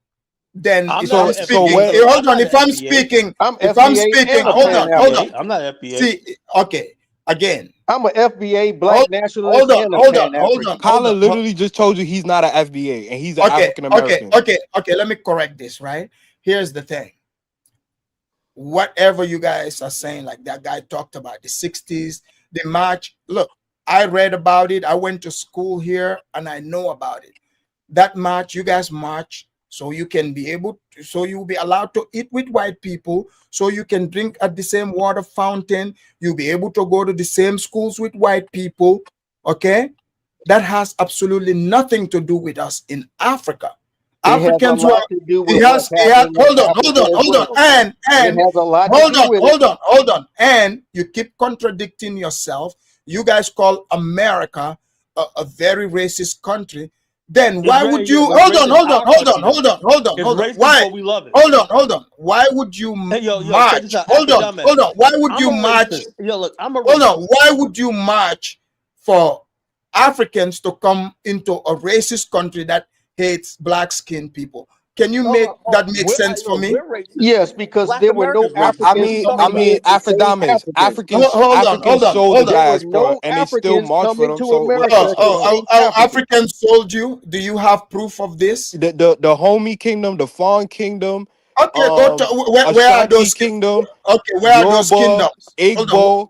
then I'm if not I'm an speaking, FBA. Look, hold I'm on. not If an I'm FBA. speaking, I'm if I'm FBA speaking, and a I'm not Pan an hold on. FBA. African. I'm not FBA. See, okay, again. I'm an FBA black nationalist and a Pan African. Kyla literally just told you he's not an FBA and he's an African American. Okay. Let me correct this, right? Here's the thing. Whatever you guys are saying, like that guy talked about the 60s, the march. Look, I read about it. I went to school here and I know about it. That march, you guys march so you can be able to, so you'll be allowed to eat with white people, so you can drink at the same water fountain. You'll be able to go to the same schools with white people. Okay, that has absolutely nothing to do with us in Africa. It has a Africans were. lot to do with It what's has. happening in Hold Africa as on, well. and It has a lot to hold do with it. hold on, and you keep contradicting yourself. You guys call America a very racist country. Then why would you hold on? It's racist, Why? but we love it. Hold on. Why would you check this march? out. Hold on. Why would you I'm a march? racist. Yo, look, I'm a racist. Hold on. Why would you march for Africans to come into a racist country that hates black skinned people? Can you make that make sense for me? Yes, because Black there were no America's racist. Africans coming here to save Africans. Africans sold the There were diaspora no and they still Africans march for coming them. to So America to save Africans. Africans sold you. Do you have proof of this? The Homie Kingdom, the Fawn Kingdom, Okay, go to where are Ashanti those Kingdom, Okay, where are those Yoruba, kingdoms? Hold on. Igbo,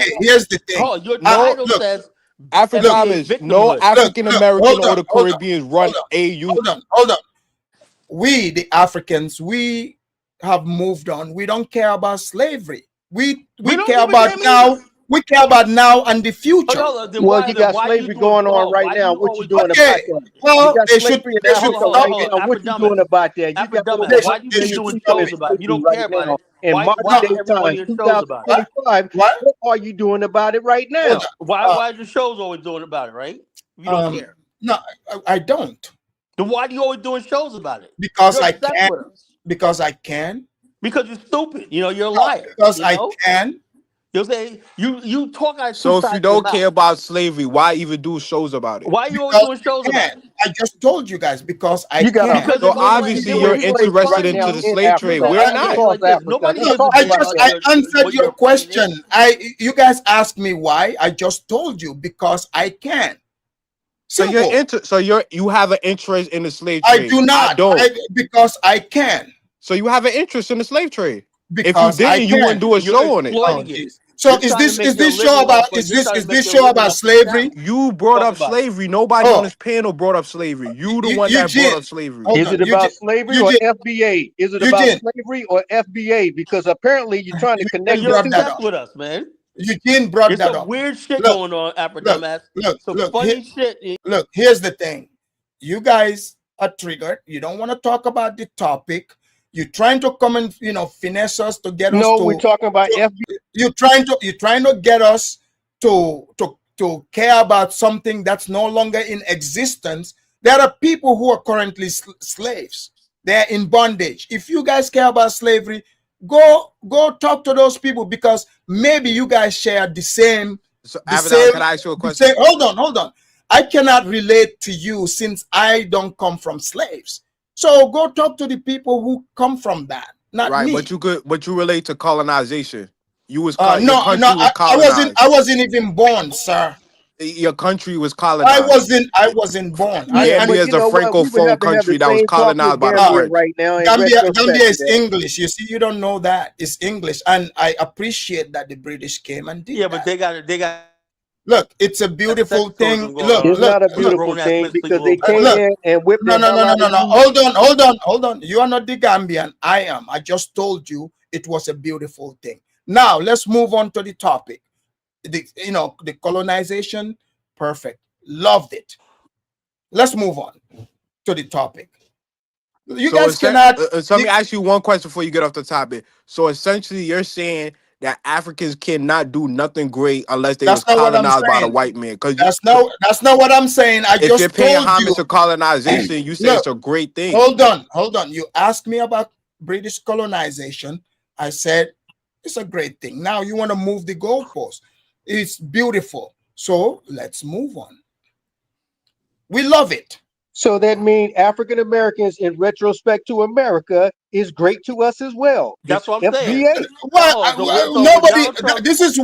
Okay, here's the thing. Hold on, your No, title Look, says Afrikaners, FBA no victimhood. African American or the hold on, Caribbeans run AU. hold on. We, the Africans, we have moved on. We don't care about slavery. We don't care give a about damn now. either. We care about now and the future. Then Well, why, you then got why you slavery doing going on pause? right Why now. you What you always doing doing about Okay, that? You well, got they should slavery in they should Africa hold on, right stop hold it. on, now. Afro What you doing dumbass. about that? You Afro got over dumbass. They Why should, you they keep 120 should doing people stop in shows it. about it? You slavery don't right care about now. it. In Why modern why day everyone times, your shows about it? What? 2025, What? what are you doing about it right Hold now? on. Why is your shows always doing about it, right? If you don't care. No, I don't. Then why do you always doing shows about it? Because You're I obsessed can. with us. Because I can. Because you're stupid. You're a No, liar. because I can. You'll say you talk out two So if you sides of your don't mouth. care about slavery, why even do shows about it? Why are you always Because doing I shows can. about it? I just told you guys because I You got can. Because So then obviously when you're people make slavery interested fun right of now into the you, in slave you trade. Africa, say, We're "Oh, all yeah, not. across like this." Africa. Nobody Let's Look, gives a talk I damn about just about that. answered what your your opinion question. is. You guys asked me why. I just told you because I can. So you're Simple. you have an interest in the slave I trade. do I not. don't. Because I can. So you have an interest in the slave trade. If you Because I didn't, you wouldn't can. do a You're show on it. Oh, exploiting it. geez. So You're trying to make is your this show living about off of. You're trying to make this your show living about off of slavery? talent. You brought Talk up about it. slavery. Nobody on Oh, this panel brought up slavery. You the one that brought Eugene. up slavery. Hold Is on, it about Eugene. slavery or Eugene. FBA? Is it about Eugene. slavery or FBA? Because apparently you're trying to And connect the you're Brought that two. obsessed up. with us, man. Eugene brought There's that some up. weird shit Look, going on, Afro look, dumbass. Some look. funny shit. Look, here's the thing. You guys are triggered. You don't want to talk about the topic. You're trying to come and finesse us to get us No, we're talking about FBA. you're trying to get us to care about something that's no longer in existence. There are people who are currently slaves. They're in bondage. If you guys care about slavery, go talk to those people because maybe you guys share the same. So Avedon, can I ask you a question? Hold on. I cannot relate to you since I don't come from slaves. So go talk to the people who come from that, not Right, me. but you relate to colonization. You was No, your country was colonized. I wasn't even born, sir. Your country was colonized. I wasn't born. Yeah, Gambia but is you a know what? We would francophone have to have the country that was same talk with colonized by the Gambia French. right now in Gambia retrospect is to that. English. You see, you don't know that. It's English. And I appreciate that the British came and did Yeah, but that. they got Look, it's a beautiful sex thing. tourism going Look, It's on. look, not a look, beautiful Grown ass thing men sleeping because with they little came boys. look. in and whipped No, the no, hell no, no, out no, of no. you. Hold on. You are not the Gambian. I am. I just told you it was a beautiful thing. Now let's move on to the topic. The colonization, perfect. Loved it. Let's move on to the topic. You So guys cannot. so let me ask you one question before you get off the topic. So essentially, you're saying that Africans cannot do nothing great unless they was That's not what I'm colonized by the saying. white man. Because That's not what I'm saying. I if you're just paying told homage you. to colonization, you say Look, it's a great thing. hold on. You asked me about British colonization. I said it's a great thing. Now you want to move the goalpost. It's beautiful. So let's move on. We love it. So that means African Americans, in retrospect to America, is great to us as well. That's It's what I'm saying. FBA. Well, So nobody. Donald Trump. This is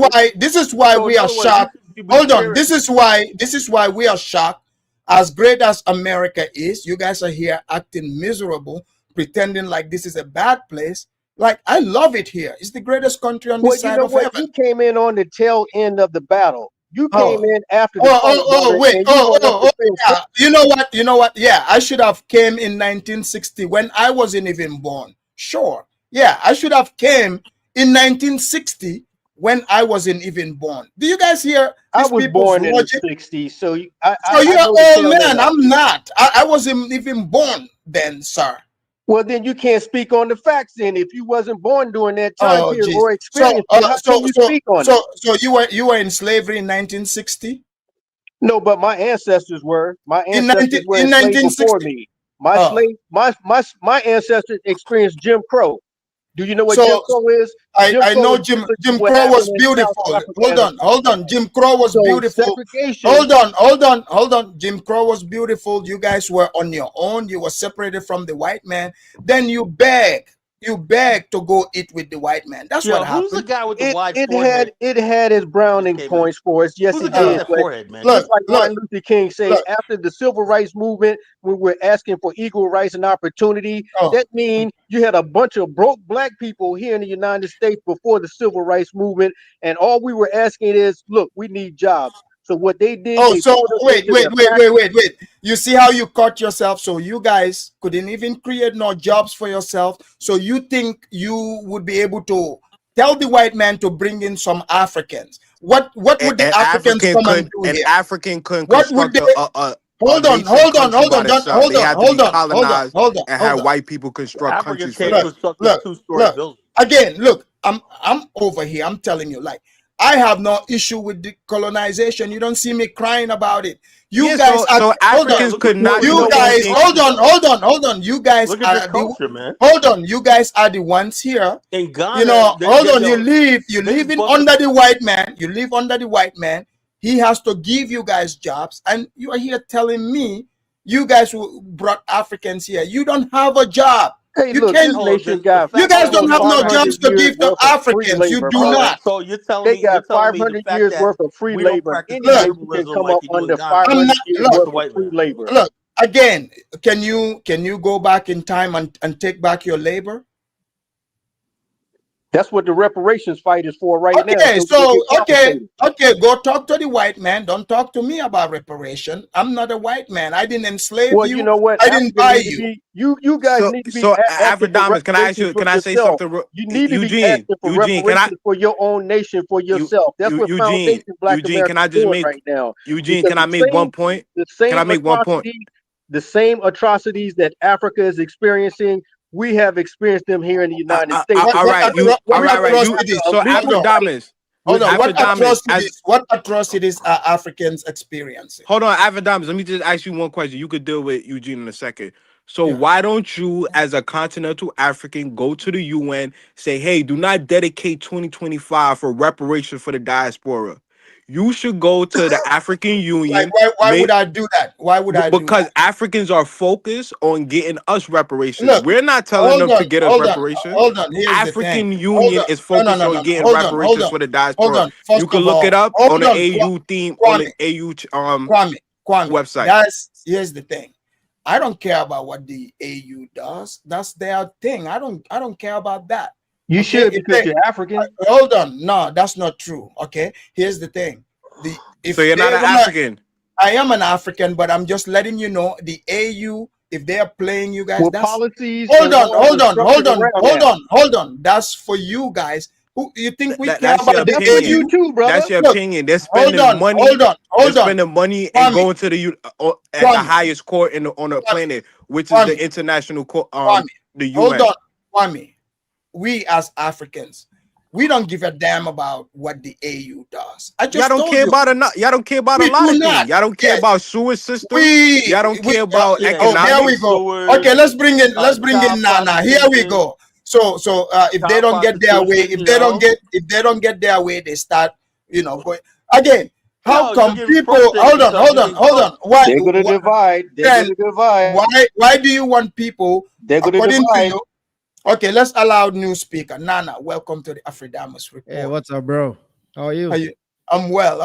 why So we in are other words, shocked. you be Hold on. cheering. This is why we are shocked. As great as America is, you guys are here acting miserable, pretending like this is a bad place. Like, I love it here. It's the greatest country on Well, this you side know of what? heaven. You came in on the tail end of the battle. You came Oh, in after the fight started, wait. and you want us to feel Yeah. You know what? Yeah, I should have came in 1960 when I wasn't even born. Sure. Yeah, I should have came in 1960 when I wasn't even born. Do you guys hear I these was people's born in the logic? 60s, so So I you're an know the old tail end man. of it. I'm not. I wasn't even born then, sir. Well, then you can't speak on the facts then. If you wasn't born during that time Oh, period geez. or experienced it, how can you speak on it? So you were in slavery in 1960? No, but my ancestors were. My In ancestors were in enslaved before 1960? me. My Oh, slave, my ancestors experienced Jim Crow. Do you know what Jim so Crow is? Jim I Crow know is Jim basically what Crow was happened in South beautiful. Africa at a Hold on. Jim Crow was so beautiful. segregation. Hold on. Jim Crow was beautiful. You guys were on your own. You were separated from the white man. Then you beg to go eat with the white man. That's what Who's the happened. guy with the wide forehead? It had its browning came in? points for us. Yes, Who's it the guy with did. that But forehead, man? just like Martin Luther King says, look. after the civil rights movement, when we're asking for equal rights and opportunity, Oh, that means you had a bunch of broke black people here in the United States before the civil rights movement, and all we were asking is, look, we need jobs. So what they did, oh, they so put us wait. into their Wait. You see how you cut yourself? So you guys couldn't even create no jobs for yourself. So you think you would be able to Tell the white man to bring in some Africans. What would the Africans come and do here? African couldn't What would construct they? a Hold on, nation hold on, country hold by on, themselves. They had to be colonized and hold have on. white people construct Africans countries for can't them. construct a two-story Look. building. Again, look, I'm over here. I'm telling you, like, I have no issue with the colonization. You don't see me crying about it. You Yeah, guys are so hold Africans on. could not You do guys, anything. hold on. You guys Look at are your culture, man. hold on. You guys are the ones here. In Ghana, You know, hold on. You they live in bust- under the white man. You live under the white man. He has to give you guys jobs, and you are here telling me you guys who brought Africans here. You don't have a job. Hey, You look, can't. this nation got You guys don't have no 500 jobs to years give to worth of free Africans. You labor, do brother. not. So you're telling They me got the 500 fact years that worth of free we don't labor. practice Any nation can capitalism come like up they do in under Ghana. 500 years It's worth the of white free man. labor. Look again. Can you go back in time and take back your labor? That's what the reparations fight is for right now. Okay, So we can so get compensated. go talk to the white man. Don't talk to me about reparation. I'm not a white man. I didn't enslave Well, you. you know what? I didn't Africans buy need to you. be you guys need to be asking for Afrodamas, can I ask reparations you? for Can I say yourself. something? You need to be Eugene, asking for Eugene, can I? reparations for your own nation, for yourself. That's what Eugene, Foundation Black Eugene, can America I is just doing make right now. Eugene? Because Can I make one point? Can I make one point? The same atrocities that Africa is experiencing, we have experienced them here in the United States. All right, so Afrodamas. Hold on. What Afrodamas, atrocities are Africans experiencing? Hold on, Afrodamas. Let me just ask you one question. You could deal with Eugene in a second. So why don't you, as a continental African, go to the UN, say, hey, do not dedicate 2025 for reparations for the diaspora? You should go to the African Union. Like, why would I do that? Why would I do that? Because Africans are focused on getting us reparations. Look, we're not telling them to get us reparations. Hold on. Here's African the thing. Union is focused on getting reparations for the diaspora. You can look it up on the AU theme on the AU Kwame, website. Here's the thing. I don't care about what the AU does. That's their thing. I don't care about that. You should, because you're African. Hold on. No, that's not true. Okay. Here's the thing. So you're not an African. I am an African, but I'm just letting you know the AU, if they are playing you guys, that's policies. Hold on. That's for you guys. Who you think we care about the AU too, brother? That's your opinion. They're spending money. Hold on. Spending money and going to the at the highest court on the planet, which is the international court. The UN. Hold on, Kwame. We as Africans, we don't give a damn about what the AU does. Y'all don't care about y'all don't care about a lot of things. Y'all don't care about sewer system. Y'all don't care about economics. There we go. Okay, let's bring in Nana. Here we go. So if they don't get their way, if they don't get their way, they start, going again. How come people? Hold on. Why they're gonna divide? They're gonna divide. Why do you want people? They're gonna divide. Okay, let's allow new speaker Nana. Welcome to the Afrodamas report. Hey, what's up, bro? How are you? I'm well.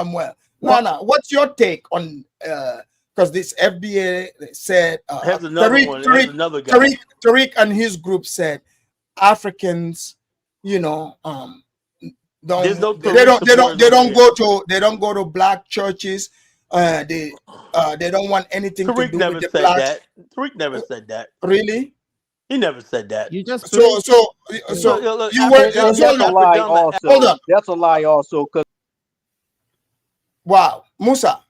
Nana, what's your take on because this FBA said Tariq and his group said Africans, don't go to black churches. They don't want anything to do with the blacks. Tariq never said that. Really? He never said that. You just that's a lie also. Hold on. That's a lie also. Wow, Musa,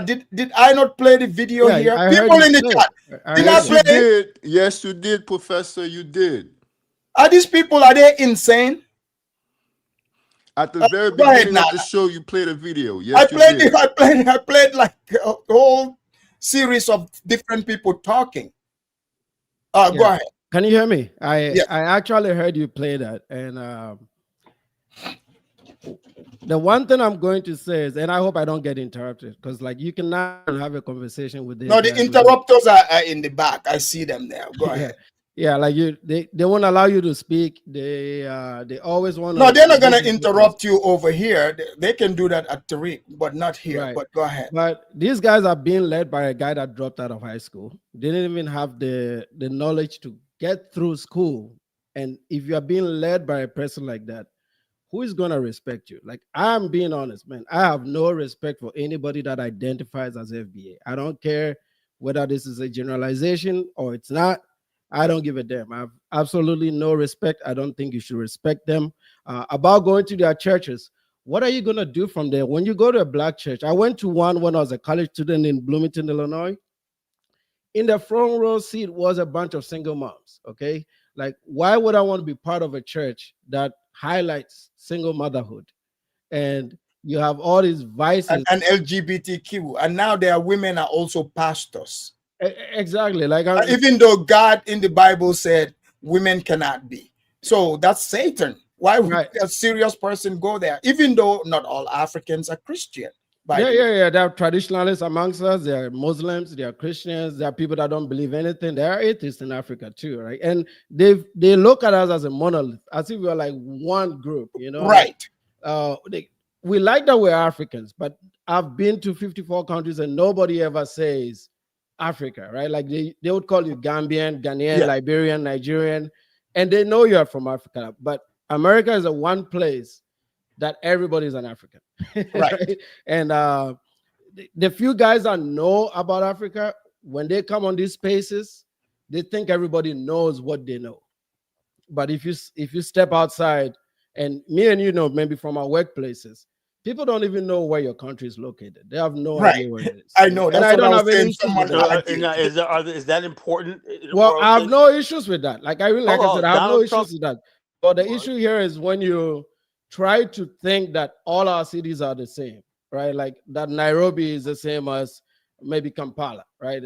did I not play the video here? People in the chat. Did I play? You did. Yes, you did, Professor. You did. Are these people? Are they insane? At the very beginning of the show, you played a video. Yes, I played like a whole series of different people talking. Go ahead. Can you hear me? I actually heard you play that, and the one thing I'm going to say is, and I hope I don't get interrupted, because like you cannot have a conversation with them. No, the interrupters are in the back. I see them there. Go ahead. Yeah, like they won't allow you to speak. They always want to. No, they're not gonna interrupt you over here. They can do that at Tariq, but not here. Right. But go ahead. But these guys are being led by a guy that dropped out of high school. They didn't even have the knowledge to get through school. And if you are being led by a person like that, who is gonna respect you? Like, I'm being honest, man. I have no respect for anybody that identifies as FBA. I don't care whether this is a generalization or it's not. I don't give a damn. I have absolutely no respect. I don't think you should respect them. About going to their churches, what are you going to do from there? When you go to a black church, I went to one when I was a college student in Bloomington, Illinois. In the front row seat was a bunch of single moms. Okay. Like, why would I want to be part of a church that highlights single motherhood? And you have all these vices. And LGBTQ. And now their women are also pastors. Exactly. Like, even though God in the Bible said women cannot be. So that's Satan. Why would a serious person go there? Even though not all Africans are Christian. Yeah. There are traditionalists amongst us. There are Muslims. There are Christians. There are people that don't believe anything. There are atheists in Africa too, right? And they look at us as a monolith, as if we are like one group, you know? Right. We like that we're Africans, but I've been to 54 countries and nobody ever says Africa, right? Like they would call you Gambian, Ghanaian, Liberian, Nigerian, and they know you're from Africa. But America is the one place that everybody is an African. Right. And the few guys that know about Africa, when they come on these spaces, they think everybody knows what they know. But if you step outside, and me and you know, maybe from our workplaces, people don't even know where your country is located. They have no idea where it is. I know. And I don't have any issues with that. Is that important? Well, I have no issues with that. Like I said, I have no issues Trump. with that. But the issue here is when you try to think that all our cities are the same, right? Like that Nairobi is the same as maybe Kampala, right?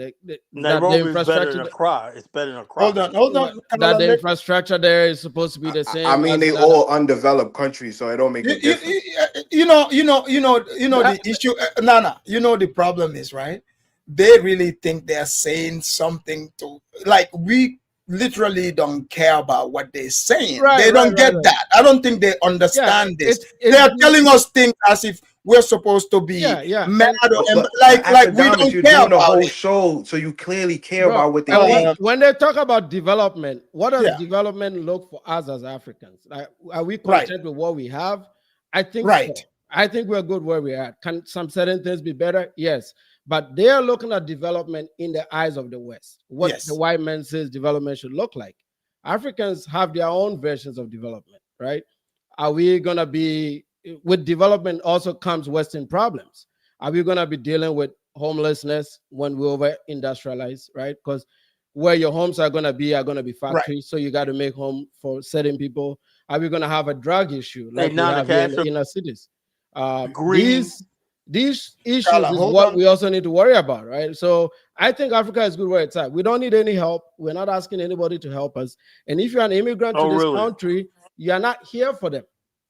Nairobi is better than Accra. It's better than Accra. Hold on. That the infrastructure there is supposed to be the same. I mean, they all undeveloped countries, so it don't make a difference. You know the issue, Nana. You know the problem is, right? They really think they're saying something to, like, we literally don't care about what they're saying. They don't get that. I don't think they understand this. They are telling us things as if we're supposed to be mad or like we don't you're care doing a about whole it. show, so you clearly care about what they think. When they talk about development, what does development look for us as Africans? Like, are we content with what we have? I think so. I think we're good where we are. Can some certain things be better? Yes. But they are looking at development in the eyes of the West. What the white man says development should look like. Africans have their own versions of development, right? Are we going to be, with development also comes Western problems. Are we going to be dealing with homelessness when we over industrialize, right? Because where your homes are going to be factories. So you got to make home for certain people. Are we going to have a drug issue like we have here in the inner cities? These issues is what we also need to worry about, right? So I think Africa is good where it's at. We don't need any help. We're not asking anybody to help us. And if you're an immigrant to this country, you're not here for them.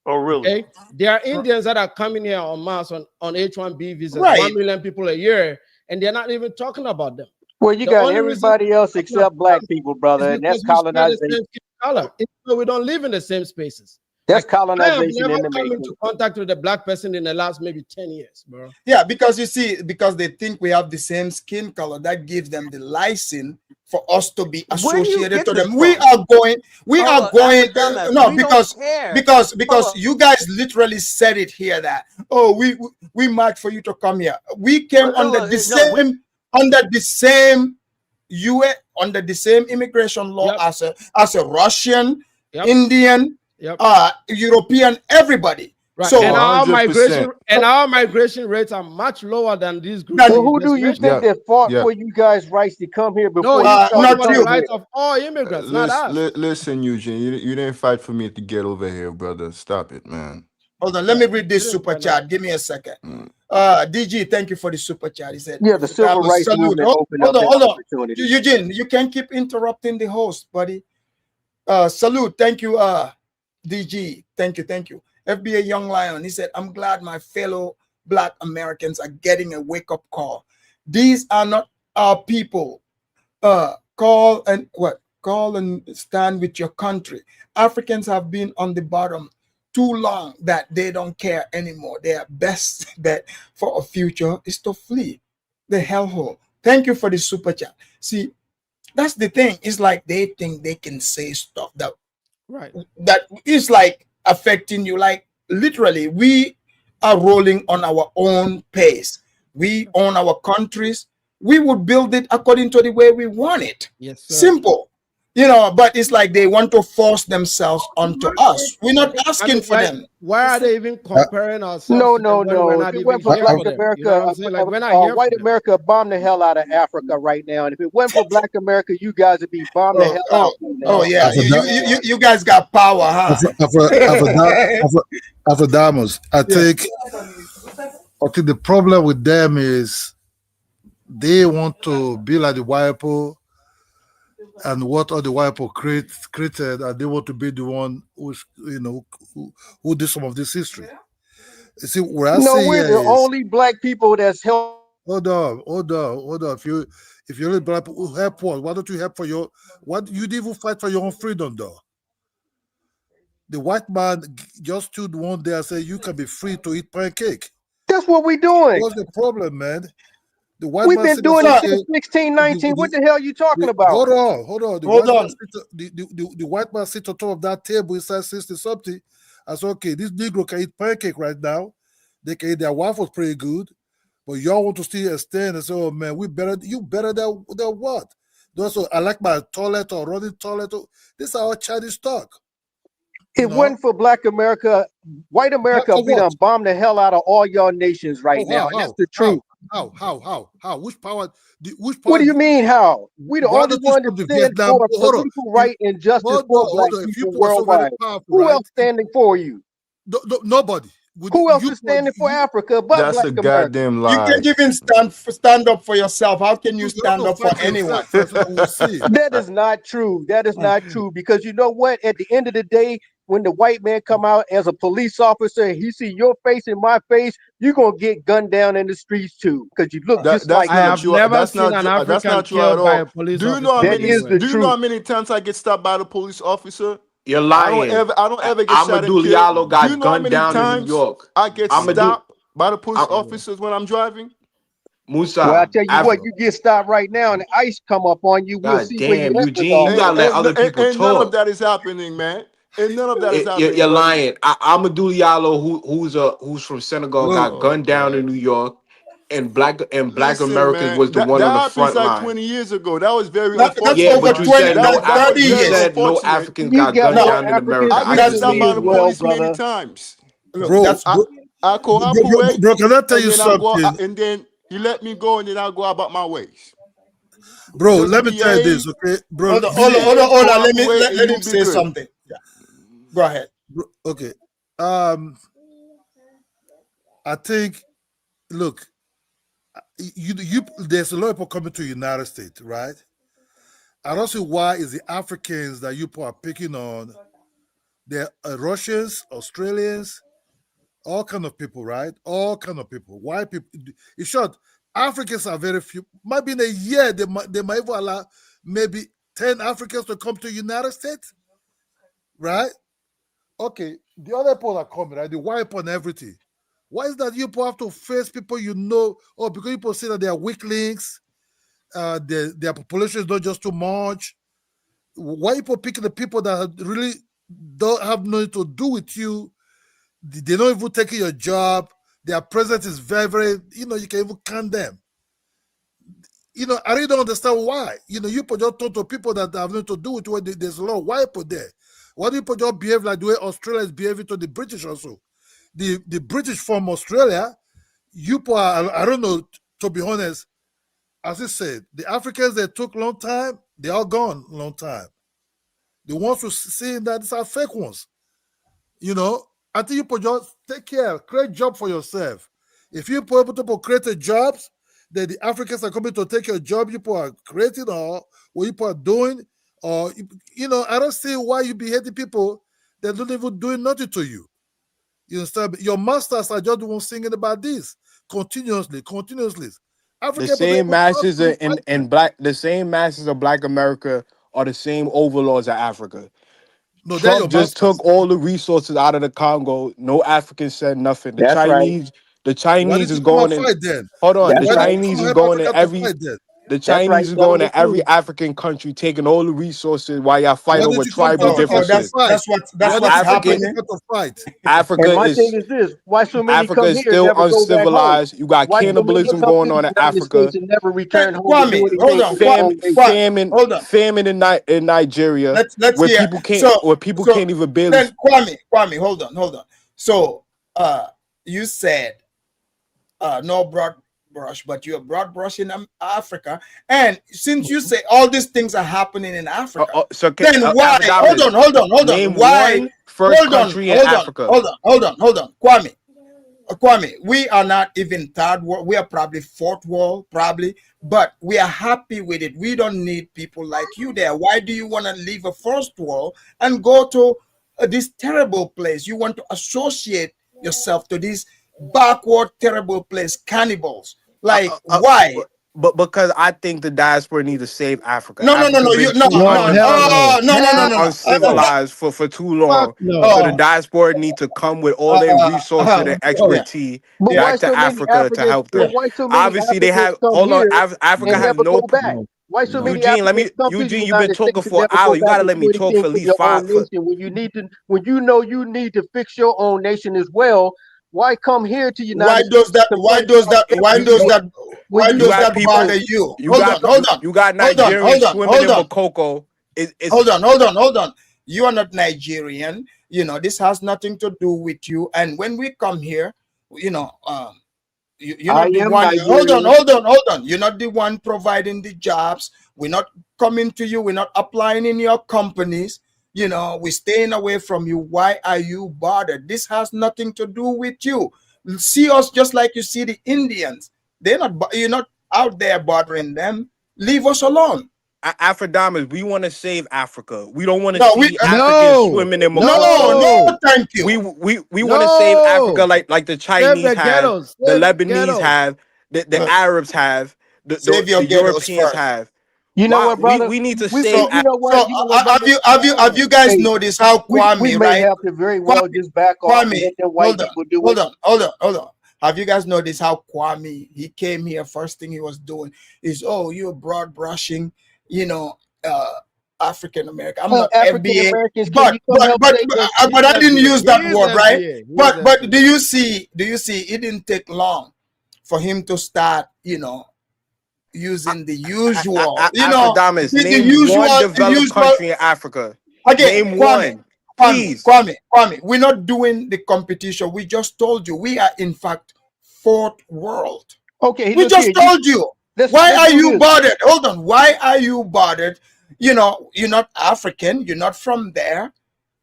Oh, really? Okay? There are Indians that are coming here en masse on H-1B visas, 1 million people a year, and they're not even talking about them. Well, you got everybody else except black people, brother, and that's colonization. We don't live in the same spaces. That's colonization. I have never come into contact with a black person in the last maybe 10 years, bro. Yeah, because you see, because they think we have the same skin color, that gives them the license for us to be associated to them. We are going, because you guys literally said it here that, oh, we marched for you to come here. We came under the same immigration law as a Russian, Indian, European, everybody. Right. So and our migration rates are much lower than these groups. Well, who do you think that fought for you guys' rights to come here before? Not the rights of all immigrants, not us. Listen, Eugene, you didn't fight for me to get over here, brother. Stop it, man. Hold on, let me read this super chat. Give me a second. DG, thank you for the super chat. He said, the civil rights movement opened up hold on. Eugene, you can keep interrupting the host, buddy. Salute, thank you, DG. Thank you. FBA Young Lion, he said, I'm glad my fellow Black Americans are getting a wake-up call. These are not our people. Call and stand with your country. Africans have been on the bottom too long that they don't care anymore. Their best bet for a future is to flee the hellhole. Thank you for the super chat. See, that's the thing. It's like they think they can say stuff that is like affecting you. Like literally, we are rolling on our own pace. We own our countries. We would build it according to the way we want it. Yes, sir. Simple. You know, but it's like they want to force themselves onto us. We're not asking for them. Why are they even comparing ourselves No, to them no, when we're no. If not it even went for here Black for them? You know America, what I'm saying? Like we're not here for white them. America bombed the hell out of Africa right now. And if it wasn't for Black America, you guys would be bombed the Oh, hell oh, out right oh, now. yeah. You guys got power, huh? Afrodamus, I think the problem with them is they want to be like the white people and what all the white people created, and they want to be the one who did some of this history. You see, what I No, say we're here the is only Black people that's helped. hold on. If you're really black people who help what? Why don't you help for your what you didn't even fight for your own freedom though? The white man just stood one day and said you can be free to eat pancake. That's what we're doing. What's the problem, man? The white We've man been said, doing it okay, since 1619. What the hell are you talking about? hold on. The Hold white man on. the white man sit on top of that table inside 60 something. I said, okay, this Negro can eat pancake right now. They can eat their waffles pretty good. But y'all want to still stand and say, oh man, you better than what? Also, I like my toilet or running toilet. This is our Chinese talk. It wasn't for Black America, white America, we done bombed the hell out of all y'all nations right now. And that's the truth. How? Which power? What do you mean how? We the Why only don't you one stop that the stand Vietnam? for political right and justice for Black If you people are so very worldwide. powerful, Who right? else standing for you? Nobody. Who else is standing for Africa but That's Black a America? goddamn You lie. can't even stand up for yourself. How can you stand up for anyone? We'll see. That is not true. That is not true. Because you know what? At the end of the day, when the white man come out as a police officer and he see your face and my face, you're gonna get gunned down in the streets too. Because you look just That's like I not have true. never That's seen not an true. That's African not true at killed by a all. police Do you officer know how that many? is the Do you know how truth. many times I get stopped by the police officer? You're I don't lying. ever get shot and Amadou killed. Diallo Do you got know how gunned many down in New times York. I get Amadou stopped by the police Am- officers when I'm driving? Well, I Musa. tell you what, you get stopped right now and the ice come up on you. We'll God see where you damn, at with Eugene, all you that. gotta let other people And none of talk. that is happening, man. And none of that is happening, You're buddy. lying. Amadou Diallo, who's from Senegal, got Oh gunned down in God. New York, and black Listen, Americans man, was the that one on the happens front like line. 20 years ago. That was very That's Yeah, unfortunate, over but you man. 20, said that's That was 30 you very years. said no unfortunate. Africans You got got gunned No, more down in Africans America. I I get just stopped recently by as believe the you. well, police many brother. times. look, Bro, that's I call bro, Apple way, bro, can I tell and you then I go, something? and then he let me go, and then I go about my ways. Bro, Just let me tell you this, behave, okay? Bro, behave, hold on. cooperate, and Let him you'll be say good. something. Yeah. Go ahead. okay. Um, I think, look, there's a lot of people coming to the United States, right? I don't see why it's the Africans that you people are picking on. They're Russians, Australians, all kind of people, right? All kind of people. White people. In short, Africans are very few. Might be in a year they might even allow maybe 10 Africans to come to the United States, right? Okay, the other people are coming, right? The white people and everything. Why is that you people have to face people you know? Oh, because people say that they are weaklings, their population is not just too much. Why people picking the people that really don't have nothing to do with you? They don't even take your job. Their presence is very, very, you can even count them. I really don't understand why. You people just talk to people that have nothing to do with it. There's a lot of white people there. Why do people just behave like the way Australia is behaving to the British also? The British from Australia, I don't know, to be honest, as I said, the Africans that took long time, they are gone long time. The ones who see that these are fake ones. I think you just take care, create job for yourself. If you people create jobs, then the Africans are coming to take your job you people are creating or what you people are doing. Or I don't see why you be hating people that don't even doing nothing to you. You understand? Your masters are just the ones singing about this continuously. The African people don't same even talk masses to the same masses of Black America are the same overlords of Africa. no, they're Trump your just masters. took all the resources out of the Congo. No African said nothing. That's right. Why did The Chinese you is come and going in. fight then? Hold on, That's the Why did right. you come Chinese and is help going in Africa to every. fight then? The That's right, Chinese is going telling the to every truth. African country, taking all the resources while y'all fight What over did you come to tribal Africa to differences. fight? That's What did what's you come to African happening. Africa to fight? Africa And my thing is is this: why so many Africa come is here and still never go back home? uncivilized. You got Why so many cannibalism come going to the on in United Africa. States and never Hey, return home to do Kwame, hold anything on, for their own nation? Famine, hold on. famine in Nigeria, Let's where hear. people can't even barely. Then Kwame, hold on. So you said no broad brush, but you're broad brush in Africa. And since you say all these things are happening in Africa, then why? Hold on. Name Why? one first country in Africa. Hold on. Kwame, we are not even third world. We are probably fourth world, probably, but we are happy with it. We don't need people like you there. Why do you want to leave a first world and go to this terrible place? You want to associate yourself to this backward, terrible place, cannibals. Like, why? But because I think the diaspora needs to save Africa. No. Africa been No, uncivilized for too long. no. So the diaspora need to come with all their resources and expertise But back why to so many Africa to Africans? help But them. why so many Obviously, they Africans have. come Hold on, here Africa and has never no. go back? Why so many Eugene, Africans come to Eugene, the you've been United talking States and for an never hour. go You back gotta and let do me talk anything for at for least your own five. nation when you know you need to fix your own nation as well? Why come here to United States to complain about everything when you You have never people. go? you? You got Nigerians swimming in Bokoko. Hold on. You are not Nigerian. You know, this has nothing to do with you. And when we come here, you know, you're I not the am one. Hold Nigerian. on. You're not the one providing the jobs. We're not coming to you. We're not applying in your companies. You know, we're staying away from you. Why are you bothered? This has nothing to do with you. See us just like you see the Indians. You're not out there bothering them. Leave us alone. Afrodamas, we want to save Africa. We don't want to No, see Africans swimming in Makoko. thank you. We want to save Africa like the Save Chinese the have, ghettos. the Save the Lebanese ghettos. have, the Arabs have, Save your the ghettos Europeans first. have. You know Why what, brother? we need to We, save you know Africa. what? You know what, brother? Have you guys Hey, noticed how we Kwame, may right? have to very well just back off and Kwame, let them white people do it. hold on. Have you guys noticed how Kwame, he came here, first thing he was doing is, oh, you're broad brushing, you know, African American. I'm not African FBA, Americans, can but you come help save us? I didn't use He that is word, right? FBA. He is But FBA. do you see, it didn't take long for him to start, you know, using the usual, Afrodamas, the name one developed usual. country in Africa. Again, Name one, please. Kwame, we're not doing the competition. We just told you we are, in fact, fourth world. Okay, We look just here. told you. Why Let's are do you this. bothered? Hold on. Why are you bothered? You know, you're not African. You're not from there.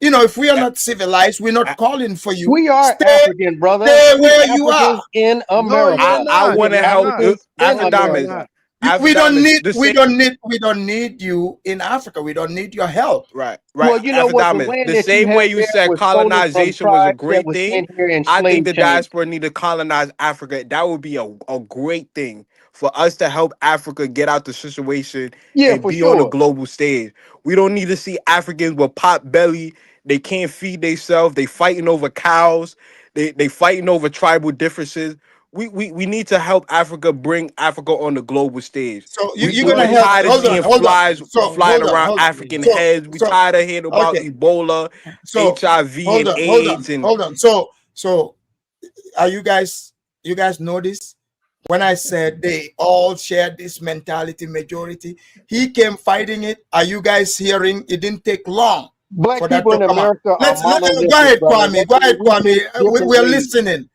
You know, if we are not civilized, we're not calling for you. We are Stay African, brother. We where you are. Africans in No, America. you're I not. want We to help Africans in Afrodamas. America. We don't Afrodamas, need the same. we don't need you in Africa. We don't need your help. Right. Well, you know what? The Afrodamas, land the that you same have way you there said was stolen from colonization was a tribes that great was thing, in here in I think slave the chains. diaspora need to colonize Africa. That would be a great thing for us to help Africa get out the situation Yeah, and for be on the sure. global stage. We don't need to see Africans with pot belly. They can't feed themselves. They fighting over cows. They fighting over tribal differences. We need to help Africa bring Africa on the global stage. So you're We gonna help. tired of seeing Hold on. flies So flying around hold on. African heads. We So tired of hearing about okay. Ebola, So HIV, and AIDS, and hold on. So are you guys know this? When I said they all share this mentality, majority, he came fighting it. Are you guys hearing? It didn't take long Black for that people to in come out. America are Go monolithic, ahead, brother. Kwame. That Go means ahead, we Kwame. think different We're ways. listening.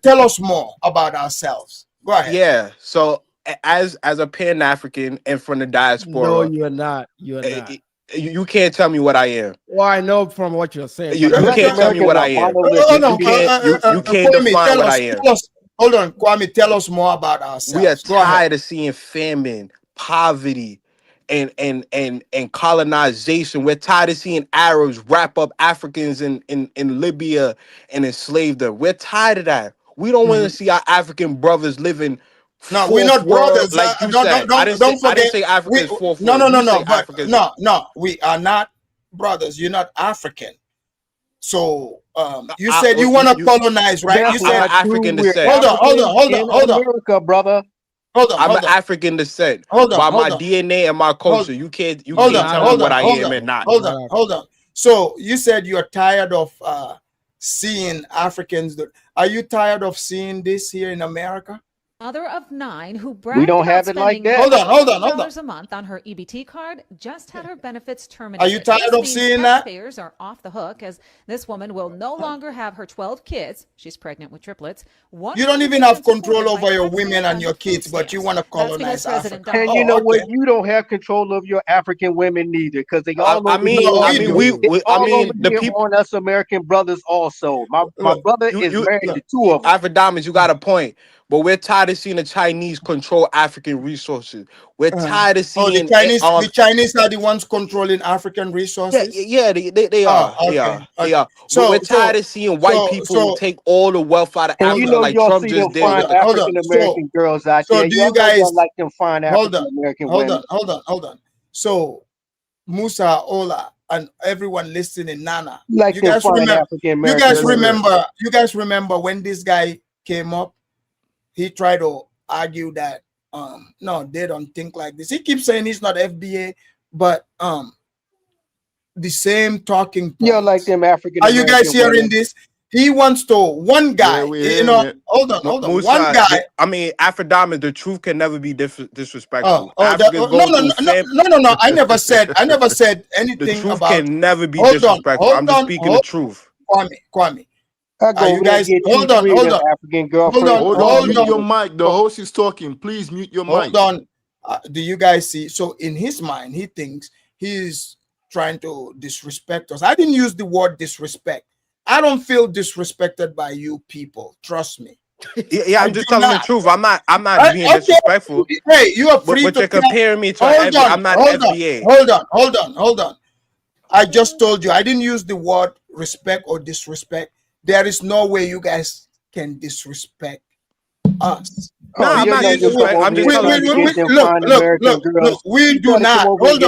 Tell us more about ourselves. Go ahead. yeah. So as a Pan African and from the No, diaspora, you're not. You're not. you can't tell me what I am. Well, I know from what you're saying, but You Black can't tell me Americans what are I am. monolithic. You can't you can't Kwame, define what I am. tell us. Hold on, Kwame. Tell us more about We are ourselves. Go ahead. tired of seeing famine, poverty, and colonization. We're tired of seeing Arabs wrap up Africans in Libya and enslave them. We're tired of that. We don't want to see our African brothers living No, we're fourth not world, brothers. like you said. Don't I didn't forget. say Africa is fourth No, world. no, no, You no. say But Africa is no, we are not brothers. You're not African. So you said well, you want to colonize, right? You That's I'm said, an not true. African We're descent. hold on, Africans in hold on. America, brother. I'm an African descent by my DNA and my culture. You can't tell me what I am and not. Hold on. So you said you're tired of seeing Africans. Are you tired of seeing this here in America? Mother of 9 who We bragged don't about have it like spending that. Hold on. $12 a month on her EBT card just had her benefits terminated. Are you tired This of means seeing that? taxpayers are off the hook as this woman will no longer have her 12 kids. She's pregnant with triplets. You don't even have 100% control supported by over your taxpayers women and on your food kids, but you stamps. want to That's because colonize President Africa. And you know what? You don't have control of your African women neither, because they all over the here people on us American brothers also. My brother is married to 2 of them. Afro-Diamonds, you got a point. But we're tired of seeing the Chinese control African resources. We're tired of seeing the Chinese are the ones controlling African resources. Yeah, they are. They are. So we're tired of seeing white people take all the wealth out of And Africa you know like y'all Trump see just them did fine with the African American girls out there. do Y'all you know guys y'all like them fine African American women. Hold on. So Musa, Ola, and everyone listening, Nana, Like you them guys fine remember? African American You guys remember when this guy came up? He tried to argue that no, they don't think like this. He keeps saying he's not FBA, but the same talking points. Yeah, like them African Are you guys American hearing women. this? He wants to one guy, hold on. Musa, One guy. Afro-Diamonds, the truth can never be disrespectful. No. I never said anything the truth about. can never be Hold on, disrespectful. I'm just speaking the truth. Kwame. I go Are you over there and guys? get Hold 2, on, 3 of them African girlfriends. Hold on, mute your mic. The host is talking. Please mute your mic. Hold on. Do you guys see? So in his mind, he thinks he's trying to disrespect us. I didn't use the word disrespect. I don't feel disrespected by you people. Trust me. Yeah, I'm just telling the truth. I'm not being disrespectful. Hey, you are free but to you're comparing me to I'm not FBA. Hold on. I just told you I didn't use the word respect or disrespect. There is no way you guys can disrespect us. No, I'm not disrespecting. I'm just telling the truth. Look, we do not. Hold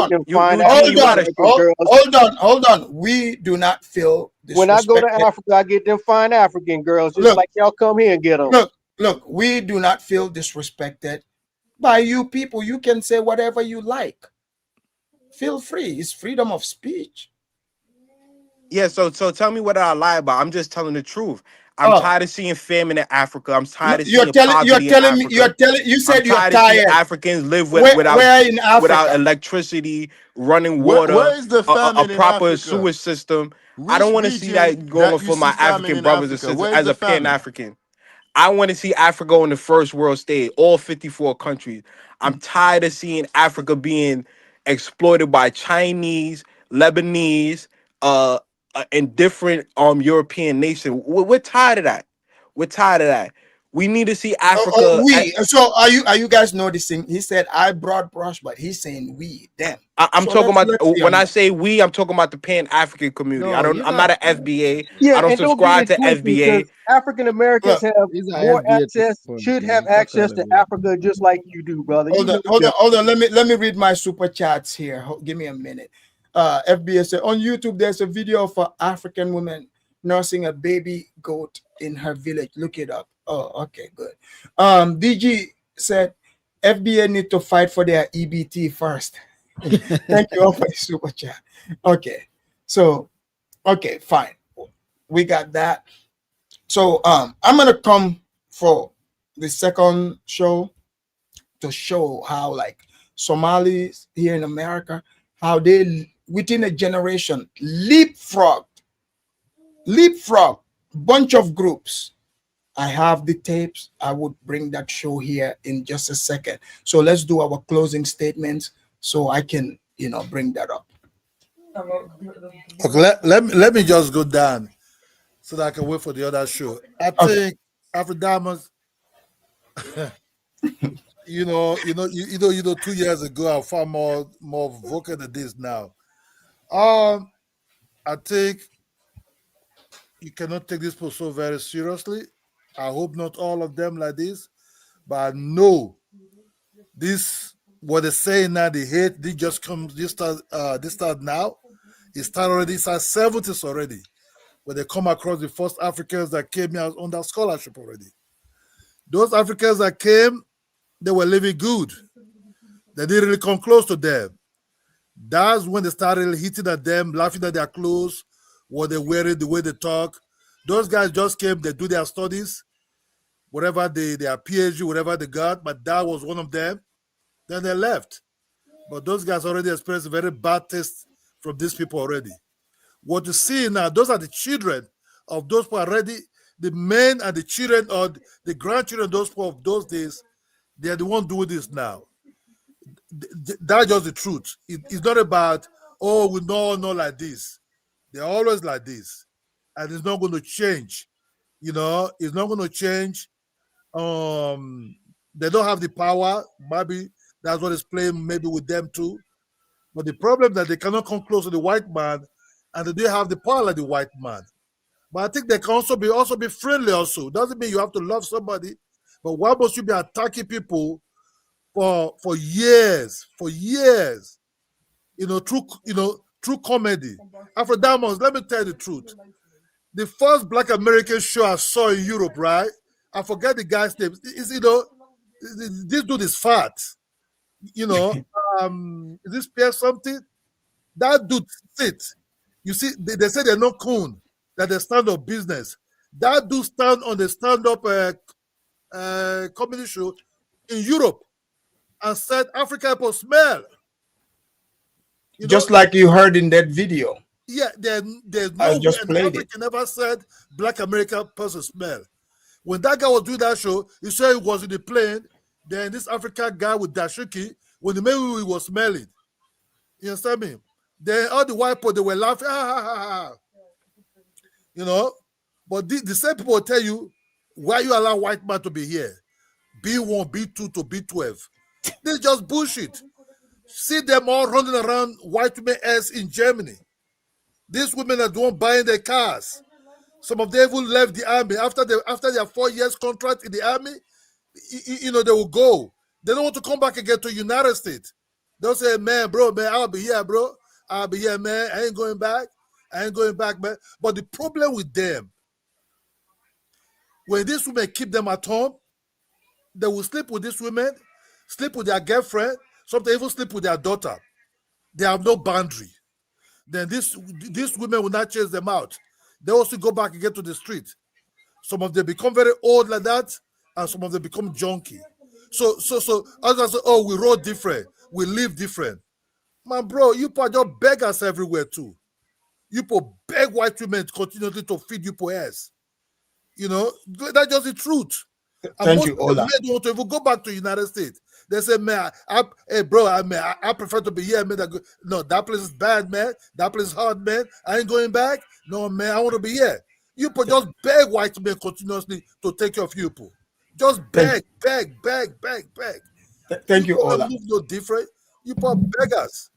on. We do not feel disrespected. When I go to Africa, I get them fine African girls, just like y'all come here and get them. Look, we do not feel disrespected by you people. You can say whatever you like. Feel free. It's freedom of speech. Yeah, so tell me what I lie about. I'm just telling the truth. I'm tired of seeing famine in Africa. I'm tired of seeing poverty in Africa. You said I'm you're tired tired. of seeing Africans live without electricity, running water, where is the famine a proper in Africa? sewage system. I don't want to see that going for my African brothers and sisters as a Pan-African. I want to see Africa on the first world stage, all 54 countries. I'm tired of seeing Africa being exploited by Chinese, Lebanese, and different European nations. We're tired of that. We're tired of that. We need to see Africa. So are you guys noticing? He said I broad brush, but he's saying we, them. I'm talking about when I say we, I'm talking about the Pan-African community. I'm not an FBA. Yeah, I don't and subscribe to don't get it twisted, FBA. because African Americans have more access, should have access to Africa just like you do, brother. Hold on. Let me read my super chats here. Give me a minute. FBA said on YouTube there's a video of an African woman nursing a baby goat in her village. Look it up. Oh, okay, good. DG said FBA need to fight for their EBT first. Thank you all for the super chat. Okay, so fine, we got that. So I'm gonna come for the second show to show how like Somalis here in America, how they within a generation leapfrog bunch of groups. I have the tapes. I would bring that show here in just a second. So let's do our closing statements so I can, bring that up. Okay, let me just go down so that I can wait for the other show. I think Afro-Diamonds, 2 years ago, I'm far more vocal than this now. I think you cannot take this post so very seriously. I hope not all of them like this, but I know this what they're saying now. The hate they just come. This start now. It started already. It's at 70s already, where they come across the first Africans that came here on that scholarship already. Those Africans that came, They were living good. They didn't really come close to them. That's when they started hitting at them, laughing at their clothes, what they're wearing, the way they talk. Those guys just came, they do their studies, whatever their PhD, whatever they got, but that was one of them. Then they left. But those guys already experienced a very bad taste from these people already. What you see now, those are the children of those people already, the men and the children or the grandchildren of those people of those days, they are the ones doing this now. That's just the truth. It's not about, oh, we know like this. They're always like this. And it's not going to change. You know, it's not going to change. They don't have the power. Maybe that's what is playing maybe with them too. But the problem that they cannot come close to the white man and they don't have the power like the white man. But I think they can also be friendly also. Doesn't mean you have to love somebody, but why must you be attacking people for years? Through comedy. After Diamonds, let me tell you the truth. The first Black American show I saw in Europe, right? I forget the guy's name. This dude is fat. Is this Pierre something? That dude sit. You see, they say they're not coon, that they stand up business. That dude stand on the stand-up comedy show in Europe and said Africa people smell. Just like you heard in that video. Yeah, there's I no just way played an African ever said Black American person smell. When that guy was doing that show, he said he was in the plane. Then this African guy with dashiki, when the man he was smelling. You understand me? Then all the white people, they were laughing. But the same people will tell you, why you allow white man to be here? B1, B2 to B12. This is just bullshit. See them all running around white women ass in Germany. These women are the one buying their cars. Some of them even left the army after their 4 years contract in the army. They will go. They don't want to come back again to United States. They'll say, man, I'll be here, bro. I'll be here, man. I ain't going back, man. But the problem with them, when these women keep them at home, they will sleep with these women, sleep with their girlfriend, sometimes even sleep with their daughter. They have no boundary. Then these women will not chase them out. They also go back again to the street. Some of them become very old like that, and some of them become junky. So as I say, oh, we roll different, we live different. Man, bro, you put your beggars everywhere too. You put beg white women continually to feed you for ass. That's just the truth. And Thank most you, of the Ola. men don't want to even go back to the United States. They say, man, I prefer to be here, man. No, that place is bad, man. That place is hard, man. I ain't going back. No, man, I want to be here. You put just beg white men continuously to take care of you people. Just beg. Thank you, People Ola. move no different. You put beggars.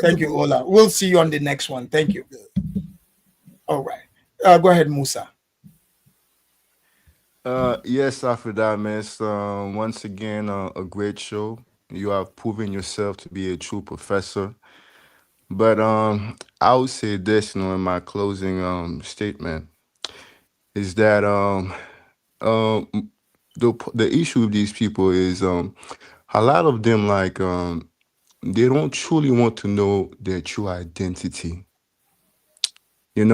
Thank you, Ola. We'll see you on the next one. Thank you. All right. Go ahead, Musa. Yes, after that, man. It's, once again, a great show. You have proven yourself to be a true professor. But I would say this, in my closing statement, is that the issue with these people is a lot of them they don't truly want to know their true identity. They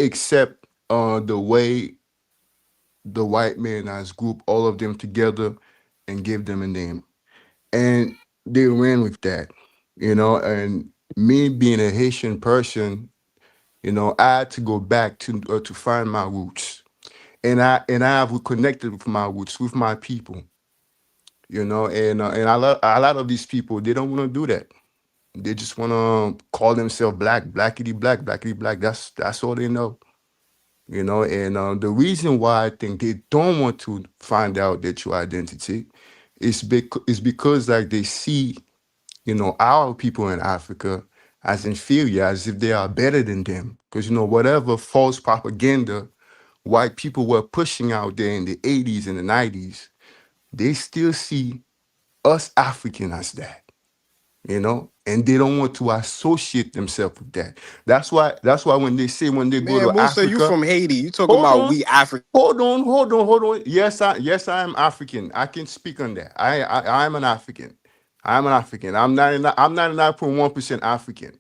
accept the way the white man has grouped all of them together and give them a name, and they ran with that. And me being a Haitian person, I had to go back to find my roots, and I have reconnected with my roots, with my people. And a lot of these people, they don't want to do that. They just want to call themselves black, blackity black, blackity black. That's all they know. And the reason why I think they don't want to find out their true identity is because like they see, our people in Africa as inferior, as if they are better than them. Because whatever false propaganda white people were pushing out there in the 80s and the 90s, they still see us African as that. you know, and they don't want to associate themselves with that. That's why when they say when they go Man, to Musa, you Africa, from Haiti. You talking hold about on, we African. hold on. Yes, I am African. I can speak on that. I'm an African. I'm 99.1% African.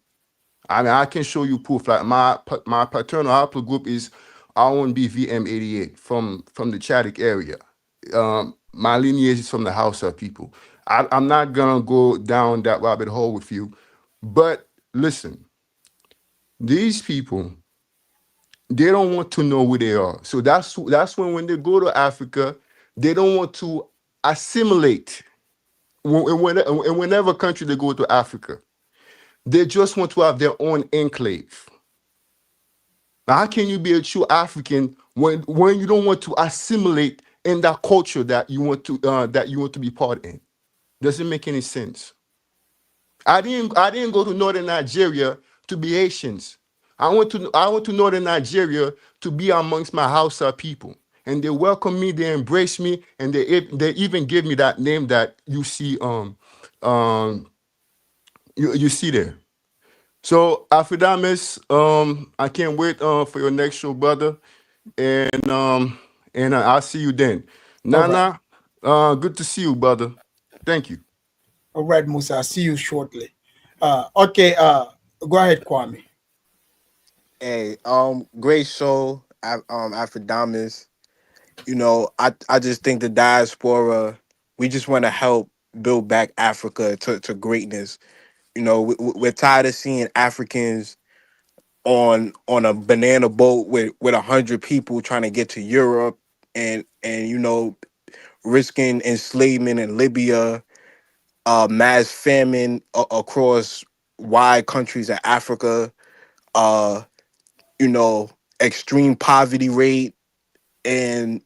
I mean, I can show you proof. Like my paternal haplogroup is R1B VM88 from the Chadic area. My lineage is from the Hausa people. I'm not gonna go down that rabbit hole with you, but listen, these people, they don't want to know who they are. So that's when they go to Africa, they don't want to assimilate. Whenever country they go to Africa, they just want to have their own enclave. Now, how can you be a true African when you don't want to assimilate in that culture that you want to be part in? Doesn't make any sense. I didn't go to northern Nigeria to be Haitians. I went to northern Nigeria to be amongst my Hausa people, and they welcomed me, they embraced me, and they even gave me that name that you see um you see there. So Afidamis, I can't wait for your next show, brother, and I'll see you then. All right. Nana, good to see you, brother. Thank you. All right, Musa. I'll see you shortly. Okay. Go ahead, Kwame. Hey, great show, Afrodamus. You know, I just think the diaspora, we just want to help build back Africa to greatness. You know, we're tired of seeing Africans on a banana boat with 100 people trying to get to Europe and you know risking enslavement in Libya, mass famine across wide countries of Africa, uh, you know, extreme poverty rate and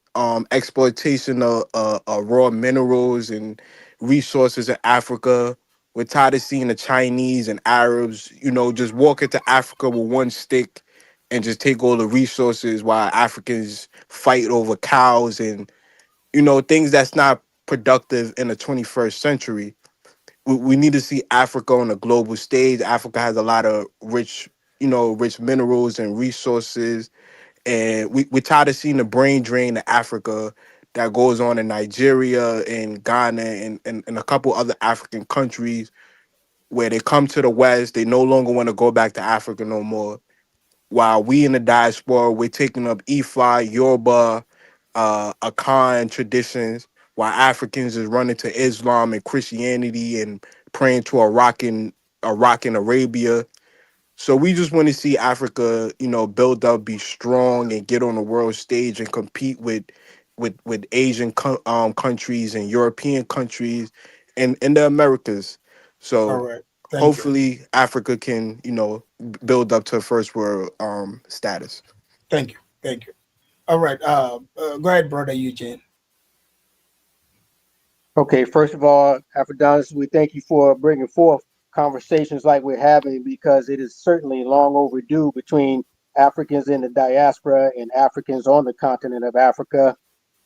exploitation of raw minerals and resources in Africa. We're tired of seeing the Chinese and Arabs, you know, just walk into Africa with one stick and just take all the resources while Africans fight over cows and, you know, things that's not productive in the 21st century. We need to see Africa on a global stage. Africa has a lot of rich, you know, rich minerals and resources, and we're tired of seeing the brain drain to Africa that goes on in Nigeria and Ghana and a couple other African countries where they come to the West, they no longer want to go back to Africa no more. While we in the diaspora, we're taking up Ifa, Yoruba, Akan traditions, while Africans is running to Islam and Christianity and praying to Iraq and Arabia. So we just want to see Africa, you know, build up, be strong, and get on the world stage and compete with Asian countries and European countries and in the Americas. All So right. Thank you. hopefully Africa can, you know, build up to first world status. Thank you. Thank you. All right. Go ahead, brother Eugene. Okay, first of all, Aphrodite, we thank you for bringing forth conversations like we're having because it is certainly long overdue between Africans in the diaspora and Africans on the continent of Africa.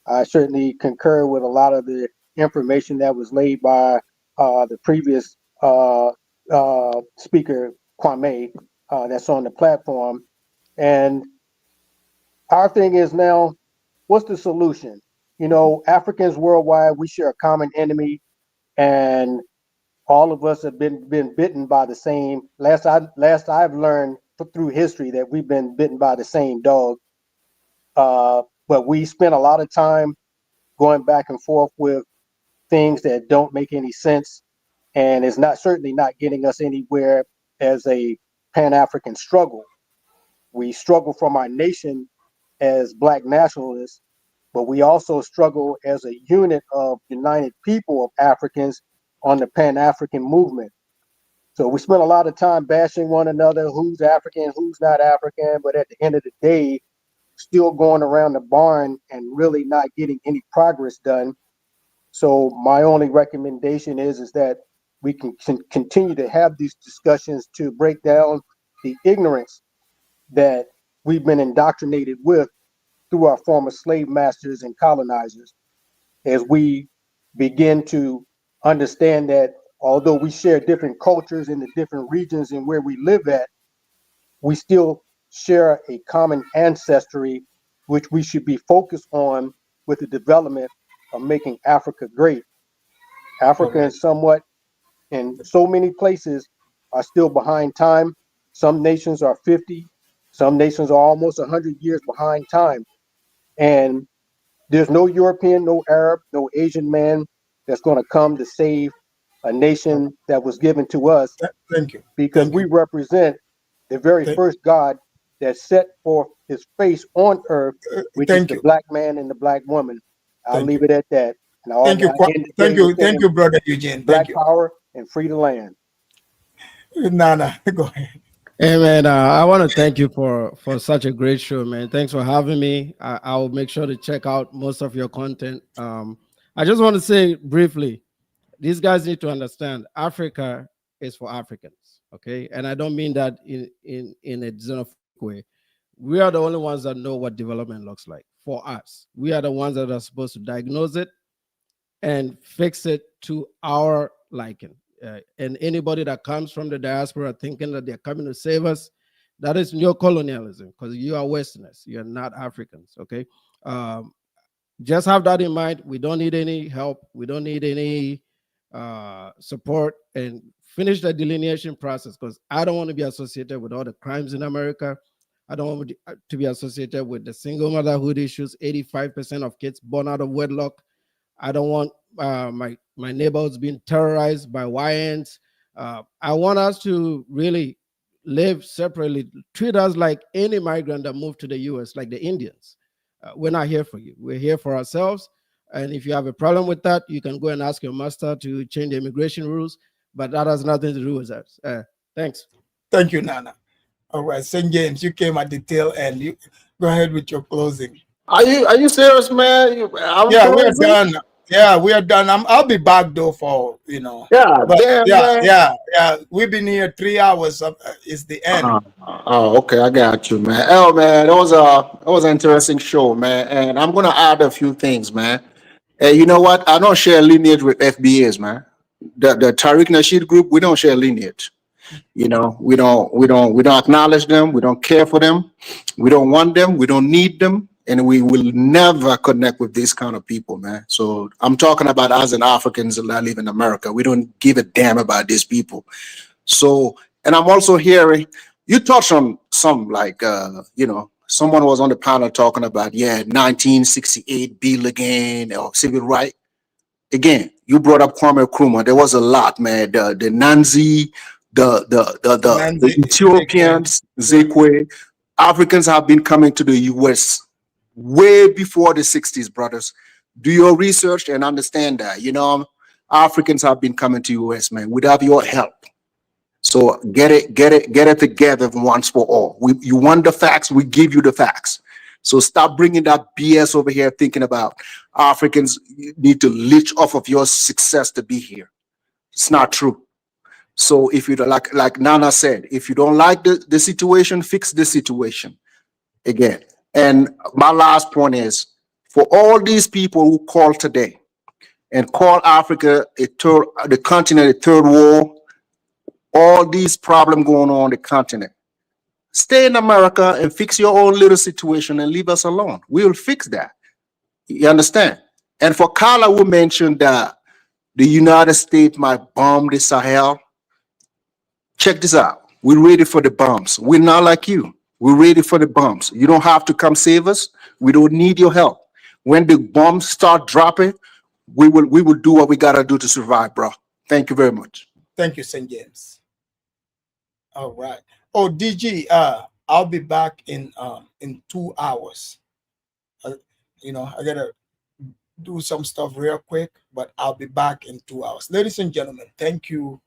I certainly concur with a lot of the information that was laid by the previous speaker, Kwame, that's on the platform. And our thing is now, what's the solution? You know, Africans worldwide, we share a common enemy, and all of us have been bitten by the same. Last I've learned through history that we've been bitten by the same dog. But we spent a lot of time going back and forth with things that don't make any sense, and it's not certainly not getting us anywhere as a Pan-African struggle. We struggle from our nation as Black nationalists, but we also struggle as a unit of united people of Africans on the Pan-African movement. So we spent a lot of time bashing one another, who's African, who's not African, but at the end of the day, still going around the barn and really not getting any progress done. So my only recommendation is that we can continue to have these discussions to break down the ignorance that we've been indoctrinated with through our former slave masters and colonizers, as we begin to understand that although we share different cultures in the different regions and where we live at, we still share a common ancestry, which we should be focused on with the development of making Africa great. Africa is somewhat, in so many places, are still behind time. Some nations are 50, some nations are almost 100 years behind time. And there's no European, no Arab, no Asian man that's going to come to save a nation that was given to us. Thank you. Because we represent the very first God that set forth his face on earth, which is the black man and the black woman. I'll leave it at that. And I'll Thank you. end the day with Thank saying you, brother Eugene. Black Thank you. power and free the land. Nana, go ahead. Hey man, I want to thank you for such a great show, man. Thanks for having me. I'll make sure to check out most of your content. I just want to say briefly, these guys need to understand Africa is for Africans, okay? And I don't mean that in a xenophobic way. We are the only ones that know what development looks like for us. We are the ones that are supposed to diagnose it and fix it to our liking. And anybody that comes from the diaspora thinking that they're coming to save us, that is neocolonialism, because you are Westerners, you're not Africans, okay? Just have that in mind. We don't need any help. We don't need any support, and finish the delineation process, because I don't want to be associated with all the crimes in America. I don't want to be associated with the single motherhood issues, 85% of kids born out of wedlock. I don't want my neighbors being terrorized by YNs. I want us to really live separately, treat us like any migrant that moved to the US, like the Indians. We're not here for you. We're here for ourselves. And if you have a problem with that, you can go and ask your master to change the immigration rules, but that has nothing to do with us. Thanks. Thank you, Nana. All right, St. James, you came at the tail end. You go ahead with your closing. Are you serious, man? Yeah, we are done. Yeah, we are done. I'll be back though for Yeah, but damn, man. yeah. We've been here 3 hours. Is the end. Oh, okay, I got you, man. Oh, man, it was an interesting show, man. And I'm gonna add a few things, man. Hey, you know what? I don't share lineage with FBAs, man. The Tariq Nasheed group, we don't share lineage. You know, we don't acknowledge them. We don't care for them. We don't want them. We don't need them. And we will never connect with these kind of people, man. So I'm talking about us and Africans that live in America. We don't give a damn about these people. So, and I'm also hearing you touched on some like, someone was on the panel talking about, 1968 Bill again or civil right. Again, you brought up Kwame Nkrumah. There was a lot, man. The Nanzi, the Ethiopians, Zekwe. Africans have been coming to the U.S. way before the 60s, brothers. Do your research and understand that. Africans have been coming to U.S., man, without your help. So get it together once for all. You want the facts, we give you the facts. So stop bringing that BS over here thinking about Africans need to leech off of your success to be here. It's not true. So if you don't like Nana said, if you don't like the situation, fix the situation again. And my last point is for all these people who call today and call Africa the continent a third world, all these problems going on the continent. Stay in America and fix your own little situation and leave us alone. We'll fix that. You understand? And for Carla, who mentioned that the United States might bomb the Sahel, check this out. We're ready for the bombs. We're not like you. We're ready for the bombs. You don't have to come save us. We don't need your help. When the bombs start dropping, we will do what we gotta do to survive, bro. Thank you very much. Thank you, St. James. All right. Oh, DG, I'll be back in 2 hours. I gotta do some stuff real quick, but I'll be back in 2 hours. Ladies and gentlemen, thank you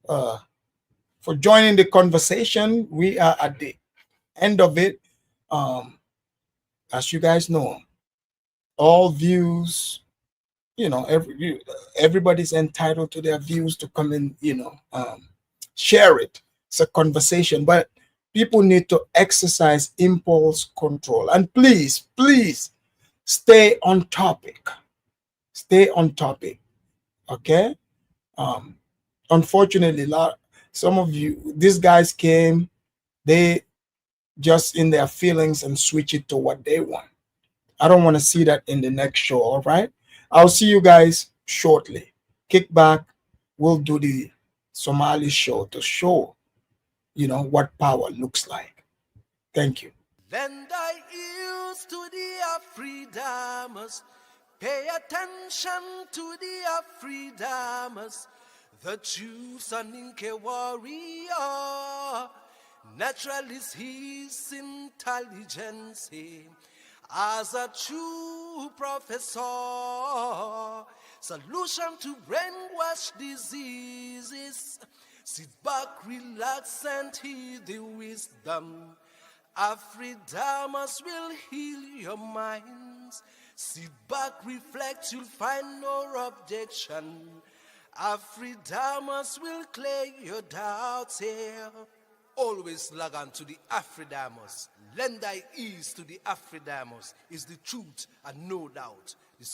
for joining the conversation. We are at the end of it. As you guys know, all views, everybody's entitled to their views to come in, share it. It's a conversation, but people need to exercise impulse control. And please stay on topic. Stay on topic. Okay? unfortunately, some of you, these guys came, they just in their feelings and switch it to what they want. I don't want to see that in the next show. All right. I'll see you guys shortly. Kick back. We'll do the Somali show to show, what power looks like. Thank you. Lend thy ears to the Afridamers. Pay attention to the Afridamers. The true Saninke warrior. Natural is his intelligence. As a true professor, solution to brainwash diseases. Sit back, relax, and hear the wisdom. Afridamers will heal your minds. Sit back, reflect, you'll find no objection. Afridamers will clear your doubts here. Always log on to the Afridamers. Lend thy ears to the Afridamers. Is the truth and no doubt. The